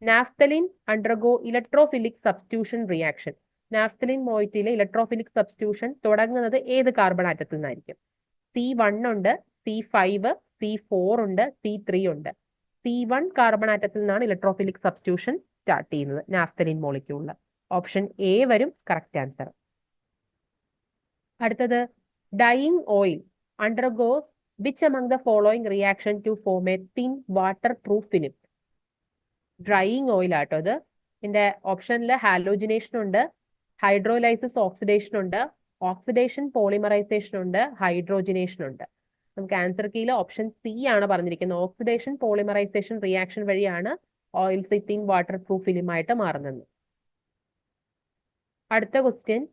naphthalene undergo electrophilic substitution reaction. Naphthalene മോയിറ്റിയിലെ ഇലക്ട്രോഫിലിക് സബ്സ്റ്റിറ്റ്യൂഷൻ തുടങ്ങുന്നത് ഏത് കാർബൺ ആറ്റത്തിൽ നിന്നായിരിക്കും? C1 ഉണ്ട്, C5, C4 ഉണ്ട്, C3 ഉണ്ട്. C1 കാർബൺ ആറ്റത്തിൽ നിന്നാണ് ഇലക്ട്രോഫിലിക് സബ്സ്റ്റിറ്റ്യൂഷൻ സ്റ്റാർട്ട് ചെയ്യുന്നത് നാഫ്തലിൻ മോളിക്യൂളിൽ. ഓപ്ഷൻ എ വരും കറക്റ്റ് ആൻസർ. അടുത്തത് drying oil undergoes which among the following reaction to form a thin waterproof film? Drying oil ആട്ടോ ഇത്. ഇതിന്റെ ഓപ്ഷനിൽ ഹാലോജിനേഷൻ ഉണ്ട്, ഹൈഡ്രോലൈസിസ് ഓക്സിഡേഷൻ ഉണ്ട്, ഓക്സിഡേഷൻ പോളിമറൈസേഷൻ ഉണ്ട്, ഹൈഡ്രോജിനേഷൻ ഉണ്ട്. നമുക്ക് ആൻസർ കീയിൽ ഓപ്ഷൻ സി ആണ് പറഞ്ഞിരിക്കുന്നത്. ഓക്സിഡേഷൻ പോളിമറൈസേഷൻ റിയാക്ഷൻ വഴിയാണ് ഓയിൽസ് തിൻ വാട്ടർ പ്രൂഫ് ഫിലിമായിട്ട് മാറുന്നത്. അടുത്ത ക്വസ്റ്റ്യൻ,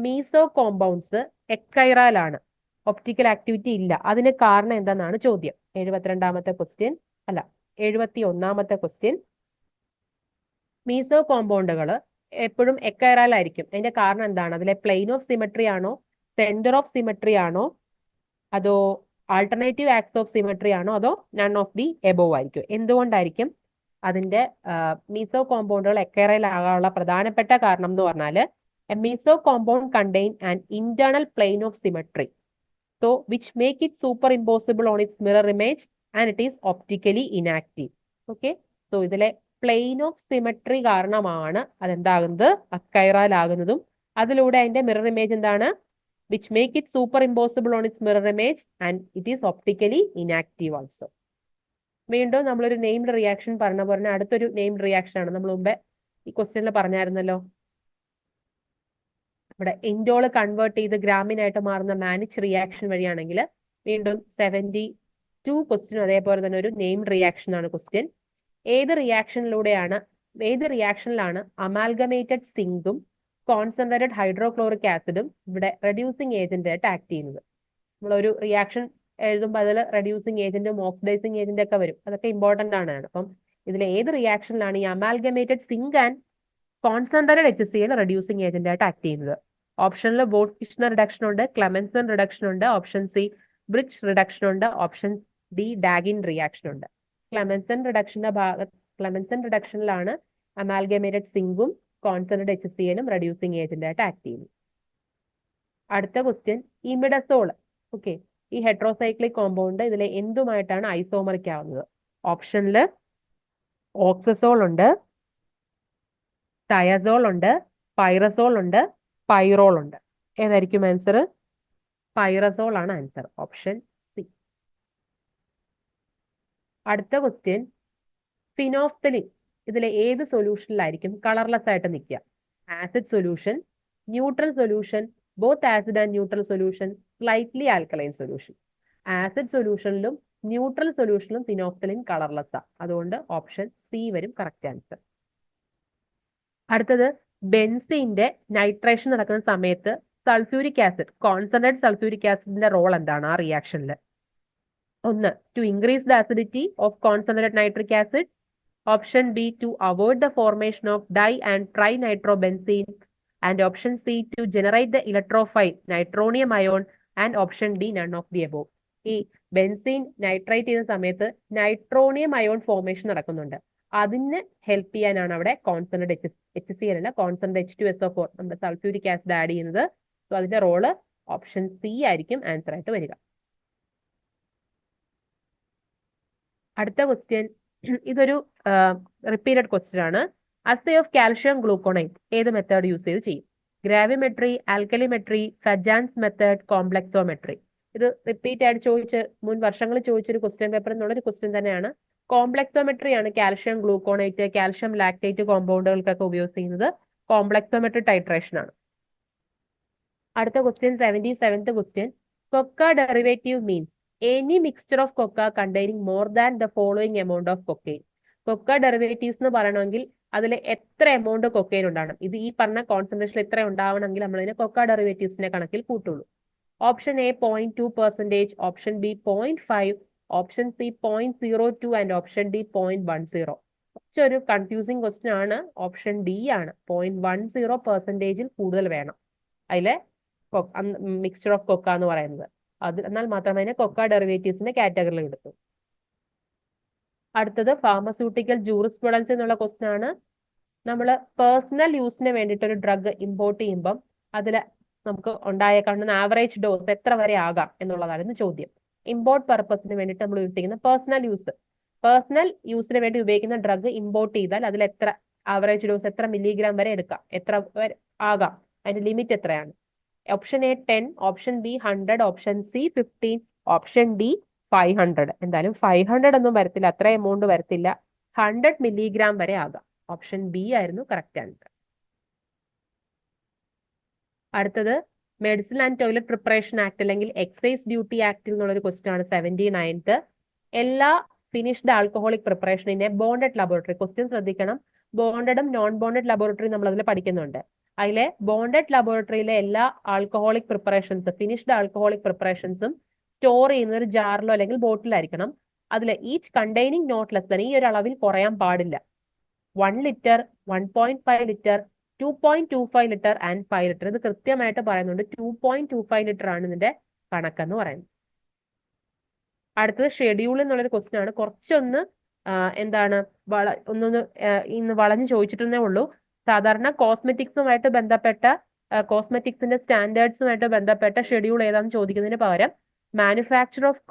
മീസോ കോമ്പൗണ്ട്സ് എക്കൈറാലാണ്, ഒപ്റ്റിക്കൽ ആക്ടിവിറ്റി ഇല്ല, അതിന് കാരണം എന്താണെന്നാണ് ചോദ്യം. 72ാമത്തെ ക്വസ്റ്റ്യൻ അല്ല 71ാമത്തെ ക്വസ്റ്റ്യൻ. മീസോ കോമ്പൗണ്ടുകൾ എപ്പോഴും എക്കൈറൽ ആയിരിക്കും. അതിന്റെ കാരണം എന്താണ്? അതിലെ പ്ലെയിൻ ഓഫ് സിമെട്രി ആണോ, സെന്റർ ഓഫ് സിമെട്രി ആണോ, അതോ ആൾട്ടർനേറ്റീവ് ആക്സ് ഓഫ് സിമെട്രി ആണോ, അതോ നൺ ഓഫ് ദി എബോവ് ആയിരിക്കും? എന്തുകൊണ്ടായിരിക്കും അതിന്റെ മീസോ കോമ്പൗണ്ടുകൾ എക്കൈറൽ ആകാനുള്ള പ്രധാനപ്പെട്ട കാരണം എന്ന് പറഞ്ഞാൽ A meso compound contain an internal plain of symmetry, so which make it superimposable on its mirror image and it is optically inactive. Okay, so ഇതിലെ പ്ലെയിൻ ഓഫ് സിമെട്രി കാരണമാണ് അതെന്താകുന്നത് അക്കൈറൽ ആകുന്നതും അതിലൂടെ അതിന്റെ മിറർ ഇമേജ് എന്താണ് which make it superimposable on its mirror image and it is optically inactive also. വീണ്ടും നമ്മളൊരു നെയിംഡ് റിയാക്ഷൻ പറഞ്ഞ പോലെ അടുത്തൊരു നെയിംഡ് റിയാക്ഷൻ ആണ്. നമ്മൾ മുമ്പേ ഈ ക്വസ്റ്റ്യനിൽ പറഞ്ഞായിരുന്നല്ലോ, ഇവിടെ ഇൻഡോള് കൺവേർട്ട് ചെയ്ത് ഗ്രാമിനായിട്ട് മാറുന്ന മാനിച്ച് റിയാക്ഷൻ വഴിയാണെങ്കിൽ വീണ്ടും 72 ക്വസ്റ്റ്യൻ അതേപോലെ തന്നെ ഒരു നെയിംഡ് റിയാക്ഷൻ ആണ് ക്വസ്റ്റ്യൻ. ഏത് റിയാക്ഷനിലാണ് അമാൽഗമേറ്റഡ് സിങ്കും കോൺസെൻട്രേറ്റഡ് ഹൈഡ്രോക്ലോറിക് ആസിഡും ഇവിടെ റെഡ്യൂസിങ് ഏജന്റ് ആയിട്ട് ആക്ട് ചെയ്യുന്നത്? നമ്മളൊരു റിയാക്ഷൻ എഴുതുമ്പോൾ അതിൽ റെഡ്യൂസിങ് ഏജന്റും ഓക്സിഡൈസിങ് ഏജന്റ് ഒക്കെ വരും. അതൊക്കെ ഇമ്പോർട്ടന്റ് ആണ്. അപ്പം ഇതിൽ ഏത് റിയാക്ഷനിലാണ് ഈ amalgamated zinc and concentrated HCl reducing agent ആയിട്ട് ആക്ട് ചെയ്യുന്നത്? ഓപ്ഷനിൽ ബോട്ട് ഫിഷ്നർ റിഡക്ഷൻ ഉണ്ട്, ക്ലെമൻസൺ റിഡക്ഷൻ ഉണ്ട്, ഓപ്ഷൻ സി ബ്രിഡ്ജ് റിഡക്ഷൻ ഉണ്ട്, ഓപ്ഷൻ ഡി ഡാഗിൻ റിയാക്ഷൻ ഉണ്ട്. ക്ലെമൻസൺ റിഡക്ഷനിലാണ് അമാൽഗമേറ്റഡ് സിങ്കും കോൺസെൻട്രേറ്റഡ് HCl റെഡ്യൂസിങ് ഏജന്റ് ആയിട്ട് ആക്ട് ചെയ്യുന്നത്. അടുത്ത ക്വസ്റ്റ്യൻ, ഇമിഡസോൾ. ഓക്കെ, ഈ ഹെട്രോസൈക്ലിക് കോമ്പൗണ്ട് ഇതിലെ എന്തുമായിട്ടാണ് ഐസോമറിക് ആവുന്നത്? ഓപ്ഷനിൽ ഓക്സസോൾ ഉണ്ട്, തയസോൾ ഉണ്ട്, പൈറസോൾ ഉണ്ട്, പൈറോൾ ഉണ്ട്. ഏതായിരിക്കും ആൻസർ? പൈറസോൾ ആണ് ആൻസർ, ഓപ്ഷൻ സി. അടുത്ത ക്വസ്റ്റ്യൻ, ഫിനോഫ്തലിൻ ഇതിലെ ഏത് സൊല്യൂഷനിലായിരിക്കും കളർലെസ് ആയിട്ട് നിൽക്കുക? Acid solution, neutral solution, both acid and neutral solution, slightly alkaline solution. Acid സൊല്യൂഷനിലും ന്യൂട്രൽ സൊല്യൂഷനിലും ഫിനോഫ്തലിൻ കളർലെസ് ആണ്. അതുകൊണ്ട് ഓപ്ഷൻ സി വരും കറക്റ്റ് ആൻസർ. അടുത്തത്, ബെൻസീന്റെ നൈട്രേഷൻ നടക്കുന്ന സമയത്ത് സൾഫ്യൂരിക് ആസിഡ്, കോൺസെൻട്രേറ്റ് സൾഫ്യൂരിക് ആസിഡിന്റെ റോൾ എന്താണ് ആ റിയാക്ഷനിൽ? ഒന്ന്, to increase the acidity of concentrate nitric acid. Option B, to avoid the formation of di and tri nitrobenzene. And option C, to generate the electrophile nitronium ion. And option D, none of the above. ഈ ബെൻസീൻ നൈട്രേറ്റ് ചെയ്യുന്ന സമയത്ത് നൈട്രോണിയം അയോൺ ഫോർമേഷൻ നടക്കുന്നുണ്ട്. അതിന് ഹെൽപ്പ് ചെയ്യാനാണ് അവിടെ കോൺസെൻട്രേറ്റ് HCl അല്ല, കോൺസെൻട്രേറ്റ് H2SO4 നമ്മുടെ സൾഫ്യൂരിക് ആസിഡ് ആഡ് ചെയ്യുന്നത്. സോ അതിന്റെ റോള് ഓപ്ഷൻ സി ആയിരിക്കും ആൻസർ ആയിട്ട് വരിക. അടുത്ത ക്വസ്റ്റ്യൻ, ഇതൊരു റിപ്പീറ്റഡ് ക്വസ്റ്റ്യൻ ആണ്. അസേ ഓഫ് കാൽഷ്യം ഗ്ലൂക്കോണേറ്റ് ഏത് മെത്തേഡ് യൂസ് ചെയ്ത് ചെയ്യും? ഗ്രാവിമെട്രി, ആൽക്കലിമെട്രി, ഫജാൻസ് മെത്തേഡ്, കോംപ്ലക്സോമെട്രി. ഇത് റിപ്പീറ്റ് ആയിട്ട് മുൻ വർഷങ്ങളിൽ ചോദിച്ചൊരു ക്വസ്റ്റ്യൻ പേപ്പർ എന്നുള്ളൊരു ക്വസ്റ്റ്യൻ തന്നെയാണ്. കോംപ്ലക്സോമെട്രി ആണ് കാൽഷ്യം ഗ്ലൂക്കോണേറ്റ്, കാൽഷ്യം ലാക്ടേറ്റ് കോമ്പൗണ്ടുകൾക്കൊക്കെ ഉപയോഗിക്കുന്നത്. കോംപ്ലക്സോമെട്രി ടൈട്രേഷൻ ആണ്. അടുത്ത question, 77th question, coca derivative means any mixture of coca containing more than the following amount of cocaine. Coca derivatives എന്ന് പറയണമെങ്കിൽ അതിൽ എത്ര എമൗണ്ട് കൊക്കെയിൻ ഉണ്ടാവണം? ഇത് ഈ പറഞ്ഞ കോൺസെൻട്രേഷൻ എത്ര ഉണ്ടാവണമെങ്കിൽ നമ്മൾ ഇതിനെ കൊക്ക ഡെറിവേറ്റീവ്സിന്റെ കണക്കിൽ കൂട്ടുള്ളൂ. Option A 0.2%, option B 0.5, option C 0.02 and option D 0.10. കുറച്ചൊരു കൺഫ്യൂസിങ് ക്വസ്റ്റ്യൻ ആണ്. ഓപ്ഷൻ ഡി ആണ്. 0.10% കൂടുതൽ വേണം അതിലെ മിക്സ്ചർ ഓഫ് കൊക്ക എന്ന് പറയുന്നത്. അത് എന്നാൽ മാത്രമേ അതിനെ കൊക്ക ഡെറിവേറ്റീവ്സിന്റെ കാറ്റഗറിയിൽ എടുത്തു. അടുത്തത് ഫാർമസ്യൂട്ടിക്കൽ ജൂറിസ്പ്രുഡൻസ് എന്നുള്ള ക്വസ്റ്റ്യൻ ആണ്. നമ്മൾ പേഴ്സണൽ യൂസിന് വേണ്ടിയിട്ട് ഒരു ഡ്രഗ് ഇമ്പോർട്ട് ചെയ്യുമ്പം അതിൽ നമുക്ക് കാണുന്ന ആവറേജ് ഡോസ് എത്ര വരെ ആകാം എന്നുള്ളതായിരുന്നു ചോദ്യം. ഇമ്പോർട്ട് പർപ്പസിന് വേണ്ടിയിട്ട് നമ്മൾ ഉപയോഗിക്കുന്ന പേഴ്സണൽ യൂസിന് വേണ്ടി ഉപയോഗിക്കുന്ന ഡ്രഗ് ഇമ്പോർട്ട് ചെയ്താൽ അതിൽ എത്ര ആവറേജ് ഡോസ് എത്ര മില്ലിഗ്രാം വരെ എടുക്കാം, എത്ര വരെ ആകാം, അതിന്റെ ലിമിറ്റ് എത്രയാണ്? Option A 10, option B 100, option C 15, option D 500. എന്തായാലും 500 ഒന്നും വരത്തില്ല, അത്ര എമൗണ്ട് വരത്തില്ല. 100 മില്ലിഗ്രാം വരെ ആകാം. ഓപ്ഷൻ ബി ആയിരുന്നു കറക്റ്റ് ആൻസർ. അടുത്തത് medicine and toilet preparation act അല്ലെങ്കിൽ എക്സൈസ് ഡ്യൂട്ടി ആക്ടിൽ നിന്നുള്ളൊരു ക്വസ്റ്റ്യൻ ആണ് 79th. എല്ലാ ഫിനിഷ്ഡ് ആൽക്കഹോളിക് പ്രിപ്പറേഷനിനെ ബോണ്ടഡ് ലബോറട്ടറി, ക്വസ്റ്റ്യൻ ശ്രദ്ധിക്കണം, ബോണ്ടഡും നോൺ ബോണ്ടഡ് ലബോറട്ടറി നമ്മൾ അതിൽ പഠിക്കുന്നുണ്ട്. അതിലെ ബോണ്ടഡ് ലബോറട്ടറിയിലെ എല്ലാ ആൽക്കഹോളിക് പ്രിപ്പറേഷൻസ്, ഫിനിഷ്ഡ് ആൽക്കഹോളിക് പ്രിപ്പറേഷൻസും സ്റ്റോർ ചെയ്യുന്ന ഒരു ജാറിലോ അല്ലെങ്കിൽ ബോട്ടിലായിരിക്കണം. അതിൽ each containing not less than, ഈ ഒരു അളവിൽ കുറയാൻ പാടില്ല. 1 litre, 1.5 litre, 2.25 litre and 5 litre. ഇത് കൃത്യമായിട്ട് പറയുന്നുണ്ട്. 2.25 ലിറ്റർ ആണ് ഇതിന്റെ കണക്കെന്ന് പറയുന്നത്. അടുത്തത് ഷെഡ്യൂൾ എന്നുള്ളൊരു ക്വസ്റ്റ്യൻ ആണ്. കുറച്ചൊന്ന് എന്താണ് ഇന്ന് വളഞ്ഞു ചോദിച്ചിട്ടേ ഉള്ളൂ. സാധാരണ കോസ്മെറ്റിക്സുമായിട്ട് ബന്ധപ്പെട്ട കോസ്മെറ്റിക്സിന്റെ സ്റ്റാൻഡേർഡ്സുമായിട്ട് ബന്ധപ്പെട്ട ഷെഡ്യൂൾ ഏതാണെന്ന് ചോദിക്കുന്നതിന് പകരം manufacture of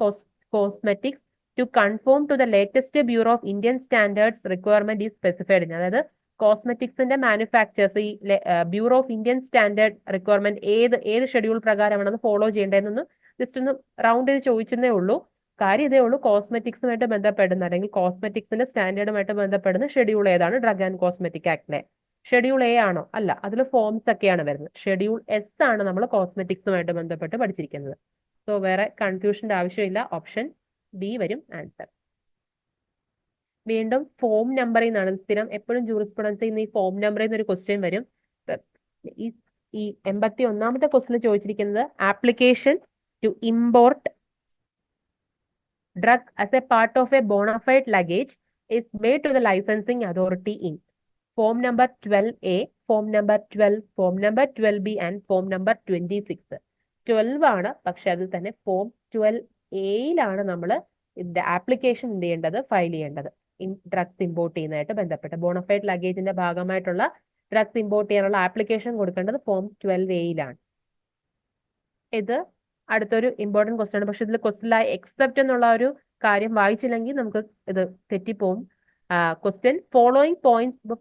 cosmetics to conform to the latest Bureau of Indian Standards requirement is specified. അതായത് കോസ്മെറ്റിക്സിന്റെ മാനുഫാക്ചേഴ്സ് ഈ Bureau of Indian standard requirement ഏത് ഷെഡ്യൂൾ പ്രകാരമാണ് അത് ഫോളോ ചെയ്യേണ്ടതെന്ന് ജസ്റ്റ് ഒന്ന് റൗണ്ടിൽ ചോദിച്ചതേ ഉള്ളൂ. കാര്യം ഇതേ ഉള്ളൂ, കോസ്മെറ്റിക്സുമായിട്ട് ബന്ധപ്പെടുന്ന അല്ലെങ്കിൽ കോസ്മെറ്റിക്സിന്റെ സ്റ്റാൻഡേർഡുമായിട്ട് ബന്ധപ്പെടുന്ന ഷെഡ്യൂൾ ഏതാണ്? ഡ്രഗ് ആൻഡ് കോസ്മെറ്റിക് ആക്ടിലെ ഷെഡ്യൂൾ എ ആണോ? അല്ല, അതിൽ ഫോംസ് ഒക്കെയാണ് വരുന്നത്. ഷെഡ്യൂൾ എസ് ആണ് നമ്മൾ കോസ്മെറ്റിക്സുമായിട്ട് ബന്ധപ്പെട്ട് പഠിച്ചിരിക്കുന്നത്. സോ വേറെ കൺഫ്യൂഷന്റെ ആവശ്യമില്ല. ഓപ്ഷൻ ബി വരും ആൻസർ. വീണ്ടും ഫോം നമ്പറിൽ നിന്നാണ് സ്ഥിരം എപ്പോഴും ജൂറിസ്പ്രുഡൻസിൽ നിന്ന് ഈ ഫോം നമ്പറിൽ നിന്ന് ഒരു ക്വസ്റ്റ്യൻ വരും. ഈ 81ാമത്തെ ക്വസ്റ്റ്യൻ ചോദിച്ചിരിക്കുന്നത് application to import drug as a part of a bona fide luggage is made to the licensing authority in form number 12A, form number 12, form number 12B and form number 26. 12 ആണ്, പക്ഷെ അതിൽ തന്നെ ഫോം 12Aയിലാണ് നമ്മൾ ഇതിന്റെ ആപ്ലിക്കേഷൻ എന്ത് ചെയ്യേണ്ടത്? ഫയൽ ചെയ്യേണ്ടത്. ഡ്രഗ്സ് ഇമ്പോർട്ട് ചെയ്യുന്നതായിട്ട് ബന്ധപ്പെട്ട് ബോണഫൈഡ് ലഗേജിന്റെ ഭാഗമായിട്ടുള്ള ഡ്രഗ്സ് ഇമ്പോർട്ട് ചെയ്യാനുള്ള ആപ്ലിക്കേഷൻ കൊടുക്കേണ്ടത് ഫോം 12Aയിലാണ്. ഇത് അടുത്തൊരു ഇമ്പോർട്ടന്റ് ക്വസ്റ്റ്യൻ ആണ്. പക്ഷെ ഇതിൽ ക്വസ്റ്റ്യനിലായി എക്സെപ്റ്റ് എന്നുള്ള ഒരു കാര്യം വായിച്ചില്ലെങ്കിൽ നമുക്ക് ഇത് തെറ്റിപ്പോവും. Question following points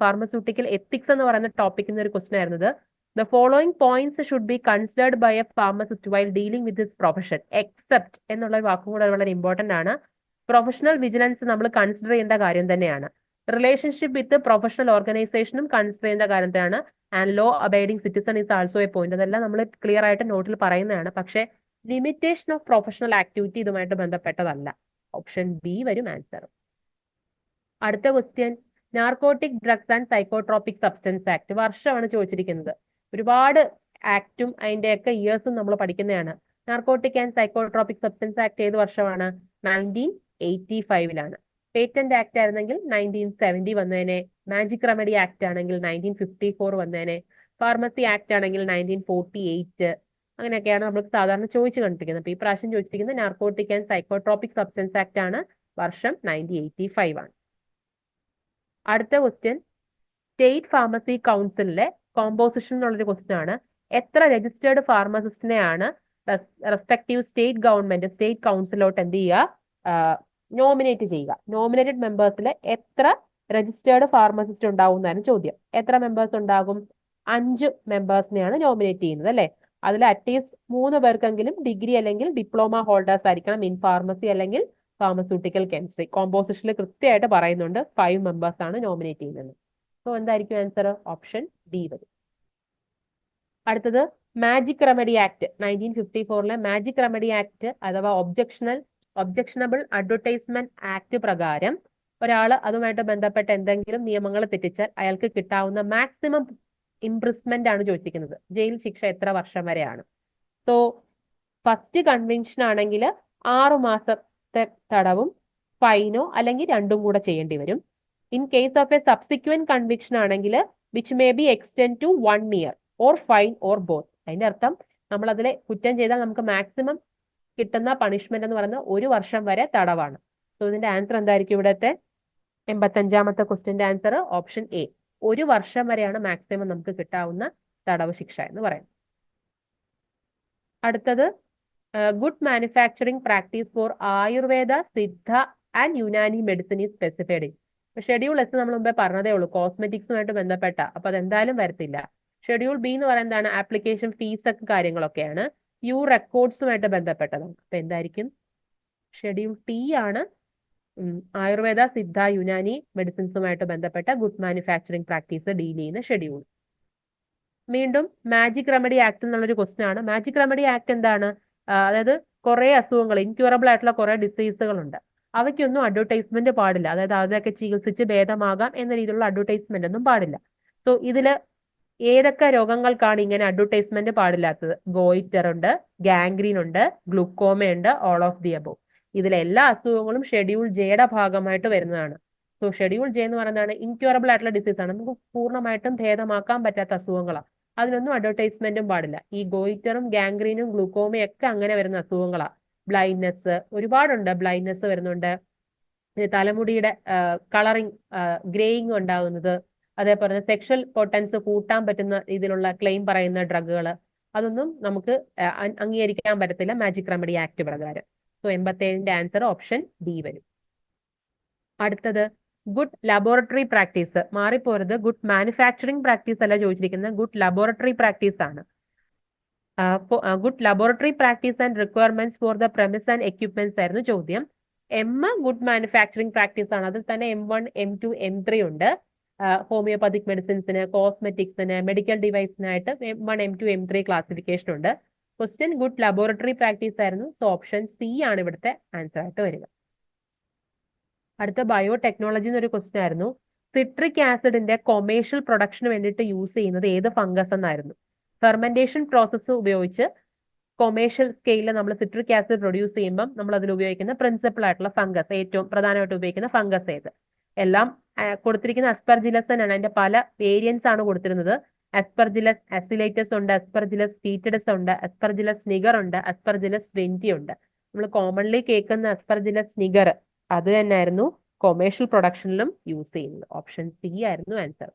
pharmaceutical ethics എന്ന് പറയുന്ന ടോപ്പിക്കിൽ ഒരു ക്വസ്റ്റ്യൻ ആയിരുന്നത്. The following points should be considered by a pharmacist while dealing with his profession. Except എന്നുള്ള ഒരു വാക്കും കൂടെ വളരെ ഇമ്പോർട്ടന്റ് ആണ്. പ്രൊഫഷണൽ വിജിലൻസ് നമ്മൾ കൺസിഡർ ചെയ്യേണ്ട കാര്യം തന്നെയാണ്. റിലേഷൻഷിപ്പ് വിത്ത് പ്രൊഫഷണൽ ഓർഗനൈസേഷനും കൺസിഡർ ചെയ്യേണ്ട കാര്യം തന്നെയാണ്. And law abiding citizen is also a point. അതെല്ലാം നമ്മൾ ക്ലിയർ ആയിട്ട് നോട്ടിൽ പറയുന്നതാണ്. പക്ഷേ ലിമിറ്റേഷൻ ഓഫ് പ്രൊഫഷണൽ ആക്ടിവിറ്റി ഇതുമായിട്ട് ബന്ധപ്പെട്ടതല്ല. ഓപ്ഷൻ ബി വരും ആൻസർ. അടുത്ത question narcotic drugs and psychotropic substance act. വർഷമാണ് ചോദിച്ചിരിക്കുന്നത്. ഒരുപാട് ആക്ടും അതിന്റെയൊക്കെ ഇയേഴ്സും നമ്മൾ പഠിക്കുന്നതാണ്. Narcotic and psychotropic substance act ഏത് വർഷമാണ്? 1985 പേറ്റന്റ് ആക്ട് ആയിരുന്നെങ്കിൽ 1970 വന്നേനെ. മാജിക് റെമഡി ആക്ട് ആണെങ്കിൽ 1954 വന്നേനെ. ഫാർമസി ആക്ട് ആണെങ്കിൽ 1948. അങ്ങനെയൊക്കെയാണ് നമ്മൾ സാധാരണ ചോദിച്ചു കണ്ടിരിക്കുന്നത്. അപ്പൊ ഈ പ്രാവശ്യം ചോദിച്ചിരിക്കുന്നത് narcotic and psychotropic substance act ആണ്. വർഷം 1985 ആണ്. അടുത്ത ക്വസ്റ്റ്യൻ സ്റ്റേറ്റ് ഫാർമസി കൗൺസിലിലെ കോമ്പോസിഷൻ എന്നുള്ളൊരു ക്വസ്റ്റ്യൻ ആണ്. എത്ര രജിസ്റ്റേർഡ് ഫാർമസിസ്റ്റിനെയാണ് റെസ്പെക്റ്റീവ് സ്റ്റേറ്റ് ഗവൺമെന്റ് സ്റ്റേറ്റ് കൗൺസിലോട്ട് എന്ത് ചെയ്യുക? നോമിനേറ്റ് ചെയ്യുക. നോമിനേറ്റഡ് മെമ്പേഴ്സിൽ എത്ര രജിസ്റ്റേർഡ് ഫാർമസിസ്റ്റ് ഉണ്ടാവും എന്നാണ് ചോദ്യം. എത്ര മെമ്പേഴ്സ് ഉണ്ടാകും? 5 മെമ്പേഴ്സിനെയാണ് നോമിനേറ്റ് ചെയ്യുന്നത് അല്ലെ. അതിൽ അറ്റ്ലീസ്റ്റ് 3 പേർക്കെങ്കിലും ഡിഗ്രി അല്ലെങ്കിൽ ഡിപ്ലോമ ഹോൾഡേഴ്സ് ആയിരിക്കണം ഇൻ ഫാർമസി അല്ലെങ്കിൽ ഫാർമസ്യൂട്ടിക്കൽ കെമിസ്ട്രി. കോമ്പോസിഷനിൽ കൃത്യമായിട്ട് പറയുന്നുണ്ട് 5 മെമ്പേഴ്സ് ആണ് നോമിനേറ്റ് ചെയ്യുന്നത്. സോ എന്തായിരിക്കും ആൻസർ? ഓപ്ഷൻ ഡി വരും. അടുത്തത് magic remedy act 1954 magic remedy act അഥവാ ഒബ്ജക്ഷണബിൾ അഡ്വർടൈസ്മെന്റ് ആക്ട് പ്രകാരം ഒരാൾ അതുമായിട്ട് ബന്ധപ്പെട്ട എന്തെങ്കിലും നിയമങ്ങൾ തെറ്റിച്ചാൽ അയാൾക്ക് കിട്ടാവുന്ന മാക്സിമം ഇംപ്രിസ്മെന്റ് ആണ് ചോദിച്ചിരിക്കുന്നത്. ജയിൽ ശിക്ഷ എത്ര വർഷം വരെയാണ്? സോ ഫസ്റ്റ് കൺവിക്ഷൻ ആണെങ്കിൽ 6 മാസത്തെ തടവും ഫൈനോ അല്ലെങ്കിൽ രണ്ടും കൂടെ ചെയ്യേണ്ടി വരും. In case of a subsequent conviction ആണെങ്കിൽ which may be extend to 1 year or fine or both. അതിന്റെ അർത്ഥം നമ്മൾ അതിലെ കുറ്റം ചെയ്താൽ നമുക്ക് മാക്സിമം കിട്ടുന്ന പണിഷ്മെന്റ് എന്ന് പറയുന്നത് 1 വർഷം വരെ തടവാണ്. സോ ഇതിന്റെ ആൻസർ എന്തായിരിക്കും? ഇവിടുത്തെ 85ാമത്തെ ക്വസ്റ്റ്യന്റെ ആൻസർ ഓപ്ഷൻ എ. 1 വർഷം വരെയാണ് മാക്സിമം നമുക്ക് കിട്ടാവുന്ന തടവ് ശിക്ഷ എന്ന് പറയുന്നത്. അടുത്തത് good manufacturing practice for Ayurveda, Siddha and Unani medicine is specified. Schedule S നമ്മൾ മുമ്പേ പറഞ്ഞതേ ഉള്ളൂ, കോസ്മെറ്റിക്സുമായിട്ട് ബന്ധപ്പെട്ട. അപ്പൊ അതെന്തായാലും വരത്തില്ല. ഷെഡ്യൂൾ ബി എന്ന് പറയുന്നത് എന്താണ്? ആപ്ലിക്കേഷൻ ഫീസ് ഒക്കെ കാര്യങ്ങളൊക്കെയാണ്. യു റെക്കോർഡ്സുമായിട്ട് ബന്ധപ്പെട്ടതാണ്. അപ്പൊ എന്തായിരിക്കും? ഷെഡ്യൂൾ ടി ആണ് ആയുർവേദ, സിദ്ധ, യുനാനി മെഡിസിൻസുമായിട്ട് ബന്ധപ്പെട്ട ഗുഡ് മാനുഫാക്ചറിംഗ് പ്രാക്ടീസ് ഡീൽ ചെയ്യുന്ന ഷെഡ്യൂൾ. വീണ്ടും മാജിക് റെമഡി ആക്ട് എന്നുള്ളൊരു ക്വസ്റ്റ്യൻ ആണ്. മാജിക് റെമഡി ആക്ട് എന്താണ്? അതായത് കുറെ അസുഖങ്ങൾ, ഇൻക്യൂറബിൾ ആയിട്ടുള്ള കുറെ ഡിസീസുകളുണ്ട്. അവയ്ക്കൊന്നും അഡ്വർടൈസ്മെന്റ് പാടില്ല. അതായത് അതൊക്കെ ചികിത്സിച്ച് ഭേദമാകാം എന്ന രീതിയിലുള്ള അഡ്വർടൈസ്മെന്റ് ഒന്നും പാടില്ല. സോ ഇതില് ഏതൊക്കെ രോഗങ്ങൾക്കാണ് ഇങ്ങനെ അഡ്വർടൈസ്മെന്റ് പാടില്ലാത്തത്? ഗോയിറ്റർ ഉണ്ട്, ഗാംഗ്രീൻ ഉണ്ട്, ഗ്ലൂക്കോമ ഉണ്ട്, ഓൾ ഓഫ് ദി അബോവ്. ഇതിലെ എല്ലാ അസുഖങ്ങളും ഷെഡ്യൂൾ ജെയുടെ ഭാഗമായിട്ട് വരുന്നതാണ്. സോ ഷെഡ്യൂൾ ജെ എന്ന് പറയുന്നതാണ് ഇൻക്യൂറബിൾ ആയിട്ടുള്ള ഡിസീസ് ആണ്, നമുക്ക് പൂർണ്ണമായിട്ടും ഭേദമാക്കാൻ പറ്റാത്ത അസുഖങ്ങളാണ്. അതിനൊന്നും അഡ്വർടൈസ്മെന്റും പാടില്ല. ഈ ഗോയിറ്ററും ഗാംഗ്രീനും ഗ്ലൂക്കോമയും ഒക്കെ അങ്ങനെ വരുന്ന അസുഖങ്ങളാണ്. ബ്ലൈൻഡ്നെസ് ഒരുപാടുണ്ട്, ബ്ലൈൻഡ്നെസ് വരുന്നുണ്ട്, തലമുടിയുടെ കളറിങ് ഗ്രേയിങ് ഉണ്ടാകുന്നത്, അതേപോലെ സെക്ഷൽ പൊട്ടൻസ് കൂട്ടാൻ പറ്റുന്ന രീതിയിലുള്ള ക്ലെയിം പറയുന്ന ഡ്രഗുകൾ, അതൊന്നും നമുക്ക് അംഗീകരിക്കാൻ പറ്റത്തില്ല മാജിക് റെമഡി ആക്ട് പ്രകാരം. സോ 87ന്റെ ആൻസർ ഓപ്ഷൻ ബി വരും. അടുത്തത് ഗുഡ് ലബോറട്ടറി പ്രാക്ടീസ്. മാറിപ്പോരുത്, ഗുഡ് മാനുഫാക്ചറിംഗ് പ്രാക്ടീസ് അല്ല ചോദിച്ചിരിക്കുന്നത്, ഗുഡ് ലബോറട്ടറി പ്രാക്ടീസ് ആണ്. Good laboratory practice and requirements for the premise and equipments ആയിരുന്നു ചോദ്യം. ഗുഡ് മാനുഫാക്ചറിംഗ് പ്രാക്ടീസ് ആണ്. അതിൽ തന്നെ M1, M2, M3 ഉണ്ട്. ഹോമിയോപ്പതിക് മെഡിസിൻസിന്, കോസ്മെറ്റിക്സിന്, മെഡിക്കൽ ഡിവൈസിനായിട്ട് M1, M2, M3 ക്ലാസിഫിക്കേഷൻ ഉണ്ട്. ക്വസ്റ്റ്യൻ ഗുഡ് ലബോറട്ടറി പ്രാക്ടീസ് ആയിരുന്നു. സോ ഓപ്ഷൻ സി ആണ് ഇവിടുത്തെ ആൻസർ ആയിട്ട് വരിക. അടുത്ത ബയോടെക്നോളജി എന്നൊരു ക്വസ്റ്റ്യൻ ആയിരുന്നു. സിട്രിക് ആസിഡിന്റെ കൊമേഴ്ഷ്യൽ പ്രൊഡക്ഷന് വേണ്ടിയിട്ട് യൂസ് ചെയ്യുന്നത് ഏത് ഫംഗസ് എന്നായിരുന്നു. ഫെർമെന്റേഷൻ പ്രോസസ്സ് ഉപയോഗിച്ച് കൊമേഴ്ഷ്യൽ സ്കെയിലിൽ നമ്മൾ സിട്രിക് ആസിഡ് പ്രൊഡ്യൂസ് ചെയ്യുമ്പോൾ നമ്മൾ അതിൽ ഉപയോഗിക്കുന്ന പ്രിൻസിപ്പൾ ആയിട്ടുള്ള ഫംഗസ്, ഏറ്റവും പ്രധാനമായിട്ട് ഉപയോഗിക്കുന്ന ഫംഗസ് ഏത്? എല്ലാം കൊടുത്തിരിക്കുന്ന അസ്പെർജിലസ് തന്നെയാണ്. അതിന്റെ പല വേരിയൻസ് ആണ് കൊടുത്തിരുന്നത്. അസ്പെർജിലസ് അസിലേറ്റസ് ഉണ്ട്, അസ്പെർജിലസ് ഫീറ്റഡസ് ഉണ്ട്, അസ്പെർജിലസ് നിഗർ ഉണ്ട്, അസ്പെർജിലസ് വെന്റി ഉണ്ട്. നമ്മൾ കോമൺലി കേൾക്കുന്ന അസ്പെർജിലസ് നിഗർ അത് തന്നെയായിരുന്നു കൊമേഴ്ഷ്യൽ പ്രൊഡക്ഷനിലും യൂസ് ചെയ്യുന്നത്. ഓപ്ഷൻ സി ആയിരുന്നു ആൻസർ.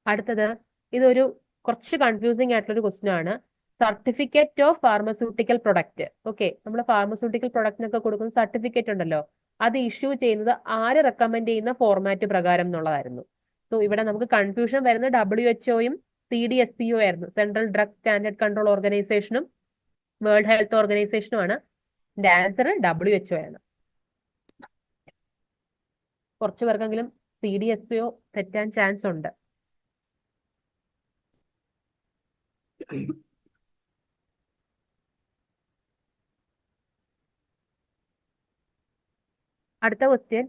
അടുത്തത് ഇതൊരു കുറച്ച് കൺഫ്യൂസിങ് ആയിട്ടുള്ള ഒരു ക്വസ്റ്റ്യൻ ആണ്. Certificate of pharmaceutical product. Okay, നമ്മൾ ഫാർമസ്യൂട്ടിക്കൽ പ്രൊഡക്റ്റിനൊക്കെ കൊടുക്കുന്ന സർട്ടിഫിക്കറ്റ് ഉണ്ടല്ലോ, അത് ഇഷ്യൂ ചെയ്യുന്നത് ആര് റെക്കമെൻഡ് ചെയ്യുന്ന ഫോർമാറ്റ് പ്രകാരം എന്നുള്ളതായിരുന്നു. സോ ഇവിടെ നമുക്ക് കൺഫ്യൂഷൻ വരുന്നത് WHO-യും CDSCO ആയിരുന്നു. സെൻട്രൽ ഡ്രഗ് സ്റ്റാൻഡേർഡ് കൺട്രോൾ ഓർഗനൈസേഷനും വേൾഡ് ഹെൽത്ത് ഓർഗനൈസേഷനും ആണ്. ഇതിന്റെ ആൻസർ WHO ആണ്. കുറച്ചു പേർക്കെങ്കിലും CDSCO തെറ്റാൻ ചാൻസ് ഉണ്ട്. അടുത്ത ക്വസ്റ്റ്യൻ,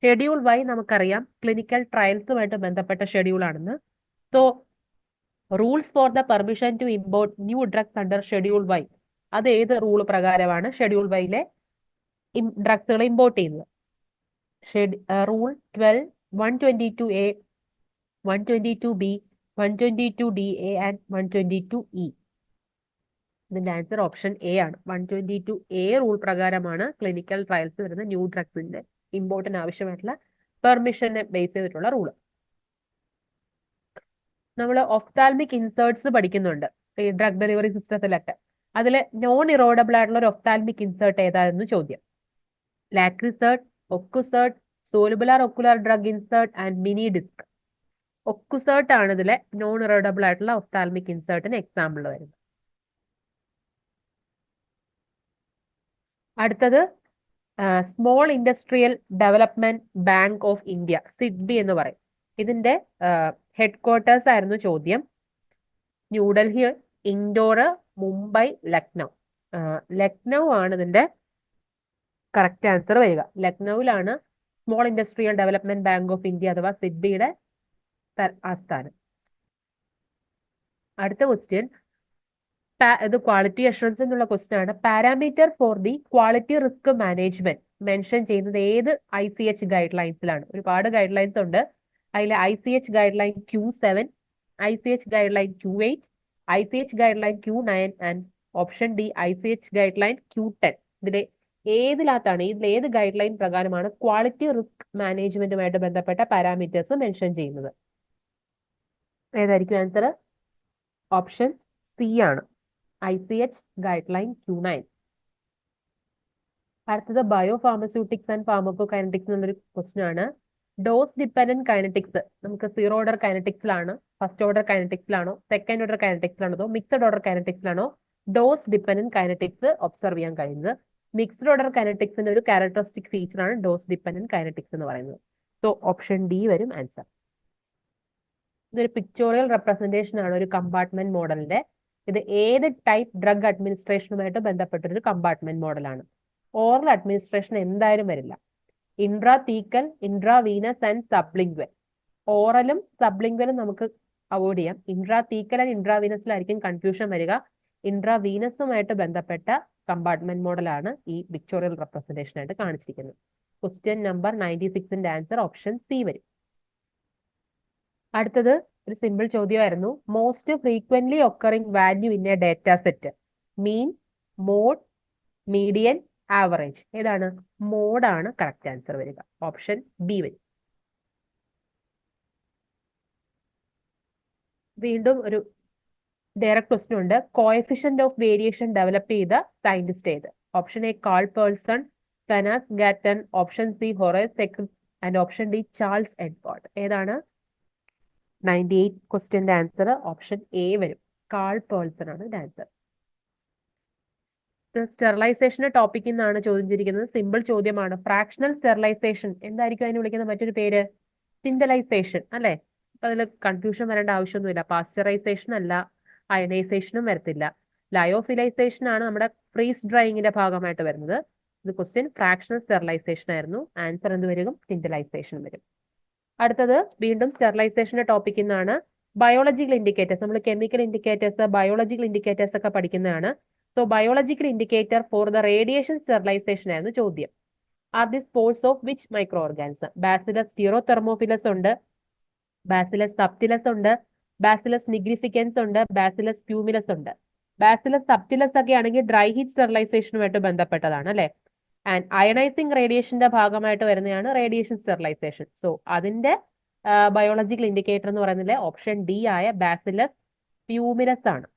ഷെഡ്യൂൾ വൈ നമുക്കറിയാം ക്ലിനിക്കൽ ട്രയൽസുമായിട്ട് ബന്ധപ്പെട്ട ഷെഡ്യൂൾ ആണെന്ന്. So rules for the permission to import new drugs under schedule Y, അത് ഏത് റൂൾ പ്രകാരമാണ് ഷെഡ്യൂൾ വൈയിലെ ഡ്രഗ്സുകൾ ഇമ്പോർട്ട് ചെയ്യുന്നത്? Rule 12, 122A, 122B, 122DA and 122E. ഇതിന്റെ ആൻസർ ഓപ്ഷൻ എ ആണ്. 122A റൂൾ പ്രകാരമാണ് ക്ലിനിക്കൽ ട്രയൽസ് വരുന്ന ന്യൂ ഡ്രഗ്സിന്റെ ഇമ്പോർട്ടിന് ആവശ്യമായിട്ടുള്ള പെർമിഷനെ ബേസ് ചെയ്തിട്ടുള്ള റൂള്. നമ്മൾ ഒഫ്താൽമിക് ഇൻസേർട്സ് പഠിക്കുന്നുണ്ട് ഈ ഡ്രഗ് ഡെലിവറി സിസ്റ്റത്തിലൊക്കെ. അതിൽ നോൺ ഇറോഡബിൾ ആയിട്ടുള്ള ഒരു ഒഫ്താൽമിക് ഇൻസേർട്ട് ഏതായിരുന്നു ചോദ്യം? Lacrisert, Ocusert, soluble ocular drug insert and mini disc. Ocusert ആണ് ഇതിലെ നോൺ ഇറോഡബിൾ ആയിട്ടുള്ള ഒഫ്താൽമിക് ഇൻസേർട്ടിന് എക്സാമ്പിൾ വരുന്നത്. അടുത്തത് small industrial development bank of India, SIDBI എന്ന് പറയും. ഇതിന്റെ ഹെഡ് ക്വാർട്ടേഴ്സ് ആയിരുന്നു ചോദ്യം. ന്യൂഡൽഹി, ഇൻഡോർ, മുംബൈ, ലക്നൗ. ലക്നൗ ആണ് ഇതിന്റെ കറക്റ്റ് ആൻസർ വരിക. ലക്നൌവിലാണ് small industrial development bank of India അഥവാ സിഡ്ബിയുടെ ആസ്ഥാനം. അടുത്ത ക്വസ്റ്റ്യൻ, ഇത് ക്വാളിറ്റി അഷുറൻസ് എന്നുള്ള ക്വസ്റ്റ്യൻ ആണ്. Parameter for the quality risk management mention ചെയ്യുന്നത് ഏത് ICH ഗൈഡ് ലൈൻസിലാണ്? ഒരുപാട് ഗൈഡ് ലൈൻസ് ഉണ്ട്. അതിൽ ICH guideline Q7, ICH guideline Q8, ICH guideline Q9 and option D ICH guideline Q10. ഇതിലെ ഏതിനകത്താണ്, ഇതിൽ ഏത് ഗൈഡ് ലൈൻ പ്രകാരമാണ് ക്വാളിറ്റി റിസ്ക് മാനേജ്മെന്റുമായിട്ട് ബന്ധപ്പെട്ട പാരാമീറ്റേഴ്സ് മെൻഷൻ ചെയ്യുന്നത്? ഏതായിരിക്കും ആൻസർ? ഓപ്ഷൻ സി ആണ്, ICH ഗൈഡ് ലൈൻ Q9. അടുത്തത് biopharmaceutics and pharmacokinetics എന്നുള്ളൊരു ക്വസ്റ്റ്യൻ ആണ്. ഡോസ് ഡിപ്പെൻഡന്റ് കൈനറ്റിക്സ് നമുക്ക് 0 ഓർഡർ കൈനറ്റിക്സിലാണോ, ഫസ്റ്റ് ഓർഡർ കൈനറ്റിക്സിലാണോ, സെക്കൻഡ് ഓർഡർ കൈനറ്റിക്സിലാണോ, അതോ mixed order കൈനറ്റിക്സിലാണോ dose dependent kinetics observe ചെയ്യാൻ കഴിയുന്നത്? മിക്സ്ഡ് ഓർഡർ കൈനറ്റിക്സിന്റെ ഒരു ക്യാരക്ടറിസ്റ്റിക് ഫീച്ചർ ആണ് ഡോസ് ഡിപ്പെൻഡന്റ് കൈനറ്റിക്സ് എന്ന് പറയുന്നത്. സോ ഓപ്ഷൻ ഡി വരും ആൻസർ. ഇതൊരു പിക്ചോറിയൽ റെപ്രസെന്റേഷൻ ആണ് ഒരു കമ്പാർട്ട്മെന്റ് മോഡലിന്റെ. ഇത് ഏത് ടൈപ്പ് ഡ്രഗ് അഡ്മിനിസ്ട്രേഷനുമായിട്ട് ബന്ധപ്പെട്ടൊരു കമ്പാർട്ട്മെന്റ് മോഡലാണ്? ഓറൽ അഡ്മിനിസ്ട്രേഷൻ എന്തായാലും വരില്ല. ഇൻട്രാതീക്കൽ, ഇൻട്രാവീനസ് ആൻഡ് സബ്ലിംഗ്വൽ. ഓറലും സബ്ലിംഗ്വലും നമുക്ക് അവോയ്ഡ് ചെയ്യാം. ഇൻട്രാതീക്കൽ ആൻഡ് ഇൻട്രാവീനസിലായിരിക്കും കൺഫ്യൂഷൻ വരിക. ഇൻട്രാവീനസുമായിട്ട് ബന്ധപ്പെട്ട കമ്പാർട്ട്മെന്റ് മോഡലാണ് ഈ പിക്ചോറിയൽ റെപ്രസെന്റേഷൻ ആയിട്ട് കാണിച്ചിരിക്കുന്നത്. ക്വസ്റ്റ്യൻ നമ്പർ 96ന്റെ ആൻസർ ഓപ്ഷൻ സി വരും. അടുത്തത് ഒരു സിമ്പിൾ ചോദ്യമായിരുന്നു. Most frequently occurring value in a data set? Mean, mode, median, average. ഏതാണ്? മോഡാണ് കറക്റ്റ് ആൻസർ വരിക. ഓപ്ഷൻ ബി വരും. വീണ്ടും ഒരു ഡയറക്റ്റ് ക്വസ്റ്റ്യൻ ഉണ്ട്. കോഎഫിഷ്യന്റ് ഓഫ് വേരിയേഷൻ ഡെവലപ്പ് ചെയ്ത സയന്റിസ്റ്റ് ഏത്? ഓപ്ഷൻ എ കാൾ പേഴ്സൺ, കനാസ് Galton, option C Horace Secrist and option D Charles Edward. ഏതാണ്? 98 ക്വസ്റ്റ്യന്റെ ആൻസർ ഓപ്ഷൻ എ വരും. കാൾ പേഴ്സൺ ആണ് ആൻസർ. സ്റ്റെറിലൈസേഷന്റെ ടോപ്പിക്കിൽ നിന്നാണ് ചോദിച്ചിരിക്കുന്നത്. സിമ്പിൾ ചോദ്യമാണ്. ഫ്രാക്ഷണൽ സ്റ്റെറിലൈസേഷൻ എന്തായിരിക്കും അതിന് വിളിക്കുന്ന മറ്റൊരു പേര്? സിന്തലൈസേഷൻ അല്ലെ? അപ്പൊ അതിൽ കൺഫ്യൂഷൻ വരേണ്ട ആവശ്യമൊന്നുമില്ല. പാസ്ചറൈസേഷൻ അല്ല, അയണൈസേഷനും വരത്തില്ല. ലയോഫിലൈസേഷൻ ആണ് നമ്മുടെ ഫ്രീസ് ഡ്രൈയിങ്ങിന്റെ ഭാഗമായിട്ട് വരുന്നത്. ഇത് ക്വസ്റ്റ്യൻ ഫ്രാക്ഷണൽ സ്റ്റെറിലൈസേഷൻ ആയിരുന്നു. ആൻസർ എന്ത് വരും? സിന്തലൈസേഷൻ വരും. അടുത്തത് വീണ്ടും സ്റ്റെറിലൈസേഷന്റെ ടോപ്പിക്കിൽ നിന്നാണ്. ബയോളജിക്കൽ ഇൻഡിക്കേറ്റേഴ്സ്, നമ്മൾ കെമിക്കൽ ഇൻഡിക്കേറ്റേഴ്സ്, ബയോളജിക്കൽ ഇൻഡിക്കേറ്റേഴ്സ് ഒക്കെ പഠിക്കുന്നതാണ്. So biological indicator for the radiation sterilization ആയിരുന്നു ചോദ്യം. Are the spores of which microorganism? Bacillus stearothermophilus ഉണ്ട്, ബാസിലസ് സബ്റ്റിലസ് ഉണ്ട്, ബാസിലസ് നിഗ്രിഫിക്കൻസ് ഉണ്ട്, ബാസിലസ് പ്യൂമിലസ് ഉണ്ട്. ബാസിലസ് സബ്റ്റിലസ് ഒക്കെ ആണെങ്കിൽ ഡ്രൈ ഹീറ്റ് സ്റ്റെറിലൈസേഷനുമായിട്ട് ബന്ധപ്പെട്ടതാണ് അല്ലെ? ആൻഡ് അയണൈസിങ് റേഡിയേഷന്റെ ഭാഗമായിട്ട് വരുന്നതാണ് റേഡിയേഷൻ സ്റ്റെറിലൈസേഷൻ. സോ അതിന്റെ ബയോളജിക്കൽ ഇൻഡിക്കേറ്റർ എന്ന് പറയുന്നത് ഓപ്ഷൻ ഡി ആയ ബാസിലസ് പ്യൂമിലസ് ആണ്.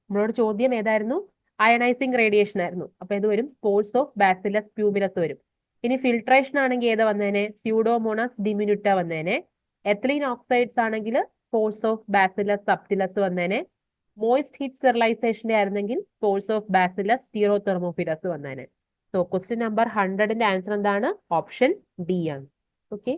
നമ്മളോട് ചോദ്യം ഏതായിരുന്നു? അയണൈസിങ് റേഡിയേഷൻ ആയിരുന്നു. അപ്പൊ ഇത് വരും സ്പോർട്സ് ഓഫ് ബാസിലസ് പ്യൂമിലസ് വരും. ഇനി ഫിൽട്രേഷൻ ആണെങ്കിൽ ഏതാ വന്നേനെ? സ്യൂഡോമോണസ് ഡിമിനുട്ട വന്നേനെ. എഥിലീൻ ഓക്സൈഡ്സ് ആണെങ്കിൽ സ്പോർട്സ് ഓഫ് ബാസിലസ് സബ്റ്റിലസ് വന്നേനെ. മോയിസ്റ്റ് ഹീറ്റ് സ്റ്റെറിലൈസേഷന്റെ ആയിരുന്നെങ്കിൽ സ്പോർട്സ് ഓഫ് ബാസിലസ് സ്റ്റീറോതെർമോഫിലസ് വന്നേനെ. സോ ക്വസ്റ്റ്യൻ നമ്പർ 100ന്റെ ആൻസർ എന്താണ്? ഓപ്ഷൻ ഡി ആണ്. ഓക്കെ.